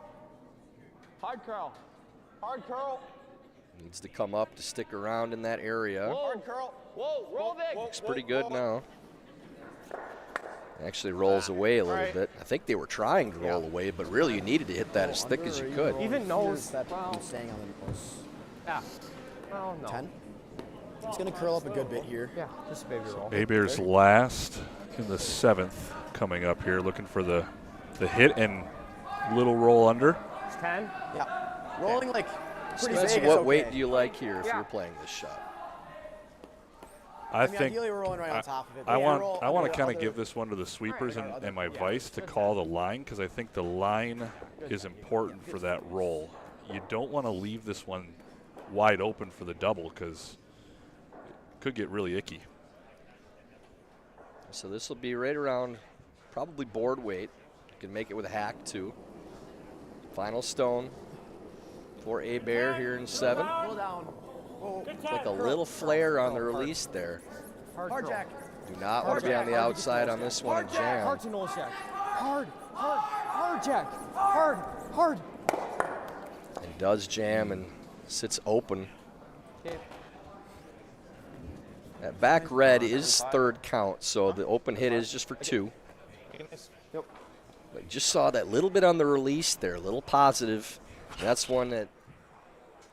Speaker 10: Hard curl. Hard curl.
Speaker 6: Needs to come up to stick around in that area.
Speaker 10: Whoa. Hard curl. Whoa. Roll big.
Speaker 6: Looks pretty good now. Actually rolls away a little bit. I think they were trying to roll away, but really you needed to hit that as thick as you could.
Speaker 5: Even knows that he's staying on the nose.
Speaker 10: Yeah. Well, no.
Speaker 5: 10. It's going to curl up a good bit here.
Speaker 10: Yeah, just a baby roll.
Speaker 7: Hebert's last in the 7th coming up here, looking for the hit and little roll under.
Speaker 10: It's 10.
Speaker 5: Yeah. Rolling like pretty
Speaker 6: Spencer,
Speaker 5: big
Speaker 6: what
Speaker 5: is okay.
Speaker 6: weight do you like here if you're playing this shot?
Speaker 5: I mean, ideally we're rolling right on top of it.
Speaker 7: I want to kind of give this one to the sweepers and my vice to call the line, because I think the line is important for that roll. You don't want to leave this one wide open for the double, because it could get really icky.
Speaker 6: So this will be right around probably board weight. You can make it with a hack too. Final stone for Hebert here in 7.
Speaker 5: Roll down.
Speaker 6: It's like a little flare on the release there.
Speaker 5: Hard jack.
Speaker 6: Do not want to be on the outside on this one and jam.
Speaker 5: Hard to nose jack. Hard jack. Hard.
Speaker 6: And does jam and sits open. That back red is 3rd count, so the open hit is just for 2.
Speaker 10: Yep.
Speaker 6: But just saw that little bit on the release there, a little positive. That's one that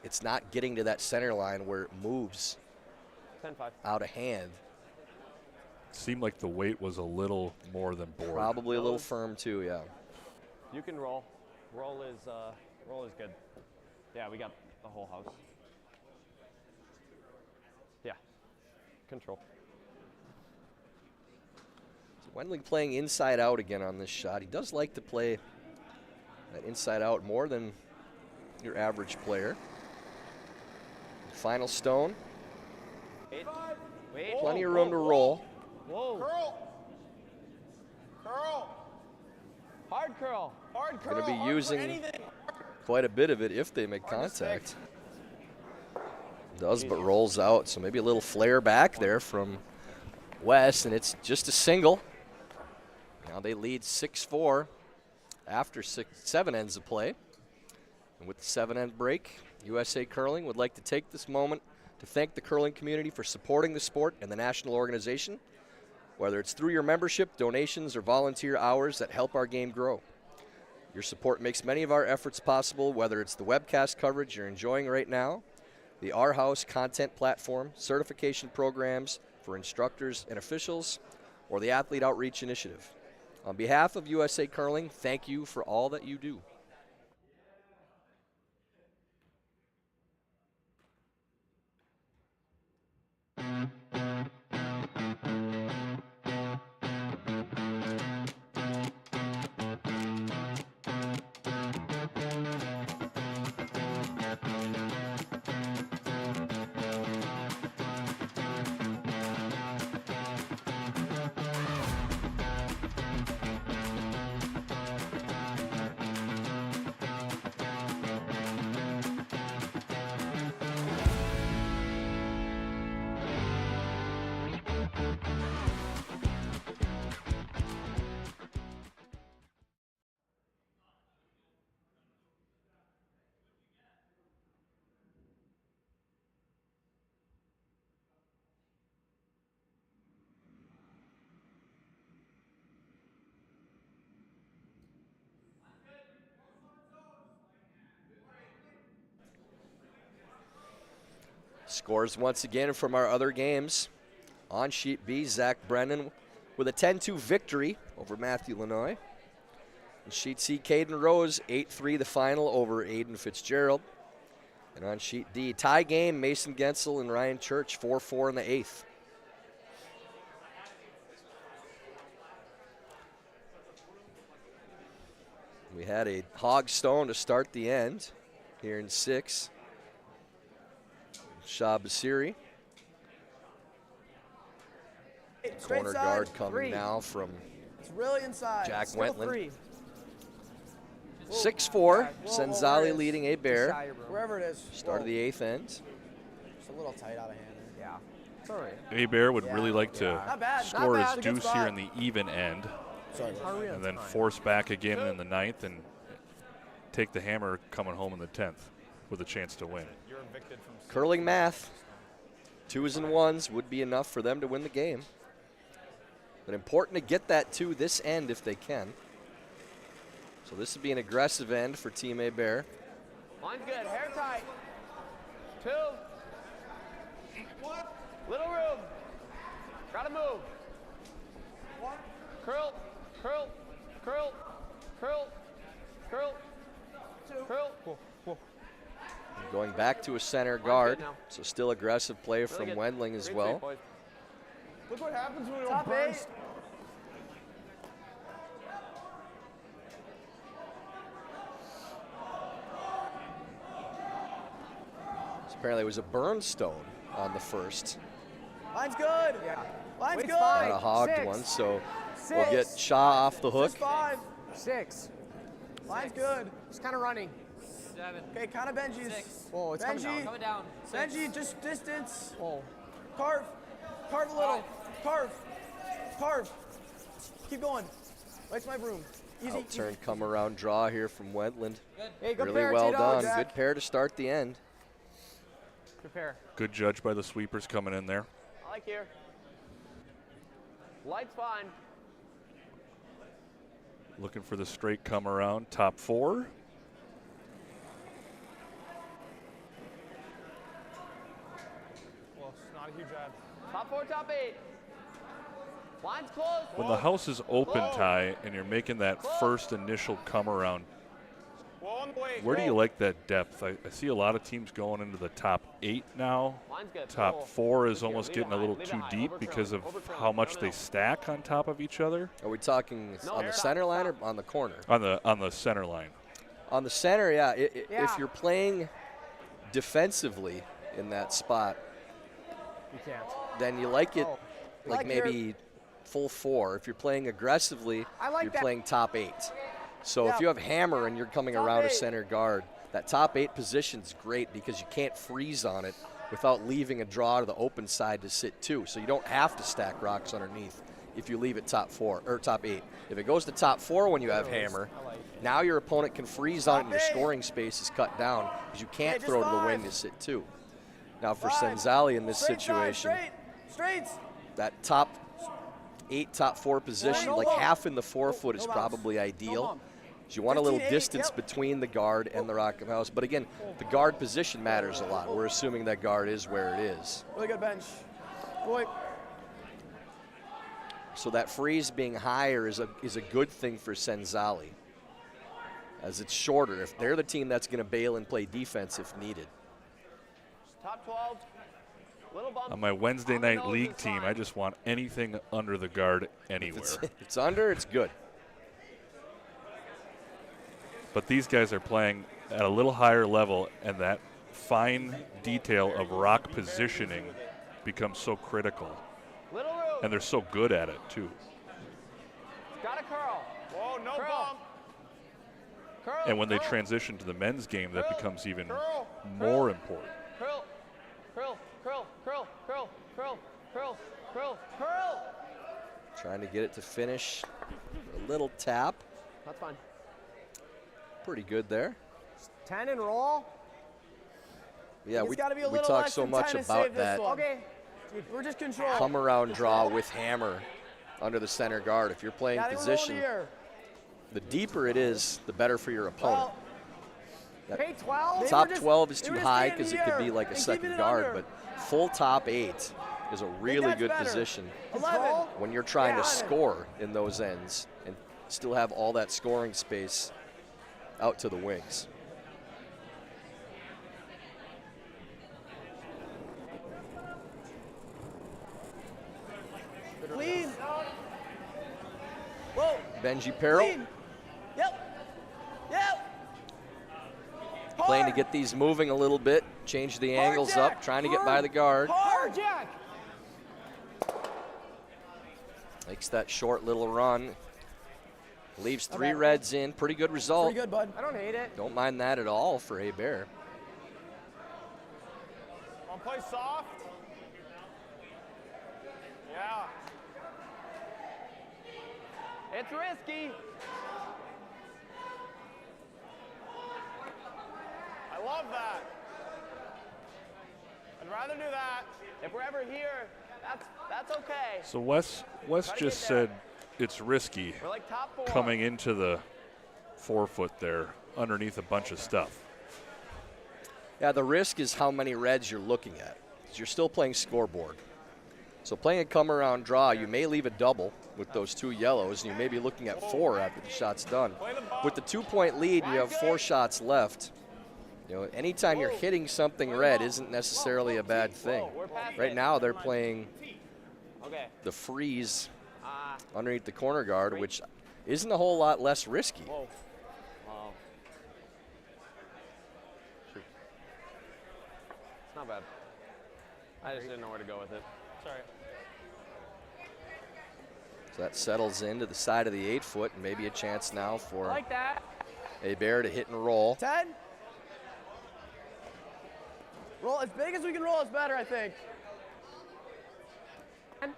Speaker 6: it's not getting to that center line where it moves
Speaker 10: 10-5.
Speaker 6: out of hand.
Speaker 7: Seemed like the weight was a little more than board.
Speaker 6: Probably a little firm too, yeah.
Speaker 10: You can roll. Roll is good. Yeah, we got the whole house. Yeah. Control.
Speaker 6: So Wendling playing inside out again on this shot. He does like to play that inside out more than your average player. Final stone.
Speaker 10: Wait.
Speaker 6: Plenty of room to roll.
Speaker 10: Whoa. Curl. Hard curl.
Speaker 6: Going to be using quite a bit of it if they make contact. Does, but rolls out. So maybe a little flare back there from Wes, and it's just a single. Now they lead 6-4 after 7 ends of play. And with the 7-end break, USA Curling would like to take this moment to thank the curling community for supporting the sport and the national organization, whether it's through your membership, donations, or volunteer hours that help our game grow. Your support makes many of our efforts possible, whether it's the webcast coverage you're enjoying right now, the Our House content platform, certification programs for instructors and officials, or the Athlete Outreach Initiative. On behalf of USA Curling, thank you for all that you do. Scores once again from our other games. On sheet B, Zach Brennan with a 10-2 victory over Matthew Lanoy. On sheet C, Caden Rose, 8-3 the final over Aiden Fitzgerald. And on sheet D, tie game, Mason Gensel and Ryan Church, 4-4 in the 8th. We had a hog stone to start the end here in 6. Shah Basiri.
Speaker 5: Straight
Speaker 6: Corner
Speaker 5: side,
Speaker 6: guard coming
Speaker 5: 3.
Speaker 6: now from
Speaker 5: It's really inside.
Speaker 6: Jack
Speaker 5: Still
Speaker 6: Wentland.
Speaker 5: 3.
Speaker 6: 6'4",
Speaker 5: Whoa,
Speaker 6: Cenzalli
Speaker 5: where it is.
Speaker 6: leading Hebert.
Speaker 5: Wherever it is.
Speaker 6: Start of the 8th end.
Speaker 5: It's a little tight out of hand there. Yeah. It's all right.
Speaker 7: Hebert would really like to
Speaker 5: Not bad.
Speaker 7: score
Speaker 5: Not
Speaker 7: his
Speaker 5: bad.
Speaker 7: deuce here in the even end.
Speaker 5: Sorry.
Speaker 7: And then force back again in the 9th and take the hammer coming home in the 10th with a chance to win.
Speaker 6: Curling math. 2s and 1s would be enough for them to win the game. But important to get that to this end if they can. So this would be an aggressive end for Team Hebert.
Speaker 10: Line's good. Hair tight. 2. Little room. Gotta move. 1. Curl. Curl. Curl. Curl. Curl. 2. Curl.
Speaker 6: Going back to a center guard. So still aggressive play from Wendling as well.
Speaker 8: Look what happens when we
Speaker 5: Top
Speaker 8: don't burn.
Speaker 5: 8.
Speaker 6: Apparently it was a burnstone on the first.
Speaker 5: Line's good. Yeah. Line's good.
Speaker 6: Not a hogged
Speaker 5: 6.
Speaker 6: one, so
Speaker 5: 6.
Speaker 6: we'll get Shah off the hook.
Speaker 5: 5. 6. Line's good.
Speaker 2: It's kind of running.
Speaker 10: 7.
Speaker 5: Okay, kind of Benji's.
Speaker 2: 6.
Speaker 10: Whoa, it's coming down.
Speaker 5: Benji.
Speaker 10: Coming down. 6.
Speaker 5: Benji, just distance.
Speaker 10: Whoa.
Speaker 5: Carve. Carve a little. Carve. Carve. Keep going. Light's my broom. Easy.
Speaker 6: Out-turn come around draw here from Wendland.
Speaker 10: Good. Hey, good
Speaker 6: Really
Speaker 10: pair,
Speaker 6: well
Speaker 10: Tito,
Speaker 6: done.
Speaker 10: Jack.
Speaker 6: Good pair to start the end.
Speaker 10: Good pair.
Speaker 7: Good judge by the sweepers coming in there.
Speaker 10: I like here. Light's fine.
Speaker 7: Looking for the straight come around. Top 4.
Speaker 8: Well, it's not a huge ad.
Speaker 10: Top 4, top 8. Line's close.
Speaker 7: When the house is open, Ty, and you're making that first initial come around, where do you like that depth? I see a lot of teams going into the top 8 now. Top 4 is almost getting a little too deep because of how much they stack on top of each other.
Speaker 6: Are we talking on the center line or on the corner?
Speaker 7: On the center line.
Speaker 6: On the center, yeah. If you're playing defensively in that spot,
Speaker 5: You can't.
Speaker 6: then you like it
Speaker 5: Like
Speaker 6: maybe full 4. If you're playing aggressively, you're playing top 8. So if you have hammer and you're coming around a center guard, that top 8 position's great because you can't freeze on it without leaving a draw to the open side to sit 2. So you don't have to stack rocks underneath if you leave it top 4 or top 8. If it goes to top 4 when you have hammer, now your opponent can freeze on it and your scoring space is cut down because you can't throw to the wing to sit 2. Now for Cenzalli in this situation, that top 8, top 4 position, like half in the 4-foot is probably ideal. So you want a little distance between the guard and the rock of house. But again, the guard position matters a lot. We're assuming that guard is where it is.
Speaker 5: Really good bench. Boy.
Speaker 6: So that freeze being higher is a good thing for Cenzalli, as it's shorter. If they're the team that's going to bail and play defense if needed.
Speaker 10: Top 12. Little bump.
Speaker 7: On my Wednesday night league team, I just want anything under the guard anywhere.
Speaker 6: If it's under, it's good.
Speaker 7: But these guys are playing at a little higher level, and that fine detail of rock positioning becomes so critical.
Speaker 10: Little room.
Speaker 7: And they're so good at it, too.
Speaker 10: Got a curl.
Speaker 8: Whoa, no
Speaker 10: Curl.
Speaker 8: bump.
Speaker 10: Curl.
Speaker 7: And when they
Speaker 10: curl.
Speaker 7: transition to the men's game, that becomes even
Speaker 8: Curl.
Speaker 7: more important.
Speaker 10: Curl. Curl. Curl. Curl. Curl. Curl. Curl. Curl. Curl.
Speaker 6: Trying to get it to finish. A little tap.
Speaker 10: That's fine.
Speaker 6: Pretty good there.
Speaker 5: 10 and roll.
Speaker 6: Yeah,
Speaker 5: It's gotta be a
Speaker 6: we
Speaker 5: little
Speaker 6: talk
Speaker 5: less
Speaker 6: so
Speaker 5: than
Speaker 6: much
Speaker 5: 10 to
Speaker 6: about
Speaker 5: save this
Speaker 6: that
Speaker 5: one. Okay. We're just control.
Speaker 6: come around draw with hammer under the center guard. If you're playing
Speaker 5: Gotta roll
Speaker 6: position,
Speaker 5: here.
Speaker 6: the deeper it is, the better for your opponent.
Speaker 5: Hey, 12.
Speaker 6: Top 12 is too high
Speaker 5: because
Speaker 6: because it could be like a second guard, but full top 8 is a really
Speaker 5: that's
Speaker 6: good
Speaker 5: better.
Speaker 6: position
Speaker 5: 11.
Speaker 6: when you're trying to score in those ends and still have all that scoring space out to the wings.
Speaker 5: Clean. Whoa.
Speaker 6: Benji Peril
Speaker 5: Clean. Yep.
Speaker 6: playing to get these moving a little bit. change the angles up, trying to get by the guard.
Speaker 5: Hard, Jack.
Speaker 6: Makes that short little run. Leaves 3 reds in. Pretty good result.
Speaker 5: Pretty good, bud. I don't hate it.
Speaker 6: Don't mind that at all for Hebert.
Speaker 8: I'll play soft. Yeah.
Speaker 10: It's risky.
Speaker 8: I love that. I'd rather do that.
Speaker 10: If we're ever here, that's okay.
Speaker 7: So Wes just said it's risky
Speaker 10: We're like top 4.
Speaker 7: coming into the 4-foot there underneath a bunch of stuff.
Speaker 6: Yeah, the risk is how many reds you're looking at. 'Cause you're still playing scoreboard. So playing a come around draw, you may leave a double with those 2 yellows, and you may be looking at 4 after the shot's done. With the 2-point lead, and you have 4 shots left. You know, anytime you're hitting something red isn't necessarily a bad thing. Right now, they're playing the freeze underneath the corner guard, which isn't a whole lot less risky.
Speaker 10: Whoa. Wow. Shoot. It's not bad. I just didn't know where to go with it. Sorry.
Speaker 6: So that settles into the side of the 8-foot, and maybe a chance now for
Speaker 10: I like that.
Speaker 6: Hebert to hit and roll.
Speaker 5: 10. Roll as big as we can roll is better, I think. 10.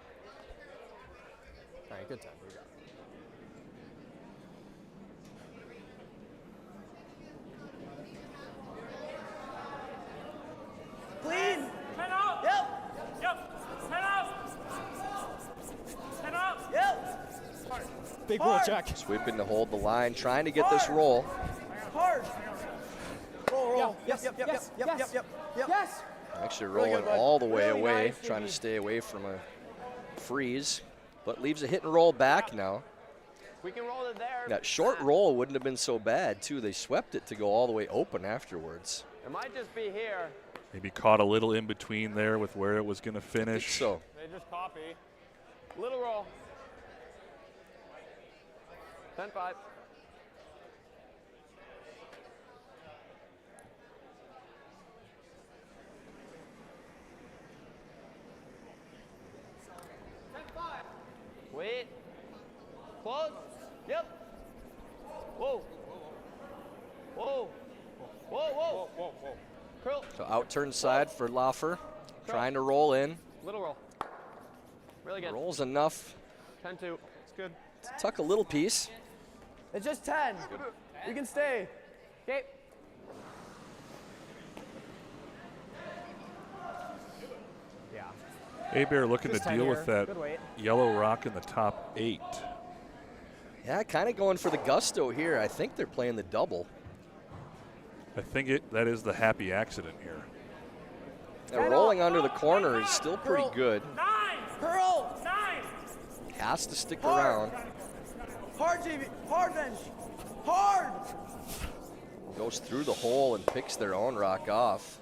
Speaker 5: All right, good 10. Here we go. Clean.
Speaker 1: 10 out.
Speaker 5: Yep.
Speaker 1: Yep. 10 out. 10 out.
Speaker 5: Yep.
Speaker 4: Big roll, Jack.
Speaker 6: Sweeping to hold the line, trying to get this roll.
Speaker 5: Hard. Roll. Yes. Yep. Yes.
Speaker 6: Actually
Speaker 5: Really
Speaker 6: rolling
Speaker 5: good, bud.
Speaker 6: all the way
Speaker 5: Really
Speaker 6: away,
Speaker 5: nice,
Speaker 6: trying to
Speaker 5: Jimmy.
Speaker 6: stay away from a freeze, but leaves a hit and roll back now.
Speaker 10: We can roll it there.
Speaker 6: That short roll wouldn't have been so bad, too. They swept it to go all the way open afterwards.
Speaker 10: It might just be here.
Speaker 7: Maybe caught a little in between there with where it was going to finish.
Speaker 6: So
Speaker 8: They just copy.
Speaker 10: Little roll. 10-5. Wait. Close. Yep. Whoa. Whoa. Whoa. Curl.
Speaker 6: So out turn side for Laffer, trying to roll in.
Speaker 10: Little roll. Really good.
Speaker 6: Rolls enough
Speaker 10: 10-2.
Speaker 8: It's good.
Speaker 6: to tuck a little piece.
Speaker 5: It's just 10. You can stay.
Speaker 10: Okay.
Speaker 5: Yeah.
Speaker 7: Hebert looking
Speaker 5: Just
Speaker 7: to
Speaker 5: 10
Speaker 7: deal
Speaker 5: here.
Speaker 7: with that
Speaker 5: Good weight.
Speaker 7: yellow rock in the top 8.
Speaker 6: Yeah, kind of going for the gusto here. I think they're playing the double.
Speaker 7: I think that is the happy accident here.
Speaker 6: Now, rolling under the corner is still pretty good.
Speaker 5: Curl.
Speaker 6: Has to stick
Speaker 5: Hard.
Speaker 6: around.
Speaker 5: Hard, JV. Hard bench. Hard.
Speaker 6: Goes through the hole and picks their own rock off.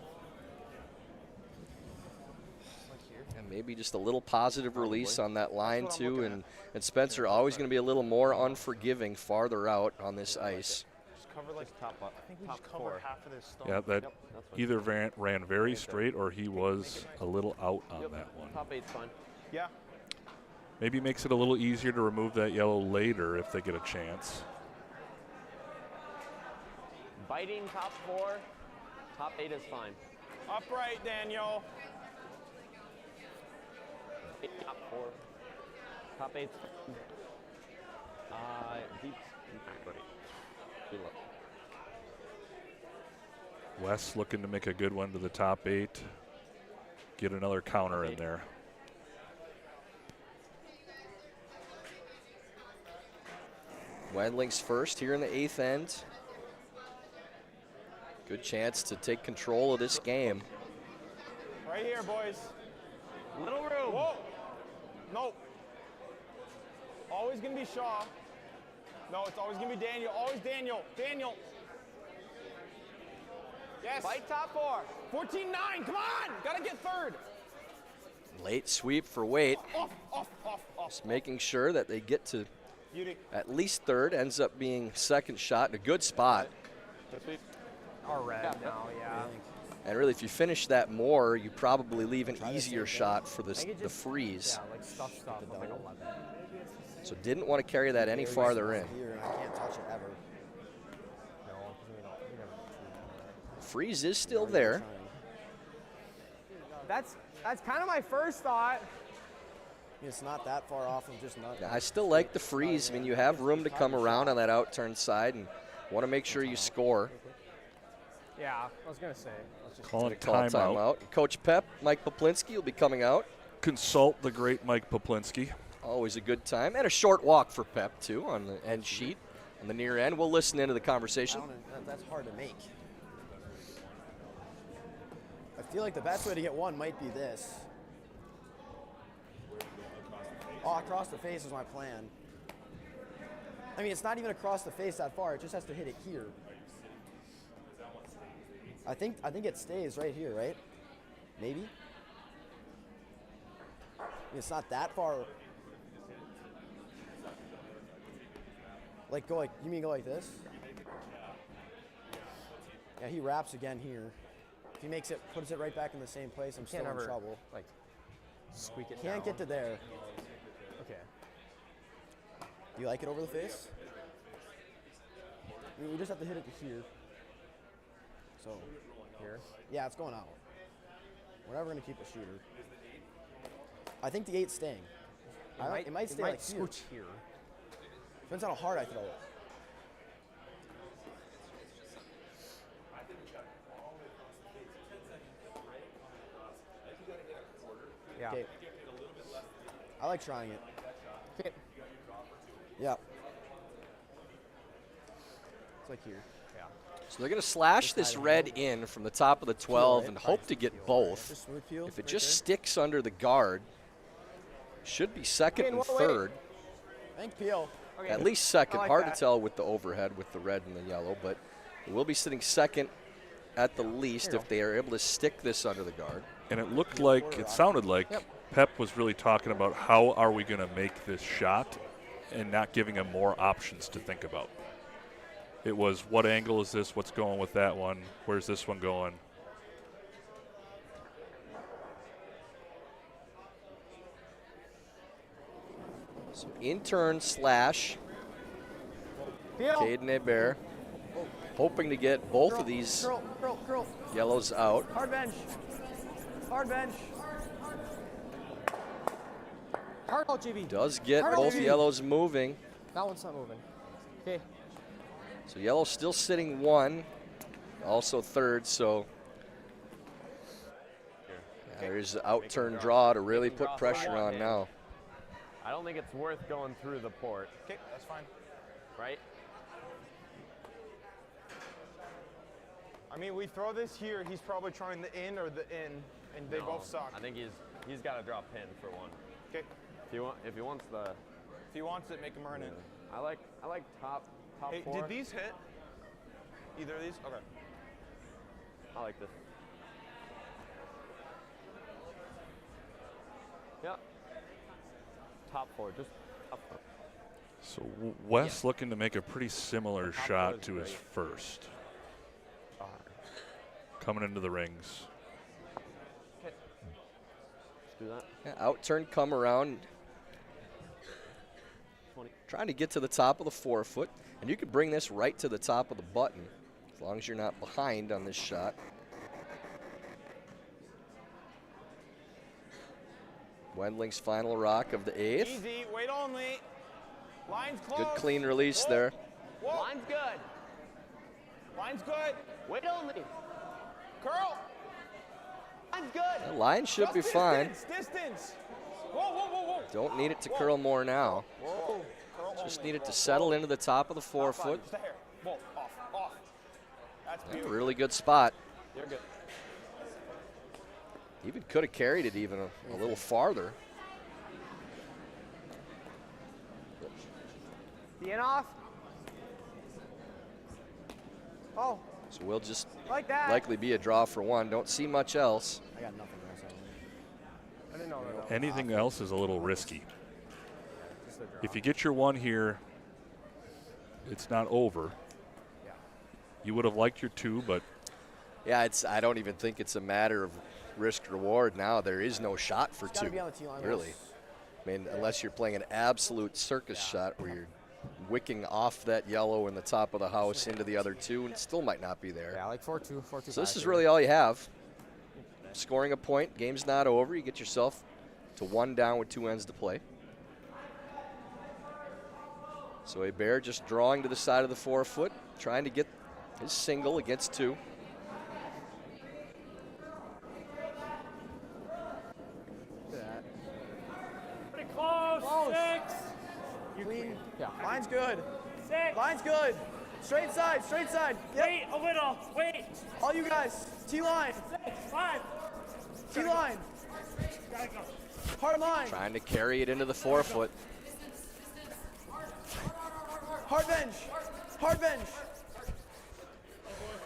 Speaker 6: And maybe just a little positive release on that line too. And Spencer always going to be a little more unforgiving farther out on this ice.
Speaker 8: Just cover like top. I think we just cover
Speaker 10: 4.
Speaker 8: half of this stone.
Speaker 7: Yeah, that
Speaker 10: Yep, that's fine.
Speaker 7: either ran very straight or he was a little out on that one.
Speaker 10: Top 8's fine.
Speaker 8: Yeah.
Speaker 7: Maybe makes it a little easier to remove that yellow later if they get a chance.
Speaker 10: Biting top 4. Top 8 is fine.
Speaker 8: Upright, Daniel.
Speaker 10: Top 4. Top 8's deep. Great.
Speaker 7: Wes looking to make a good one to the top 8. Get another counter in there.
Speaker 6: Wendling's first here in the 8th end. Good chance to take control of this game.
Speaker 8: Right here, boys.
Speaker 10: Little room.
Speaker 8: Whoa. Nope. Always gonna be Shaw. No, it's always gonna be Daniel. Always Daniel. Daniel. Yes.
Speaker 10: Bite top 4.
Speaker 8: 14-9. Come on. Gotta get third.
Speaker 6: Late sweep for Waite.
Speaker 8: Off.
Speaker 6: Just making sure that they get to
Speaker 8: Beauty.
Speaker 6: at least third. Ends up being second shot in a good spot.
Speaker 10: Good sweep.
Speaker 5: Our red now, yeah.
Speaker 6: And really, if you finish that more, you probably leave an easier shot for the freeze.
Speaker 3: Yeah, like stuff with like 11.
Speaker 6: So didn't want to carry that any farther in.
Speaker 5: Here, and I can't touch it ever.
Speaker 3: No, because we never.
Speaker 6: Freeze is still there.
Speaker 3: That's kind of my first thought.
Speaker 5: It's not that far off of just not.
Speaker 6: I still like the freeze. I mean, you have room to come around on that outturn side and want to make sure you score.
Speaker 3: Yeah, I was going to say.
Speaker 7: Calling
Speaker 6: Call timeout. Coach Pep, Mike Poplinski will be coming out.
Speaker 7: Consult the great Mike Poplinski.
Speaker 6: Always a good time. And a short walk for Pep, too, on the end sheet, on the near end. We'll listen into the conversation.
Speaker 5: That's hard to make. I feel like the best way to get one might be this. Oh, across the face is my plan. I mean, it's not even across the face that far. It just has to hit it here. I think it stays right here, right? Maybe? I mean, it's not that far. Like, you mean go like this? Yeah, he wraps again here. If he makes it, puts it right back in the same place, I'm still in trouble.
Speaker 3: Like, squeak it
Speaker 5: Can't get to there.
Speaker 3: Okay.
Speaker 5: Do you like it over the face? We just have to hit it to here. So,
Speaker 3: here?
Speaker 5: Yeah, it's going out. We're never going to keep a shooter. I think the 8's staying. It might stay like here.
Speaker 3: Scooch here.
Speaker 5: Depends on how hard I throw it.
Speaker 3: Yeah.
Speaker 5: Okay. I like trying it.
Speaker 3: Okay.
Speaker 5: Yeah. It's like here.
Speaker 3: Yeah.
Speaker 6: So they're going to slash this red in from the top of the 12 and hope to get both. If it just sticks under the guard, should be second and third.
Speaker 5: Thank Peel.
Speaker 6: At least second. Hard to tell with the overhead with the red and the yellow, but it will be sitting second at the least if they are able to stick this under the guard.
Speaker 7: And it sounded like Pep was really talking about how are we going to make this shot and not giving him more options to think about. It was, what angle is this? What's going with that one? Where's this one going?
Speaker 6: So in-turn slash Caden Hebert, hoping to get both of these yellows out.
Speaker 5: Hard bench. Hard bench.
Speaker 3: Hard out, GB.
Speaker 6: Does get both yellows moving.
Speaker 3: That one's not moving. Okay.
Speaker 6: So yellow still sitting one, also third, so there's the out-turn draw to really put pressure on now.
Speaker 10: I don't think it's worth going through the port.
Speaker 8: Okay, that's fine.
Speaker 10: Right?
Speaker 8: I mean, we throw this here, he's probably trying the in or the in, and they both suck.
Speaker 10: I think he's got to drop pin for one.
Speaker 8: Okay.
Speaker 10: If he wants the.
Speaker 8: If he wants it, make him earn it.
Speaker 10: I like top
Speaker 8: hey,
Speaker 10: four.
Speaker 8: did these hit? Either of these? Okay.
Speaker 10: I like this. Yeah. Top four, just top four.
Speaker 7: So Wes looking to make a pretty similar shot to his first. Coming into the rings.
Speaker 10: Okay. Let's do that.
Speaker 6: Yeah, out-turn, come around.
Speaker 10: 20.
Speaker 6: Trying to get to the top of the forefoot. And you could bring this right to the top of the button, as long as you're not behind on this shot. Wendling's final rock of the 8th.
Speaker 8: Easy, wait only. Line's close.
Speaker 6: Good clean release there.
Speaker 8: Whoa.
Speaker 10: Line's good.
Speaker 8: Line's good.
Speaker 10: Wait only.
Speaker 8: Curl.
Speaker 10: Line's good.
Speaker 6: The line should
Speaker 8: Just
Speaker 6: be fine.
Speaker 8: Distance. Whoa, whoa, whoa, whoa.
Speaker 6: Don't need it to curl more now.
Speaker 8: Whoa. Curl
Speaker 6: Just
Speaker 8: only.
Speaker 6: need it to settle into the top of the forefoot.
Speaker 8: Just a hair. Whoa, off. That's beautiful.
Speaker 6: Really good spot.
Speaker 10: You're good.
Speaker 6: Even could have carried it even a little farther.
Speaker 3: The in off. Oh.
Speaker 6: So we'll just
Speaker 3: like that.
Speaker 6: likely be a draw for one. Don't see much else.
Speaker 5: I got nothing else.
Speaker 3: I didn't know that.
Speaker 7: Anything else is a little risky. If you get your one here, it's not over. You would have liked your two, but
Speaker 6: Yeah, I don't even think it's a matter of risk reward now. There is no shot for
Speaker 5: Gotta
Speaker 6: two,
Speaker 5: be on the tee line.
Speaker 6: really. I mean, unless you're playing an absolute circus shot where you're wicking off that yellow in the top of the house into the other two, and it still might not be there.
Speaker 8: Yeah, like 4-2, 4-2.
Speaker 6: So this is really all you have. Scoring a point, game's not over. You get yourself to 1 down with 2 ends to play. So Hebert just drawing to the side of the 4-foot, trying to get his single against 2.
Speaker 1: Pretty close. 6.
Speaker 5: Clean. Yeah. Line's good.
Speaker 1: 6.
Speaker 5: Line's good. Straight side, straight side. Yep.
Speaker 1: Wait a little. Wait.
Speaker 5: All you guys. T-line.
Speaker 1: 6. 5.
Speaker 5: T-line.
Speaker 1: Gotta go.
Speaker 5: Hard line.
Speaker 6: Trying to carry it into the 4-foot.
Speaker 5: Hard bench. Hard bench.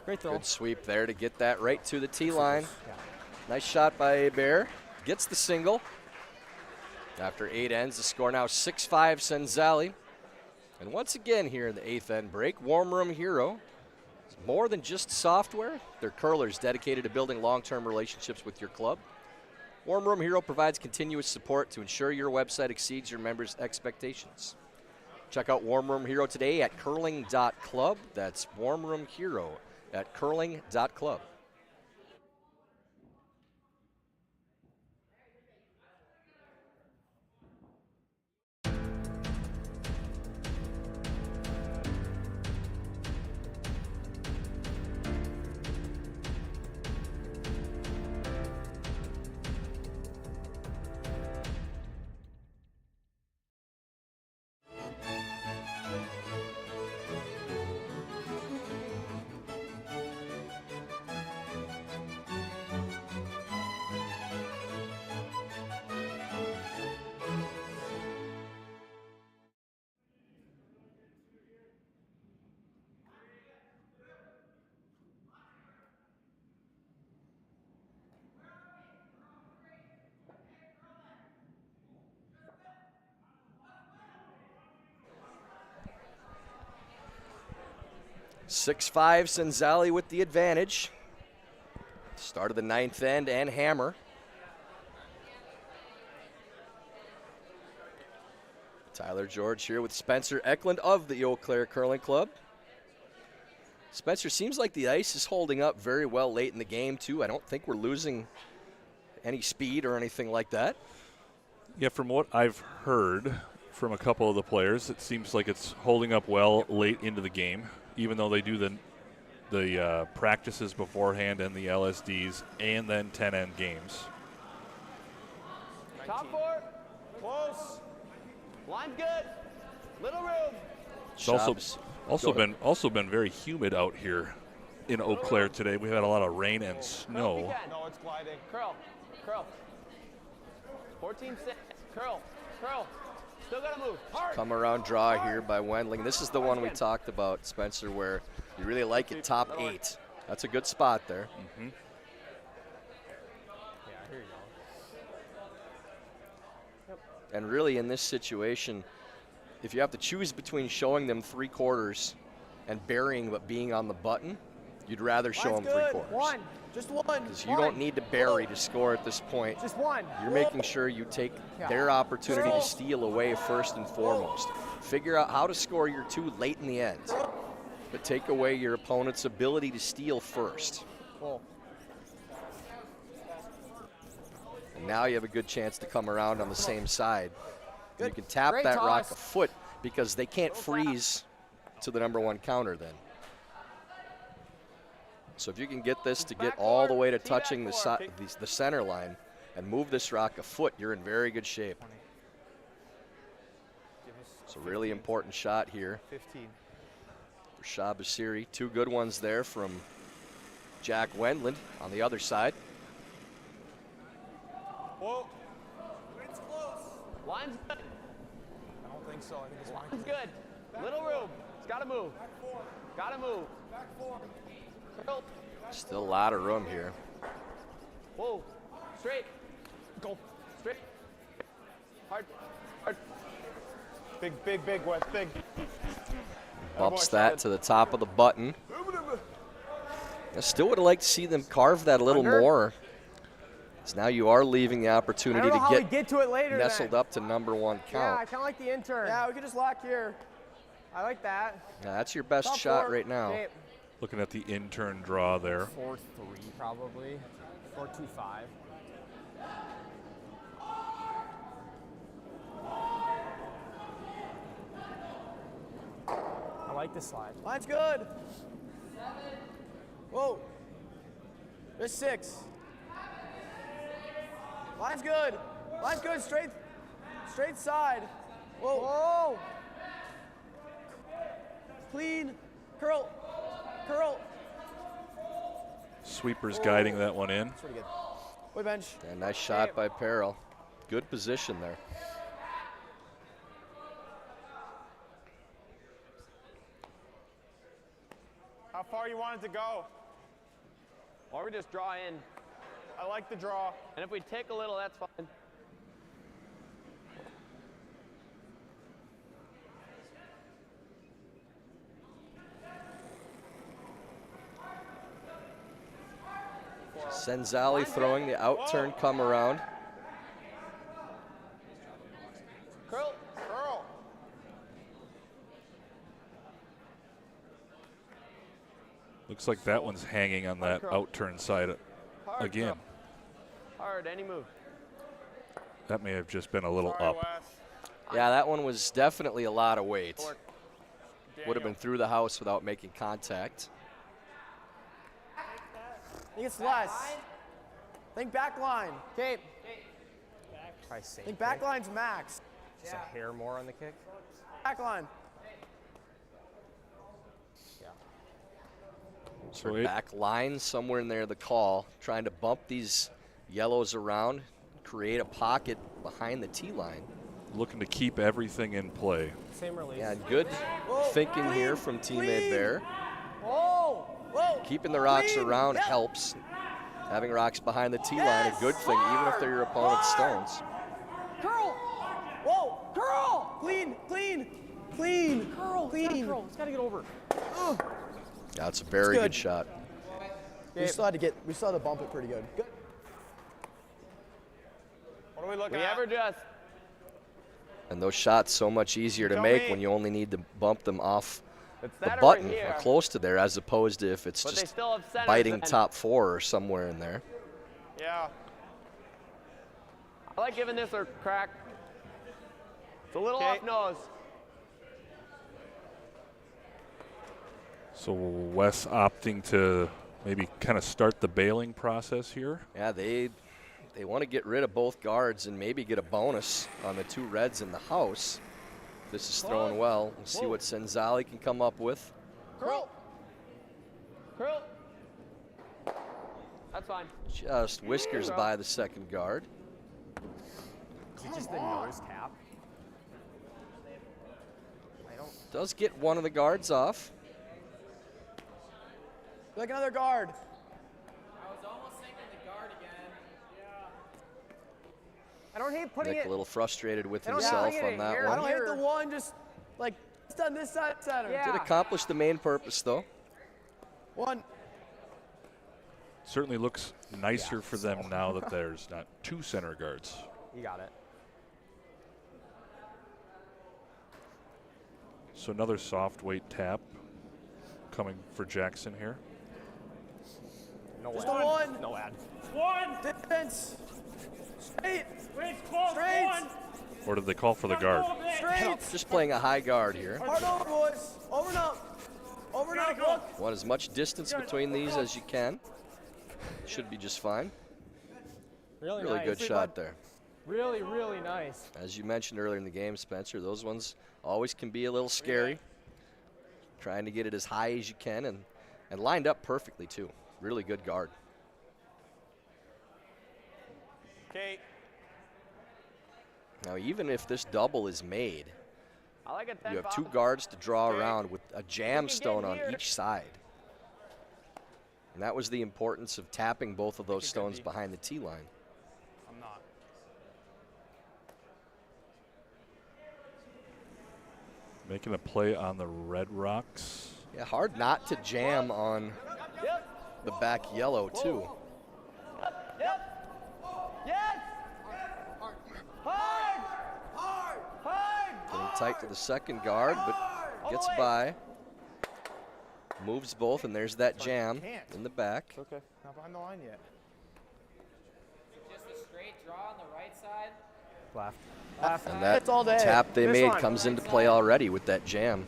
Speaker 5: Great throw.
Speaker 6: Good sweep there to get that right to the tee line. Nice shot by Hebert. Gets the single. After 8 ends, the score now 6-5 Cenzalli. And once again here in the 8th end break, Warm Room Hero is more than just software. They're curlers dedicated to building long-term relationships with your club. Warm Room Hero provides continuous support to ensure your website exceeds your members' expectations. Check out Warm Room Hero today at curling.club. That's Warm Room Hero at curling.club. (6-5) Cenzalli with the advantage. Start of the 9th end and hammer. Tyler George here with Spencer Eklund of the Eau Claire Curling Club. Spencer, seems like the ice is holding up very well late in the game, too. I don't think we're losing any speed or anything like that.
Speaker 7: Yeah, from what I've heard from a couple of the players, it seems like it's holding up well late into the game, even though they do the practices beforehand and the LSDs and then 10-end games.
Speaker 10: Top 4. Close. Line's good. Little room.
Speaker 7: It's also been very humid out here in Eau Claire today. We've had a lot of rain and snow.
Speaker 8: No, it's gliding.
Speaker 10: Curl. Curl. 14-6. Curl. Curl. Still got to move. Hard.
Speaker 6: Come around draw here by Wendling. This is the one we talked about, Spencer, where you really like it top 8. That's a good spot there.
Speaker 8: Yeah, here you go.
Speaker 6: And really in this situation, if you have to choose between showing them 3/4 and burying but being on the button, you'd rather show them 3/4.
Speaker 5: One. Just one.
Speaker 6: Because you don't need to bury to score at this point.
Speaker 5: Just one.
Speaker 6: You're making sure you take their opportunity to steal away first and foremost. Figure out how to score your 2 late in the end, but take away your opponent's ability to steal first. And now you have a good chance to come around on the same side. You can tap that rock a foot because they can't freeze to the #1 counter then. So if you can get this to get all the way to touching the center line and move this rock a foot, you're in very good shape. It's a really important shot here
Speaker 8: 15.
Speaker 6: for Shabashiri. 2 good ones there from Jack Wendland on the other side.
Speaker 8: Whoa.
Speaker 10: It's close. Line's good.
Speaker 8: I don't think so. I think it's
Speaker 10: Line's good. Little room. It's got to move.
Speaker 8: Back 4.
Speaker 10: Got to move.
Speaker 8: Back 4.
Speaker 10: Curl.
Speaker 6: Still a lot of room here.
Speaker 10: Whoa. Straight. Go. Straight. Hard. Hard.
Speaker 8: Big, West, big.
Speaker 6: Bumps that to the top of the button. I still would have liked to see them carve that a little more. So now you are leaving the opportunity to
Speaker 3: get to it later
Speaker 6: nestled up to number 1 count.
Speaker 3: Yeah, I kind of like the intern. Yeah, we could just lock here. I like that.
Speaker 6: Yeah, that's your best shot right now.
Speaker 3: Okay.
Speaker 7: Looking at the intern draw there.
Speaker 3: 4-3 probably, 4-2-5. I like this slide. Line's good. 7. Whoa. There's 6. Line's good. Line's good. Straight side. Whoa. Whoa. Clean. Curl. Curl.
Speaker 7: Sweepers guiding that one in.
Speaker 3: That's pretty good. Way bench.
Speaker 6: Yeah, nice shot by Peril. Good position there.
Speaker 8: How far you want it to go?
Speaker 10: Or we just draw in.
Speaker 8: I like the draw.
Speaker 10: And if we take a little, that's fine.
Speaker 6: Cenzalli throwing the out turn come around.
Speaker 10: Curl.
Speaker 8: Curl.
Speaker 7: Looks like that one's hanging on that out turn side again.
Speaker 10: Hard, any move.
Speaker 7: That may have just been a little
Speaker 8: Sorry,
Speaker 7: up.
Speaker 8: Wes.
Speaker 6: Yeah, that one was definitely a lot of weight.
Speaker 8: Daniel.
Speaker 6: Would have been through the house without making contact.
Speaker 3: I think it's less. Think back line. Okay. I think back line's max. Just a hair more on the kick. Back line.
Speaker 6: So back line somewhere in there, the call, trying to bump these yellows around, create a pocket behind the tee line.
Speaker 7: Looking to keep everything in play.
Speaker 3: Same release.
Speaker 6: Yeah, good thinking here from Team Hebert.
Speaker 3: Whoa. Whoa.
Speaker 6: Keeping the rocks around helps. Having rocks behind the tee line, a good thing, even if they're your opponent's stones.
Speaker 3: Curl. Whoa. Curl. Clean. Clean. Clean. Curl. Clean. Curl. It's got to get over.
Speaker 6: Yeah, it's a very good shot.
Speaker 3: We still had to bump it pretty good. Good.
Speaker 8: What are we looking
Speaker 10: We
Speaker 8: at?
Speaker 10: ever just.
Speaker 6: And those shots so much easier to
Speaker 8: Tell
Speaker 6: make
Speaker 8: me.
Speaker 6: when you only need to bump them off
Speaker 10: It's
Speaker 6: the
Speaker 10: that
Speaker 6: button
Speaker 10: over here.
Speaker 6: or close to there, as opposed to if it's
Speaker 10: But they
Speaker 6: just
Speaker 10: still have centers
Speaker 6: biting
Speaker 10: and-
Speaker 6: top 4 or somewhere in there.
Speaker 8: Yeah.
Speaker 10: I like giving this a crack. It's a little
Speaker 8: Okay.
Speaker 10: off nose.
Speaker 7: So Wes opting to maybe kind of start the bailing process here.
Speaker 6: Yeah, they want to get rid of both guards and maybe get a bonus on the 2 reds in the house. This is throwing well. We'll see what Cenzalli can come up with.
Speaker 10: Curl. Curl. That's fine.
Speaker 6: Just whiskers by the second guard.
Speaker 3: Is it just the nose tap?
Speaker 6: Does get one of the guards off.
Speaker 3: Like another guard.
Speaker 2: I was almost thinking the guard again.
Speaker 3: I don't hate putting
Speaker 6: Nick
Speaker 3: it.
Speaker 6: a little frustrated with
Speaker 3: I don't
Speaker 6: himself
Speaker 3: hate
Speaker 6: on
Speaker 3: it
Speaker 6: that
Speaker 3: here. I
Speaker 6: one.
Speaker 3: don't hate the one. Just like it's done this side center. Yeah.
Speaker 6: Did accomplish the main purpose, though.
Speaker 3: One.
Speaker 7: Certainly looks nicer for them now that there's not 2 center guards.
Speaker 3: You got it.
Speaker 7: So another soft weight tap coming for Jackson here.
Speaker 3: No just ad. One. No ad. One. Defense. Straight. Straight.
Speaker 7: Or did they call for the guard?
Speaker 3: Straight.
Speaker 6: Just playing a high guard here.
Speaker 3: Hard over, boys. Over and up. Over and up. Look.
Speaker 6: Want as much distance between these as you can. Should be just fine. Really
Speaker 3: nice.
Speaker 6: good shot there.
Speaker 3: Really, really nice.
Speaker 6: As you mentioned earlier in the game, Spencer, those ones always can be a little scary. Trying to get it as high as you can and lined up perfectly, too. Really good guard.
Speaker 8: Okay.
Speaker 6: Now, even if this double is made,
Speaker 10: I like it.
Speaker 6: you have 2 guards to draw around with a jam stone on each side. And that was the importance of tapping both of those stones behind the tee line.
Speaker 8: I'm not.
Speaker 7: Making a play on the red rocks.
Speaker 6: Yeah, hard not to jam on the back yellow too.
Speaker 3: Yep. Yes. Hard. Hard. Hard.
Speaker 6: Getting tight to the second guard, but gets by. Moves both, and there's that jam in the back.
Speaker 8: Okay, not behind the line yet.
Speaker 2: Just a straight draw on the right side.
Speaker 5: Left.
Speaker 6: And that
Speaker 5: It's all day.
Speaker 6: tap they
Speaker 5: This
Speaker 6: made
Speaker 5: one.
Speaker 6: comes into play already with that jam.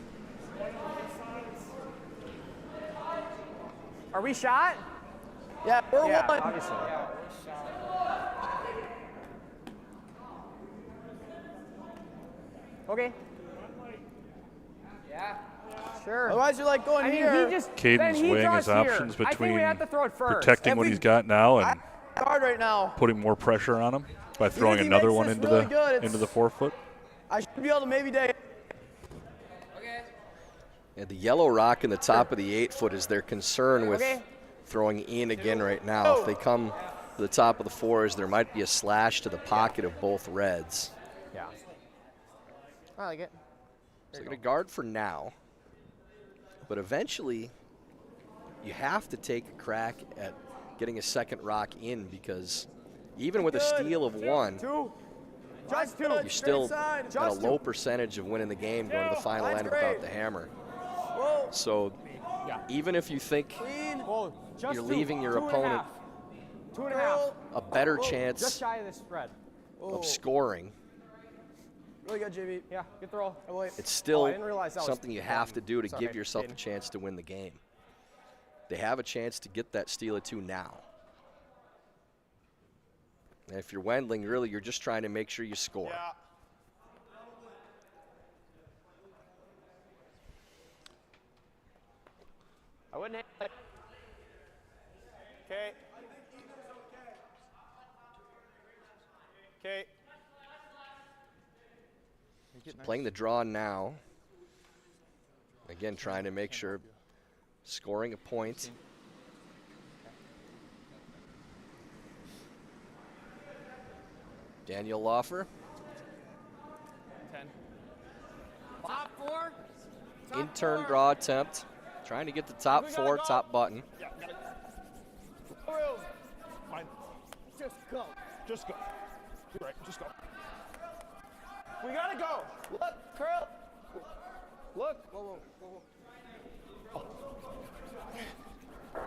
Speaker 5: Are we shot? Yeah, we're one.
Speaker 10: Obviously.
Speaker 2: Yeah, we're shot.
Speaker 5: Okay.
Speaker 2: Yeah.
Speaker 5: Sure. Otherwise, you're like going
Speaker 10: I mean,
Speaker 5: here.
Speaker 10: he just
Speaker 7: Caden's
Speaker 10: then he
Speaker 7: weighing
Speaker 10: draws
Speaker 7: his options
Speaker 10: here. I think we
Speaker 7: between
Speaker 10: have to throw it first.
Speaker 7: protecting
Speaker 5: If
Speaker 7: what
Speaker 5: we-
Speaker 7: he's got now and
Speaker 5: Guard right now.
Speaker 7: putting more pressure on him by throwing
Speaker 5: if he
Speaker 7: another
Speaker 5: makes
Speaker 7: one
Speaker 5: this
Speaker 7: into
Speaker 5: really
Speaker 7: the
Speaker 5: good, it's-
Speaker 7: into the 4-foot.
Speaker 5: I should be able to maybe dig.
Speaker 2: Okay.
Speaker 6: Yeah, the yellow rock in the top of the 8-foot is their concern with
Speaker 5: Okay.
Speaker 6: throwing in again right now. If they come to the top of the 4s, there might be a slash to the pocket of both reds.
Speaker 5: Yeah. I like it.
Speaker 6: So they're going to guard for now. But eventually, you have to take a crack at getting a second rock in, because even with a steal of 1,
Speaker 5: Two. Just two.
Speaker 6: you're still
Speaker 5: Straight
Speaker 6: at
Speaker 5: side.
Speaker 6: a low percentage of winning the game going to the final
Speaker 5: Line's
Speaker 6: end
Speaker 5: great.
Speaker 6: without the hammer.
Speaker 5: Whoa.
Speaker 6: So even if you think
Speaker 5: Clean.
Speaker 10: Whoa, just
Speaker 6: you're
Speaker 10: two.
Speaker 6: leaving your
Speaker 10: 2.5.
Speaker 6: opponent
Speaker 10: 2.5.
Speaker 6: a better
Speaker 10: Just
Speaker 6: chance
Speaker 10: shy of the spread.
Speaker 6: of scoring,
Speaker 5: Really good, JB.
Speaker 10: Yeah, good throw.
Speaker 5: Oh, wait.
Speaker 6: it's still
Speaker 10: I didn't realize that was
Speaker 6: something you have to do to
Speaker 10: Sorry,
Speaker 6: give yourself a
Speaker 10: Caden.
Speaker 6: chance to win the game. They have a chance to get that steal of 2 now. And if you're Wendling, really, you're just trying to make sure you score.
Speaker 8: Yeah.
Speaker 10: I wouldn't hit.
Speaker 8: Okay. Okay.
Speaker 6: Playing the draw now. Again, trying to make sure scoring a point. Daniel Loffer,
Speaker 8: 10.
Speaker 2: Top 4.
Speaker 6: in-turn draw attempt. Trying to get the top 4, top button.
Speaker 8: Yeah, got it. Fine.
Speaker 5: Just go.
Speaker 8: Just go. You're right, just go.
Speaker 5: We gotta go. Look, curl. Look. Whoa, whoa, whoa.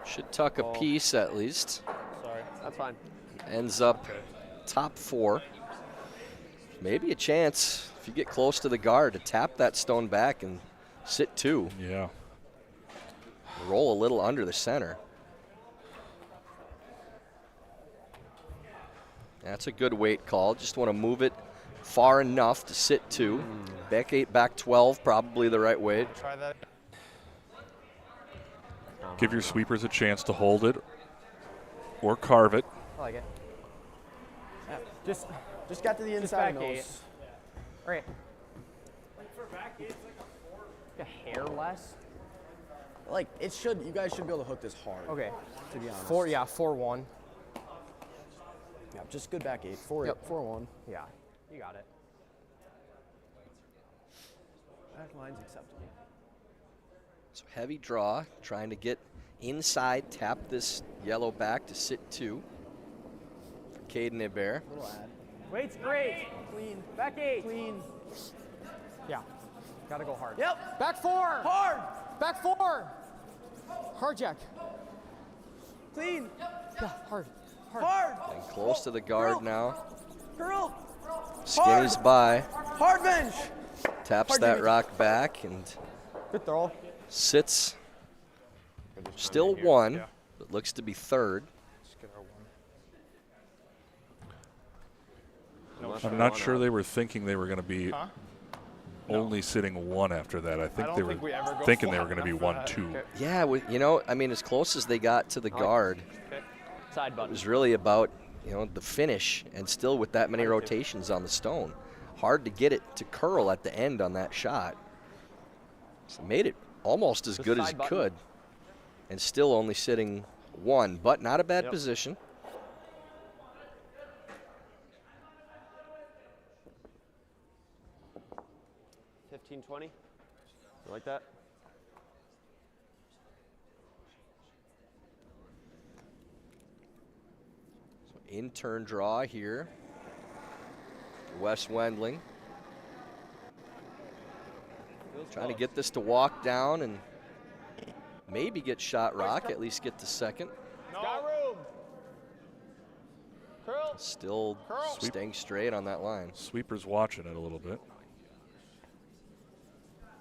Speaker 6: Should tuck a piece at least.
Speaker 8: Sorry.
Speaker 10: That's fine.
Speaker 6: Ends up top 4. Maybe a chance, if you get close to the guard, to tap that stone back and sit 2.
Speaker 7: Yeah.
Speaker 6: Roll a little under the center. That's a good weight call. Just want to move it far enough to sit 2. Back 8, back 12, probably the right weight.
Speaker 8: Try that.
Speaker 7: Give your sweepers a chance to hold it or carve it.
Speaker 10: I like it.
Speaker 5: Yeah, just got to the
Speaker 10: Just
Speaker 5: inside
Speaker 10: back
Speaker 5: nose.
Speaker 10: 8. All right. A hair less.
Speaker 5: Like it should. You guys should be able to hook this hard.
Speaker 10: Okay.
Speaker 5: To be honest.
Speaker 10: 4-1.
Speaker 5: Yeah, just good back 8. 4-8.
Speaker 10: Yep.
Speaker 5: 4-1.
Speaker 10: Yeah, you got it.
Speaker 5: Back line's acceptable.
Speaker 6: So heavy draw, trying to get inside, tap this yellow back to sit 2 for Caden Hebert.
Speaker 5: Little ad.
Speaker 10: Weight's great.
Speaker 5: Clean.
Speaker 10: Back 8.
Speaker 5: Clean.
Speaker 10: Yeah, gotta go hard.
Speaker 5: Yep.
Speaker 10: Back 4.
Speaker 5: Hard.
Speaker 10: Back 4. Hard jack.
Speaker 5: Clean.
Speaker 10: Yeah, hard.
Speaker 5: Hard.
Speaker 6: And close to the guard now.
Speaker 5: Curl.
Speaker 6: Skinny's by,
Speaker 5: Hard bench.
Speaker 6: taps
Speaker 5: Hard
Speaker 6: that
Speaker 5: bench.
Speaker 6: rock back and
Speaker 10: Good throw.
Speaker 6: sits still 1, but looks to be 3rd.
Speaker 8: Just get our 1.
Speaker 7: I'm not sure they were thinking they were going to be only sitting 1 after that. I think
Speaker 8: don't
Speaker 7: they were
Speaker 8: think we ever go
Speaker 7: thinking they
Speaker 8: flat
Speaker 7: were going to be
Speaker 8: enough for
Speaker 7: 1-2.
Speaker 8: that.
Speaker 6: Yeah, you know, I mean, as close as they got to the guard,
Speaker 10: Side
Speaker 6: it
Speaker 10: button.
Speaker 6: was really about, you know, the finish, and still with that many rotations on the stone. Hard to get it to curl at the end on that shot. So made it almost as good as
Speaker 10: side
Speaker 6: it
Speaker 10: button.
Speaker 6: could, and still only sitting 1, but not a bad position.
Speaker 10: $15, $20. You like that?
Speaker 6: in-turn draw here. Wes Wendling trying to get this to walk down and maybe get shot rock, at least get the second.
Speaker 10: Got room. Curl.
Speaker 6: Still staying straight on that line.
Speaker 7: Sweeper's watching it a little bit.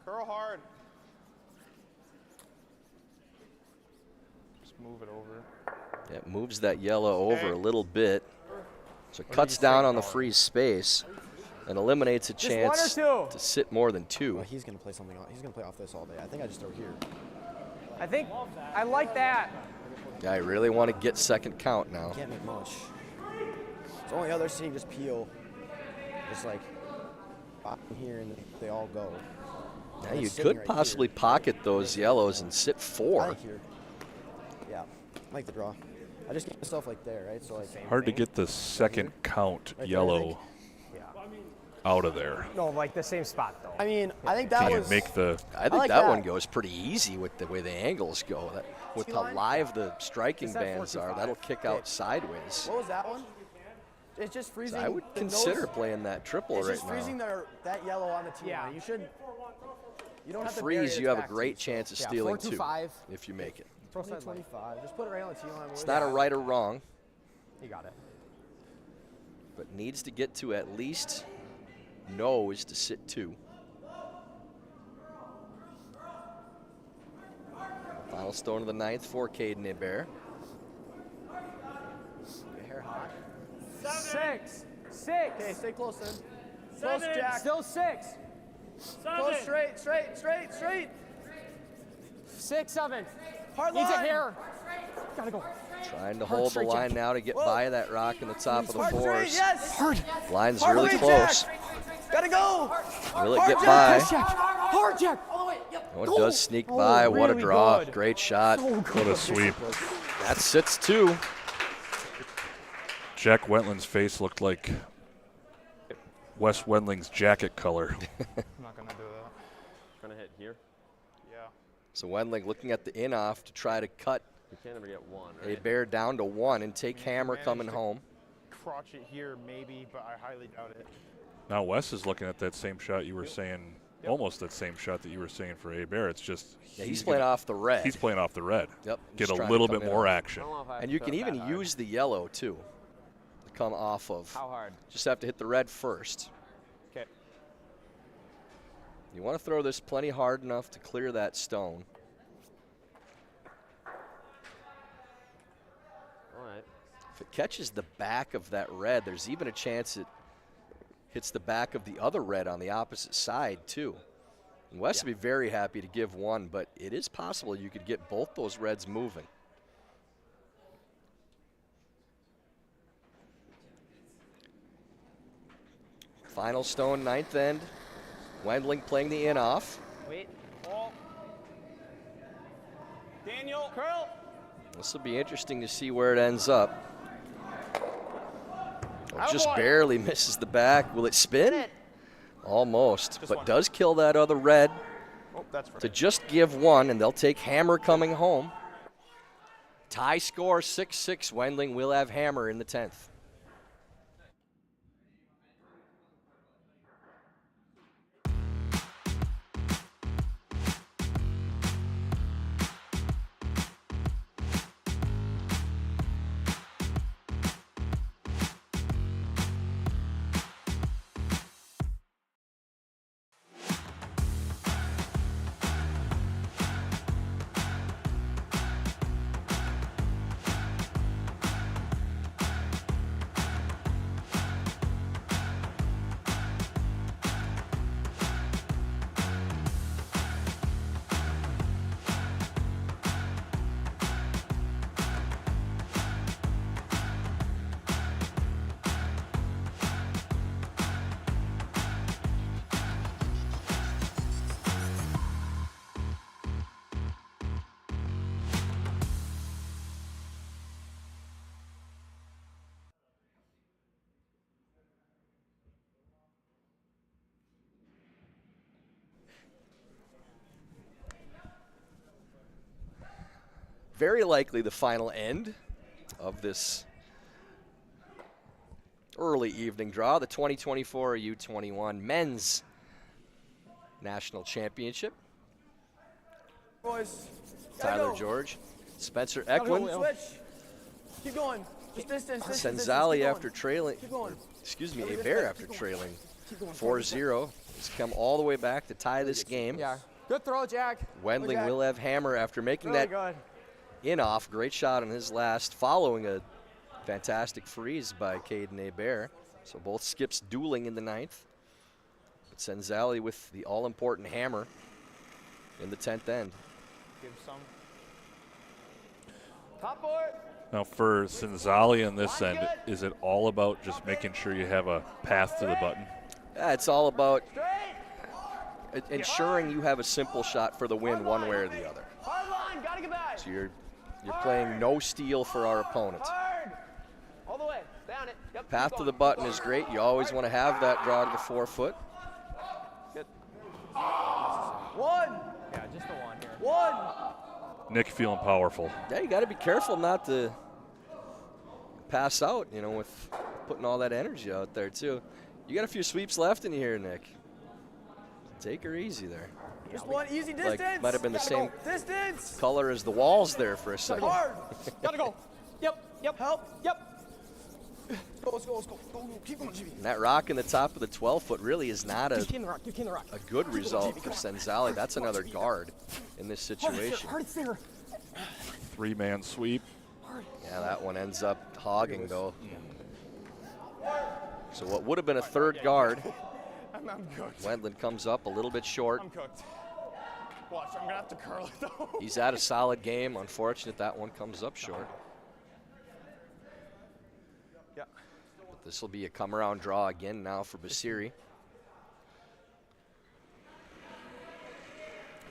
Speaker 8: Curl hard. Just move it over.
Speaker 6: It moves that yellow over a little bit. So it cuts down on the free space and eliminates a chance to sit more than 2.
Speaker 5: Well, he's going to play something. He's going to play off this all day. I think I just throw here.
Speaker 3: I think I like that.
Speaker 6: Yeah, I really want to get second count now.
Speaker 5: Can't make much. It's only other team just peel. Just like pop in here and they all go.
Speaker 6: Now you could possibly pocket those yellows and sit 4.
Speaker 5: I like here. Yeah, I like the draw. I just get myself like there, right? So like
Speaker 7: Hard to get the second count yellow out of there.
Speaker 3: No, like the same spot though.
Speaker 5: I mean, I think that
Speaker 7: Can you
Speaker 5: was.
Speaker 7: make the?
Speaker 6: I think that one goes pretty easy with the way the angles go. With how live the striking bands are, that'll kick out sideways.
Speaker 5: What was that one? It's just freezing.
Speaker 6: So I would consider playing that triple right now.
Speaker 5: It's just freezing that yellow on the tee line. You should. You don't have to
Speaker 6: freeze. You have a great chance of stealing 2
Speaker 5: 4-2-5
Speaker 6: if you make it.
Speaker 5: 25. Just put it right on the tee line.
Speaker 6: It's not a right or wrong.
Speaker 3: You got it.
Speaker 6: But needs to get to at least nose to sit 2. Final stone of the 9th for Caden Hebert.
Speaker 5: Hair hot.
Speaker 3: 6.
Speaker 5: Okay, stay close then. Close, Jack.
Speaker 3: Still 6.
Speaker 5: Close, straight.
Speaker 3: 6, 7.
Speaker 5: Hard
Speaker 3: Needs a
Speaker 5: line.
Speaker 3: hair. Gotta go.
Speaker 6: Trying to hold the line now to get by that rock in the top of the
Speaker 5: Hard
Speaker 6: 4s.
Speaker 5: straight, yes. Hard.
Speaker 6: Line's
Speaker 5: Hard
Speaker 6: really
Speaker 5: weight,
Speaker 6: close.
Speaker 5: Jack. Gotta go.
Speaker 6: Will it
Speaker 5: Hard,
Speaker 6: get
Speaker 5: Jack.
Speaker 6: by?
Speaker 3: Hard, Jack.
Speaker 5: All the way. Yep.
Speaker 6: Oh, it does sneak by. What a
Speaker 3: really
Speaker 6: draw.
Speaker 3: good.
Speaker 6: Great shot.
Speaker 7: What a sweep.
Speaker 6: That sits 2.
Speaker 7: Jack Wendling's face looked like Wes Wendling's jacket color.
Speaker 8: I'm not gonna do that.
Speaker 10: Gonna hit here.
Speaker 8: Yeah.
Speaker 6: So Wendling looking at the in-off to try to cut
Speaker 10: You can't ever get 1, right?
Speaker 6: Hebert down to 1 and take Hammer coming home.
Speaker 8: Crotch it here, maybe, but I highly doubt it.
Speaker 7: Now Wes is looking at that same shot you were saying, almost that same shot that you were saying for Hebert. It's just
Speaker 6: He's playing off the red.
Speaker 7: He's playing off the red.
Speaker 6: Yep.
Speaker 7: Get
Speaker 6: just
Speaker 7: a
Speaker 6: trying to
Speaker 7: little
Speaker 6: come
Speaker 7: bit
Speaker 6: in
Speaker 7: more
Speaker 6: on.
Speaker 7: action.
Speaker 6: And you can even use the yellow too to come off of.
Speaker 10: How hard?
Speaker 6: Just have to hit the red first.
Speaker 10: Okay.
Speaker 6: You want to throw this plenty hard enough to clear that stone.
Speaker 10: All right.
Speaker 6: If it catches the back of that red, there's even a chance it hits the back of the other red on the opposite side too. And Wes would be very happy to give 1, but it is possible you could get both those reds moving. Final stone, 9th end. Wendling playing the in-off.
Speaker 3: Wait.
Speaker 8: Daniel.
Speaker 3: Curl.
Speaker 6: This will be interesting to see where it ends up. Oh, just barely misses the back. Will it spin? Almost, but does kill that other red to just give 1, and they'll take Hammer coming home. Tie score 6-6. Wendling will have Hammer in the 10th. Very likely the final end of this early evening draw, the 2024 U21 Men's National Championship.
Speaker 5: Boys.
Speaker 6: Tyler George, Spencer Eklund,
Speaker 5: Switch. Keep going. Just distance.
Speaker 6: Cenzalli after trailing,
Speaker 5: Keep going.
Speaker 6: excuse me, Hebert after trailing 4-0. He's come all the way back to tie this game.
Speaker 5: Yeah. Good throw, Jack.
Speaker 6: Wendling
Speaker 5: Jack.
Speaker 6: will have hammer after making
Speaker 5: Really
Speaker 6: that
Speaker 5: good.
Speaker 6: in-off. Great shot on his last, following a fantastic freeze by Caden Hebert. So both skips dueling in the ninth. But Cenzalli with the all-important hammer in the 10th end.
Speaker 8: Give some.
Speaker 5: Top board.
Speaker 7: Now for Cenzalli on this end, is it all about just making sure you have a path to the button?
Speaker 6: Yeah, it's all about ensuring you have a simple shot for the win one way or the other.
Speaker 5: Hard line. Gotta get back.
Speaker 6: So you're playing no steal for our opponent.
Speaker 5: Hard. All the way. Down it. Yep.
Speaker 6: Path to the button is great. You always want to have that draw to the 4-foot.
Speaker 5: Good. One.
Speaker 10: Yeah, just the one here.
Speaker 5: One.
Speaker 7: Nick feeling powerful.
Speaker 6: Yeah, you got to be careful not to pass out, you know, with putting all that energy out there, too. You got a few sweeps left in here, Nick. Take her easy there.
Speaker 5: Just one easy distance.
Speaker 6: Like, might have been the same
Speaker 5: distance.
Speaker 6: color as the walls there for a second.
Speaker 5: Hard.
Speaker 10: Gotta go. Yep.
Speaker 5: Help.
Speaker 10: Yep.
Speaker 5: Let's go. Go. Keep going, Jimmy.
Speaker 6: And that rock in the top of the 12-foot really is not
Speaker 10: Give Ken the rock. Give Ken the rock.
Speaker 6: a good result for Cenzalli. That's another guard in this situation.
Speaker 10: Hard there.
Speaker 7: 3-man sweep.
Speaker 6: Yeah, that one ends up hogging, though. So what would have been a third guard,
Speaker 8: I'm cooked.
Speaker 6: Wendland comes up a little bit short.
Speaker 8: I'm cooked. Watch, I'm gonna have to curl it though.
Speaker 6: He's had a solid game. Unfortunate that one comes up short.
Speaker 8: Yeah.
Speaker 6: But this will be a come-around draw again now for Basiri.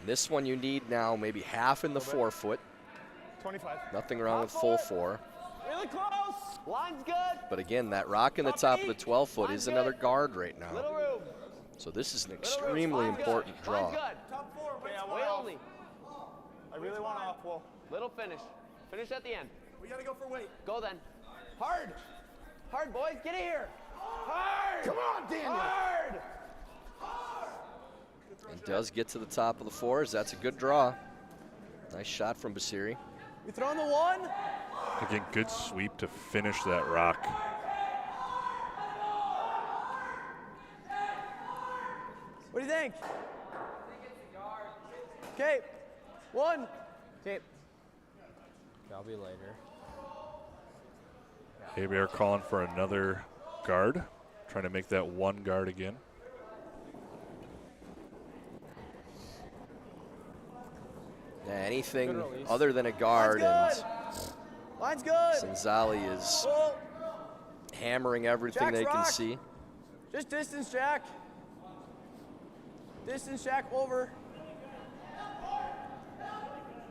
Speaker 6: This one you need now maybe half in the 4-foot.
Speaker 8: 25.
Speaker 6: Nothing wrong with full 4.
Speaker 5: Really close. Line's good.
Speaker 6: But again, that rock in the top of the 12-foot is another guard right now.
Speaker 5: Little room.
Speaker 6: So this is an extremely important draw.
Speaker 5: Line's good. Top 4. Way only.
Speaker 8: I really want off, Will.
Speaker 10: Little finish. Finish at the end.
Speaker 5: We gotta go for weight.
Speaker 10: Go then.
Speaker 5: Hard. Hard, boys. Get it here. Hard.
Speaker 8: Come on, Daniel.
Speaker 5: Hard.
Speaker 6: And does get to the top of the 4s. That's a good draw. Nice shot from Basiri.
Speaker 5: We throw in the 1.
Speaker 7: Again, good sweep to finish that rock.
Speaker 5: What do you think? Okay. 1.
Speaker 10: Okay. That'll be later.
Speaker 7: Hebert calling for another guard, trying to make that one guard again.
Speaker 6: Yeah, anything other than a guard, and
Speaker 5: Line's good.
Speaker 6: Cenzalli is
Speaker 5: Pull.
Speaker 6: hammering everything
Speaker 5: Jack's
Speaker 6: they can
Speaker 5: rock.
Speaker 6: see.
Speaker 5: Just distance, Jack. Distance, Jack, over.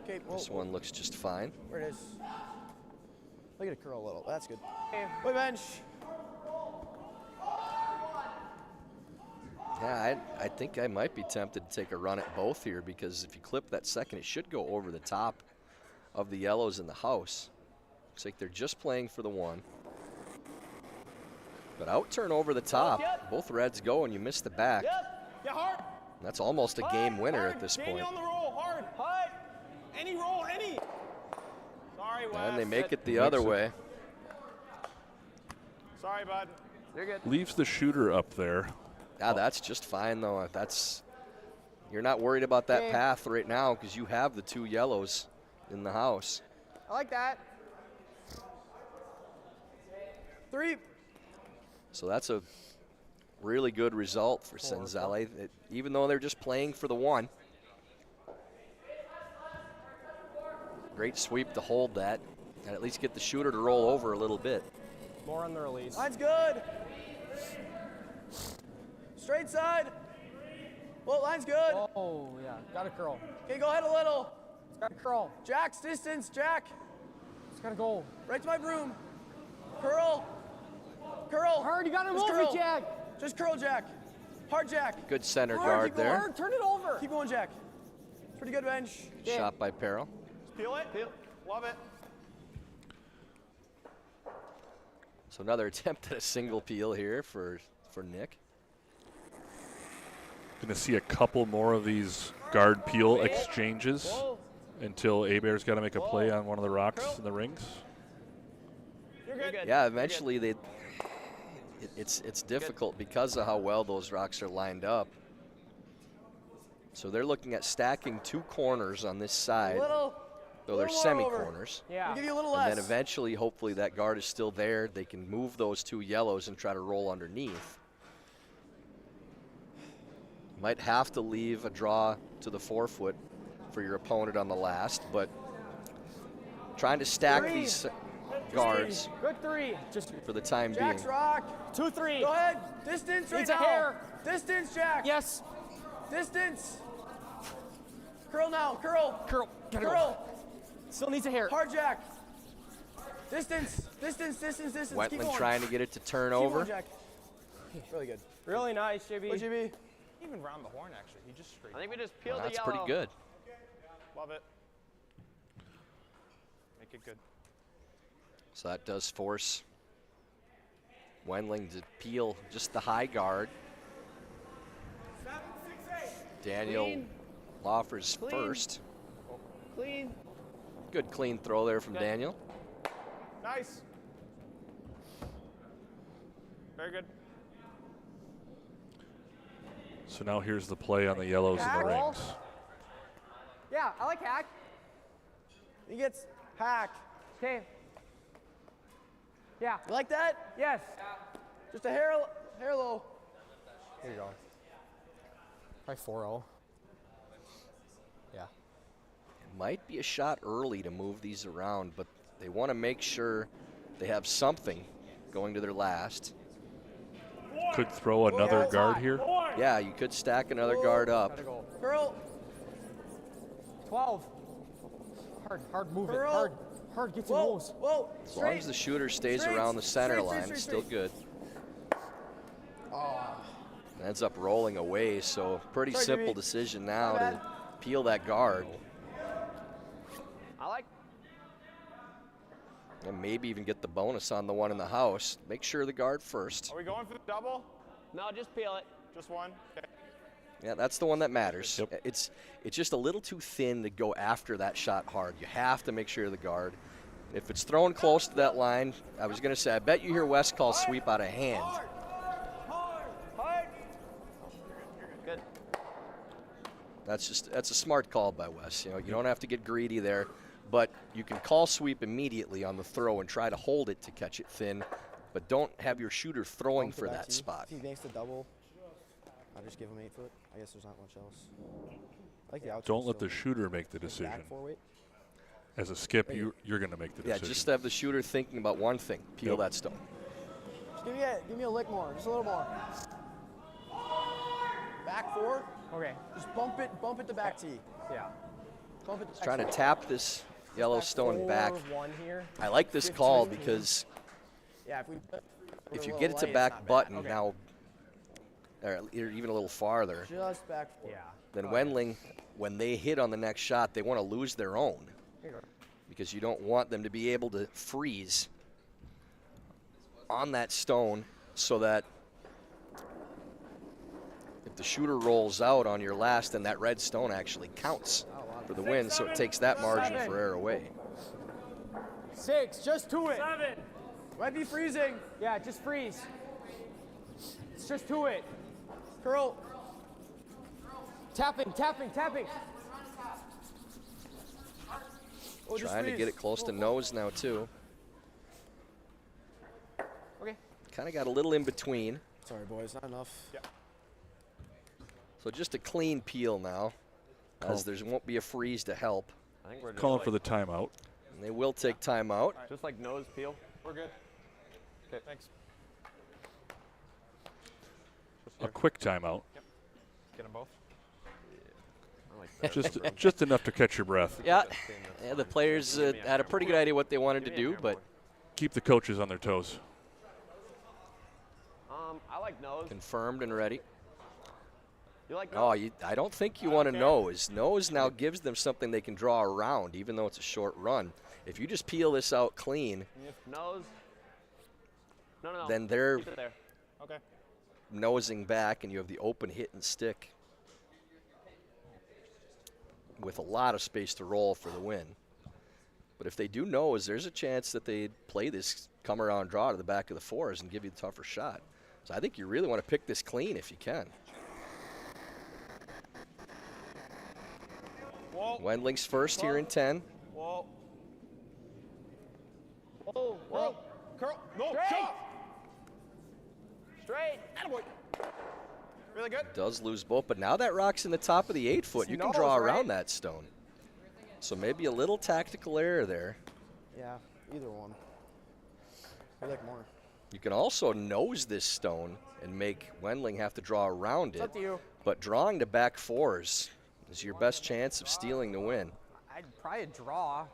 Speaker 5: Okay,
Speaker 6: This one looks just fine.
Speaker 5: Where it is. Look at it curl a little. That's good. Way bench.
Speaker 6: Yeah, I think I might be tempted to take a run at both here, because if you clip that second, it should go over the top of the yellows in the house. Looks like they're just playing for the 1. But out turn over the top. Both reds go, and you miss the back.
Speaker 5: Yeah, hard.
Speaker 6: That's almost a game winner at this point.
Speaker 5: on the roll, hard. Hard. Any roll, any. Sorry, Wes.
Speaker 6: And they make it the other way.
Speaker 8: Sorry, bud.
Speaker 5: You're good.
Speaker 7: Leaves the shooter up there.
Speaker 6: Yeah, that's just fine, though. You're not worried about that path right now, because you have the 2 yellows in the house.
Speaker 5: I like that. 3.
Speaker 6: So that's a really good result for Cenzalli, even though they're just playing for the 1. Great sweep to hold that, and at least get the shooter to roll over a little bit.
Speaker 10: More on the release.
Speaker 5: Line's good. Straight side. Well, line's good.
Speaker 10: Oh, yeah. Gotta curl.
Speaker 5: Okay, go ahead a little.
Speaker 10: It's gotta curl.
Speaker 5: Jack's distance, Jack.
Speaker 10: It's gotta go.
Speaker 5: Right to my broom. Curl. Curl.
Speaker 10: Hard, you gotta
Speaker 5: Just
Speaker 10: move
Speaker 5: curl.
Speaker 10: it, Jack.
Speaker 5: Just curl, Jack. Hard, Jack.
Speaker 6: Good center
Speaker 5: Hard,
Speaker 6: guard
Speaker 5: keep going.
Speaker 6: there.
Speaker 10: Hard, turn it over.
Speaker 5: Keep going, Jack. Pretty good bench.
Speaker 6: Shot by Peril.
Speaker 8: Peel it. Peel. Love it.
Speaker 6: So another attempt at a single peel here for Nick.
Speaker 7: Going to see a couple more of these guard peel exchanges until Hebert's got to make a play on one of the rocks in the rings.
Speaker 6: Yeah, eventually it's difficult because of how well those rocks are lined up. So they're looking at stacking 2 corners on this side, though they're semi-corners.
Speaker 5: Yeah. We'll give you a little
Speaker 6: and
Speaker 5: less.
Speaker 6: then eventually, hopefully, that guard is still there. They can move those 2 yellows and try to roll underneath. Might have to leave a draw to the forefoot for your opponent on the last, but trying to stack these guards
Speaker 5: Good 3. Just
Speaker 6: for the time
Speaker 5: Jack's
Speaker 6: being.
Speaker 5: rock.
Speaker 10: 2-3.
Speaker 5: Go ahead. Distance right
Speaker 10: Needs a
Speaker 5: now.
Speaker 10: hair.
Speaker 5: Distance, Jack.
Speaker 10: Yes.
Speaker 5: Distance. Curl now. Curl.
Speaker 10: Curl. Gotta go.
Speaker 5: Curl.
Speaker 10: Still needs a hair.
Speaker 5: Hard Jack. Distance. Distance. Distance. Distance. Keep
Speaker 6: Wetland
Speaker 5: going.
Speaker 6: trying to get it to turn
Speaker 5: Keep
Speaker 6: over.
Speaker 5: going, Jack. Really good.
Speaker 10: Really nice, JB.
Speaker 5: What, JB?
Speaker 8: Even round the horn, actually. He just straight.
Speaker 10: I think we just peeled
Speaker 6: Well,
Speaker 10: the
Speaker 6: that's
Speaker 10: yellow.
Speaker 6: pretty good.
Speaker 8: Love it. Make it good.
Speaker 6: So that does force Wendling to peel just the high guard. Daniel
Speaker 10: Clean.
Speaker 6: Laufer's
Speaker 10: Clean.
Speaker 6: first.
Speaker 10: Clean.
Speaker 6: Good clean throw there from
Speaker 10: Good.
Speaker 6: Daniel.
Speaker 8: Nice. Very good.
Speaker 7: So now here's the play on the yellows and the rings.
Speaker 5: Yeah, I like hack. He gets hack.
Speaker 10: Okay. Yeah.
Speaker 5: You like that?
Speaker 10: Yes.
Speaker 5: Just a hair low. There you go. Probably 4-0. Yeah.
Speaker 6: It might be a shot early to move these around, but they want to make sure they have something going to their last.
Speaker 7: Could throw another guard here.
Speaker 6: Yeah, you could stack another guard up.
Speaker 5: Gotta go. Curl.
Speaker 10: 12. Hard move it.
Speaker 5: Curl.
Speaker 10: Hard get your
Speaker 5: Whoa.
Speaker 10: nose.
Speaker 5: Whoa.
Speaker 6: As long as the shooter stays
Speaker 5: Straight.
Speaker 6: around the center
Speaker 5: Straight,
Speaker 6: line,
Speaker 5: straight,
Speaker 6: still
Speaker 5: straight.
Speaker 6: good.
Speaker 5: Oh.
Speaker 6: Ends up rolling away, so pretty
Speaker 5: Sorry,
Speaker 6: simple
Speaker 5: Jimmy.
Speaker 6: decision now
Speaker 5: My
Speaker 6: to
Speaker 5: bad.
Speaker 6: peel that guard.
Speaker 10: I like.
Speaker 6: And maybe even get the bonus on the one in the house. Make sure the guard first.
Speaker 8: Are we going for the double?
Speaker 10: No, just peel it.
Speaker 8: Just one? Okay.
Speaker 6: Yeah, that's the one that matters.
Speaker 7: Yep.
Speaker 6: It's just a little too thin to go after that shot hard. You have to make sure the guard. If it's thrown close to that line, I was going to say, I bet you hear West call sweep out of hand.
Speaker 10: Good.
Speaker 6: That's a smart call by Wes. You know, you don't have to get greedy there, but you can call sweep immediately on the throw and try to hold it to catch it thin, but don't have your shooter throwing for that spot.
Speaker 5: If he makes the double, I'll just give him 8 foot. I guess there's not much else. I like the outside
Speaker 7: Don't let
Speaker 5: still.
Speaker 7: the shooter make the
Speaker 5: Back
Speaker 7: decision.
Speaker 5: 4 weight.
Speaker 7: As a skip, you're going to make the
Speaker 6: Yeah,
Speaker 7: decision.
Speaker 6: just have the shooter thinking about one thing, peel
Speaker 7: Yep.
Speaker 6: that stone.
Speaker 5: Just give me a lick more, just a little more. Back 4.
Speaker 10: Okay.
Speaker 5: Just bump it to back tee.
Speaker 10: Yeah.
Speaker 5: Bump it to
Speaker 6: Trying to tap this yellow stone back.
Speaker 10: 1 here.
Speaker 6: I like this call because
Speaker 5: Yeah,
Speaker 6: if you get it to back button now, or even a little farther,
Speaker 5: Just back 4.
Speaker 10: Yeah.
Speaker 6: then Wendling, when they hit on the next shot, they want to lose their own because you don't want them to be able to freeze on that stone so that if the shooter rolls out on your last, then that red stone actually counts for the win, so it takes that margin for error away.
Speaker 10: 6. Just to it. 7.
Speaker 5: Might be freezing.
Speaker 10: Yeah, just freeze. It's just to it.
Speaker 5: Curl.
Speaker 10: Tapping.
Speaker 5: Oh, just
Speaker 6: Trying to
Speaker 5: freeze.
Speaker 6: get it close to nose now, too.
Speaker 10: Okay.
Speaker 6: Kind of got a little in between.
Speaker 5: Sorry, boys, not enough.
Speaker 8: Yeah.
Speaker 6: So just a clean peel now, as there won't be a freeze to help.
Speaker 10: I think we're just
Speaker 7: Calling for the timeout.
Speaker 6: And they will take timeout.
Speaker 10: just like nose peel.
Speaker 8: We're good. Okay, thanks.
Speaker 7: A quick timeout.
Speaker 8: Get them both.
Speaker 10: I like that.
Speaker 7: Just enough to catch your breath.
Speaker 6: Yeah, the players had a pretty good idea what they wanted to do, but
Speaker 7: Keep the coaches on their toes.
Speaker 10: I like nose.
Speaker 6: confirmed and ready.
Speaker 10: You like
Speaker 6: Oh,
Speaker 10: nose?
Speaker 6: I don't think you want to nose. Nose now gives them something they can draw around, even though it's a short run. If you just peel this out clean,
Speaker 10: Nose. No.
Speaker 6: then they're
Speaker 10: Keep it there.
Speaker 8: Okay.
Speaker 6: nosing back, and you have the open hit and stick with a lot of space to roll for the win. But if they do nose, there's a chance that they play this come around draw to the back of the fours and give you the tougher shot. So I think you really want to pick this clean if you can.
Speaker 8: Whoa.
Speaker 6: Wendling's first here in 10.
Speaker 8: Whoa.
Speaker 10: Whoa,
Speaker 8: Curl. Curl. No,
Speaker 10: Straight.
Speaker 8: shot.
Speaker 10: Straight.
Speaker 8: Attaboy. Really good.
Speaker 6: Does lose both, but now that rock's in the top of the 8 foot. You can draw
Speaker 5: Nose, right?
Speaker 6: around that stone. So maybe a little tactical error there.
Speaker 5: Yeah, either one. I like more.
Speaker 6: You can also nose this stone and make Wendling have to draw around
Speaker 5: It's
Speaker 6: it.
Speaker 5: up to you.
Speaker 6: But drawing to back fours is your best chance of stealing the win.
Speaker 3: I'd probably draw.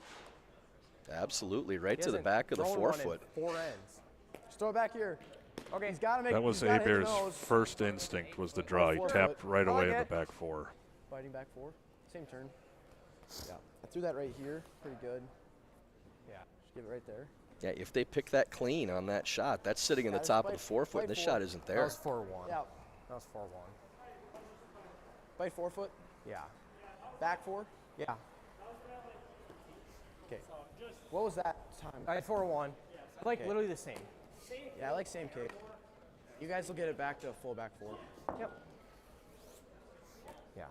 Speaker 6: Absolutely, right
Speaker 3: He
Speaker 6: to the
Speaker 3: hasn't
Speaker 6: back of the
Speaker 3: thrown
Speaker 6: 4
Speaker 3: one in
Speaker 6: foot.
Speaker 3: 4 ends.
Speaker 5: Just throw it back here.
Speaker 3: Okay.
Speaker 5: He's got to make.
Speaker 7: That was
Speaker 5: he's gotta hit the
Speaker 7: Hebert's
Speaker 5: nose.
Speaker 7: first instinct was the draw. He
Speaker 5: 4
Speaker 7: tapped
Speaker 5: foot.
Speaker 7: right
Speaker 5: I
Speaker 7: away
Speaker 5: like
Speaker 7: at
Speaker 5: it.
Speaker 7: the back 4.
Speaker 5: Fighting back 4. Same turn. Yeah. I threw that right here. Pretty good.
Speaker 3: Yeah.
Speaker 5: Just give it right there.
Speaker 6: Yeah, if they pick that clean on that shot, that's sitting in the
Speaker 5: Yeah,
Speaker 6: top of
Speaker 5: bite-
Speaker 6: the 4 foot,
Speaker 5: bite
Speaker 6: and this
Speaker 5: 4.
Speaker 6: shot isn't
Speaker 3: That
Speaker 6: there.
Speaker 3: was 4-1.
Speaker 5: Yeah.
Speaker 3: That was 4-1.
Speaker 5: Bite 4 foot.
Speaker 3: Yeah.
Speaker 5: Back 4.
Speaker 3: Yeah.
Speaker 5: Okay. What was that time?
Speaker 3: I had 4-1. Like
Speaker 5: Okay.
Speaker 3: literally the same.
Speaker 5: Yeah, I like same kick. You guys will get it back to a full back 4.
Speaker 3: Yep. Yeah.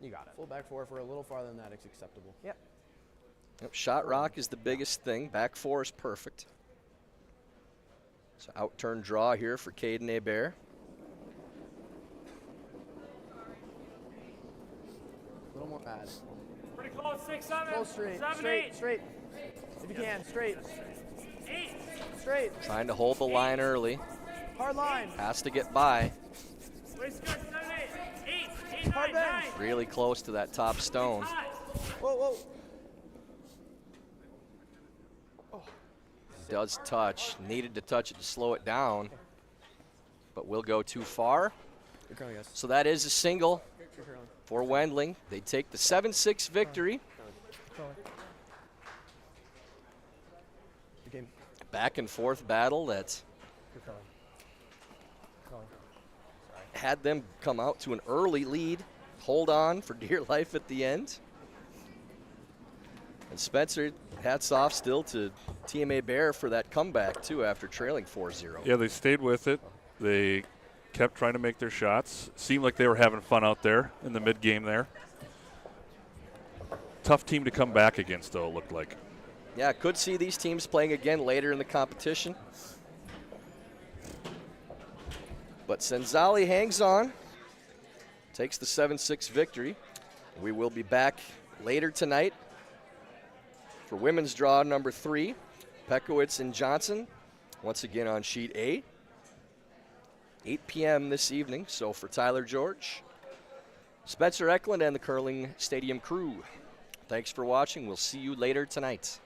Speaker 3: You got it.
Speaker 5: Full back 4. If we're a little farther than that, it's acceptable.
Speaker 3: Yep.
Speaker 6: Yep, shot rock is the biggest thing. Back 4 is perfect. So out turn draw here for Caden Hebert.
Speaker 5: A little more bad.
Speaker 1: Pretty close, 6, 7.
Speaker 5: Close straight.
Speaker 1: 7,
Speaker 5: Straight.
Speaker 1: 8.
Speaker 5: Straight. If you can, straight.
Speaker 1: 8.
Speaker 5: Straight.
Speaker 6: Trying to hold the line early.
Speaker 5: Hard line.
Speaker 6: Has to get by.
Speaker 1: Waist good, 7, 8. 8, 8,
Speaker 5: Hard
Speaker 1: 9,
Speaker 5: bench.
Speaker 1: 9.
Speaker 6: Really close to that top stone.
Speaker 5: Whoa, whoa.
Speaker 6: Does touch. Needed to touch it to slow it down. But will go too far.
Speaker 5: You're curling, guys.
Speaker 6: So that is a single
Speaker 5: You're curling.
Speaker 6: for Wendling. They take the 7-6 victory.
Speaker 5: Good game.
Speaker 6: Back and forth battle that
Speaker 3: You're curling. Curling.
Speaker 6: had them come out to an early lead, hold on for dear life at the end. And Spencer, hats off still to Team Hebert for that comeback too after trailing 4-0.
Speaker 7: Yeah, they stayed with it. They kept trying to make their shots. Seemed like they were having fun out there in the mid-game there. Tough team to come back against, though, it looked like.
Speaker 6: Yeah, could see these teams playing again later in the competition. But Cenzalli hangs on, takes the 7-6 victory. We will be back later tonight for women's draw number 3, Pekowitz and Johnson, once again on sheet A. 8 p.m. this evening. So for Tyler George, Spencer Eklund, and the Curling Stadium crew, thanks for watching. We'll see you later tonight.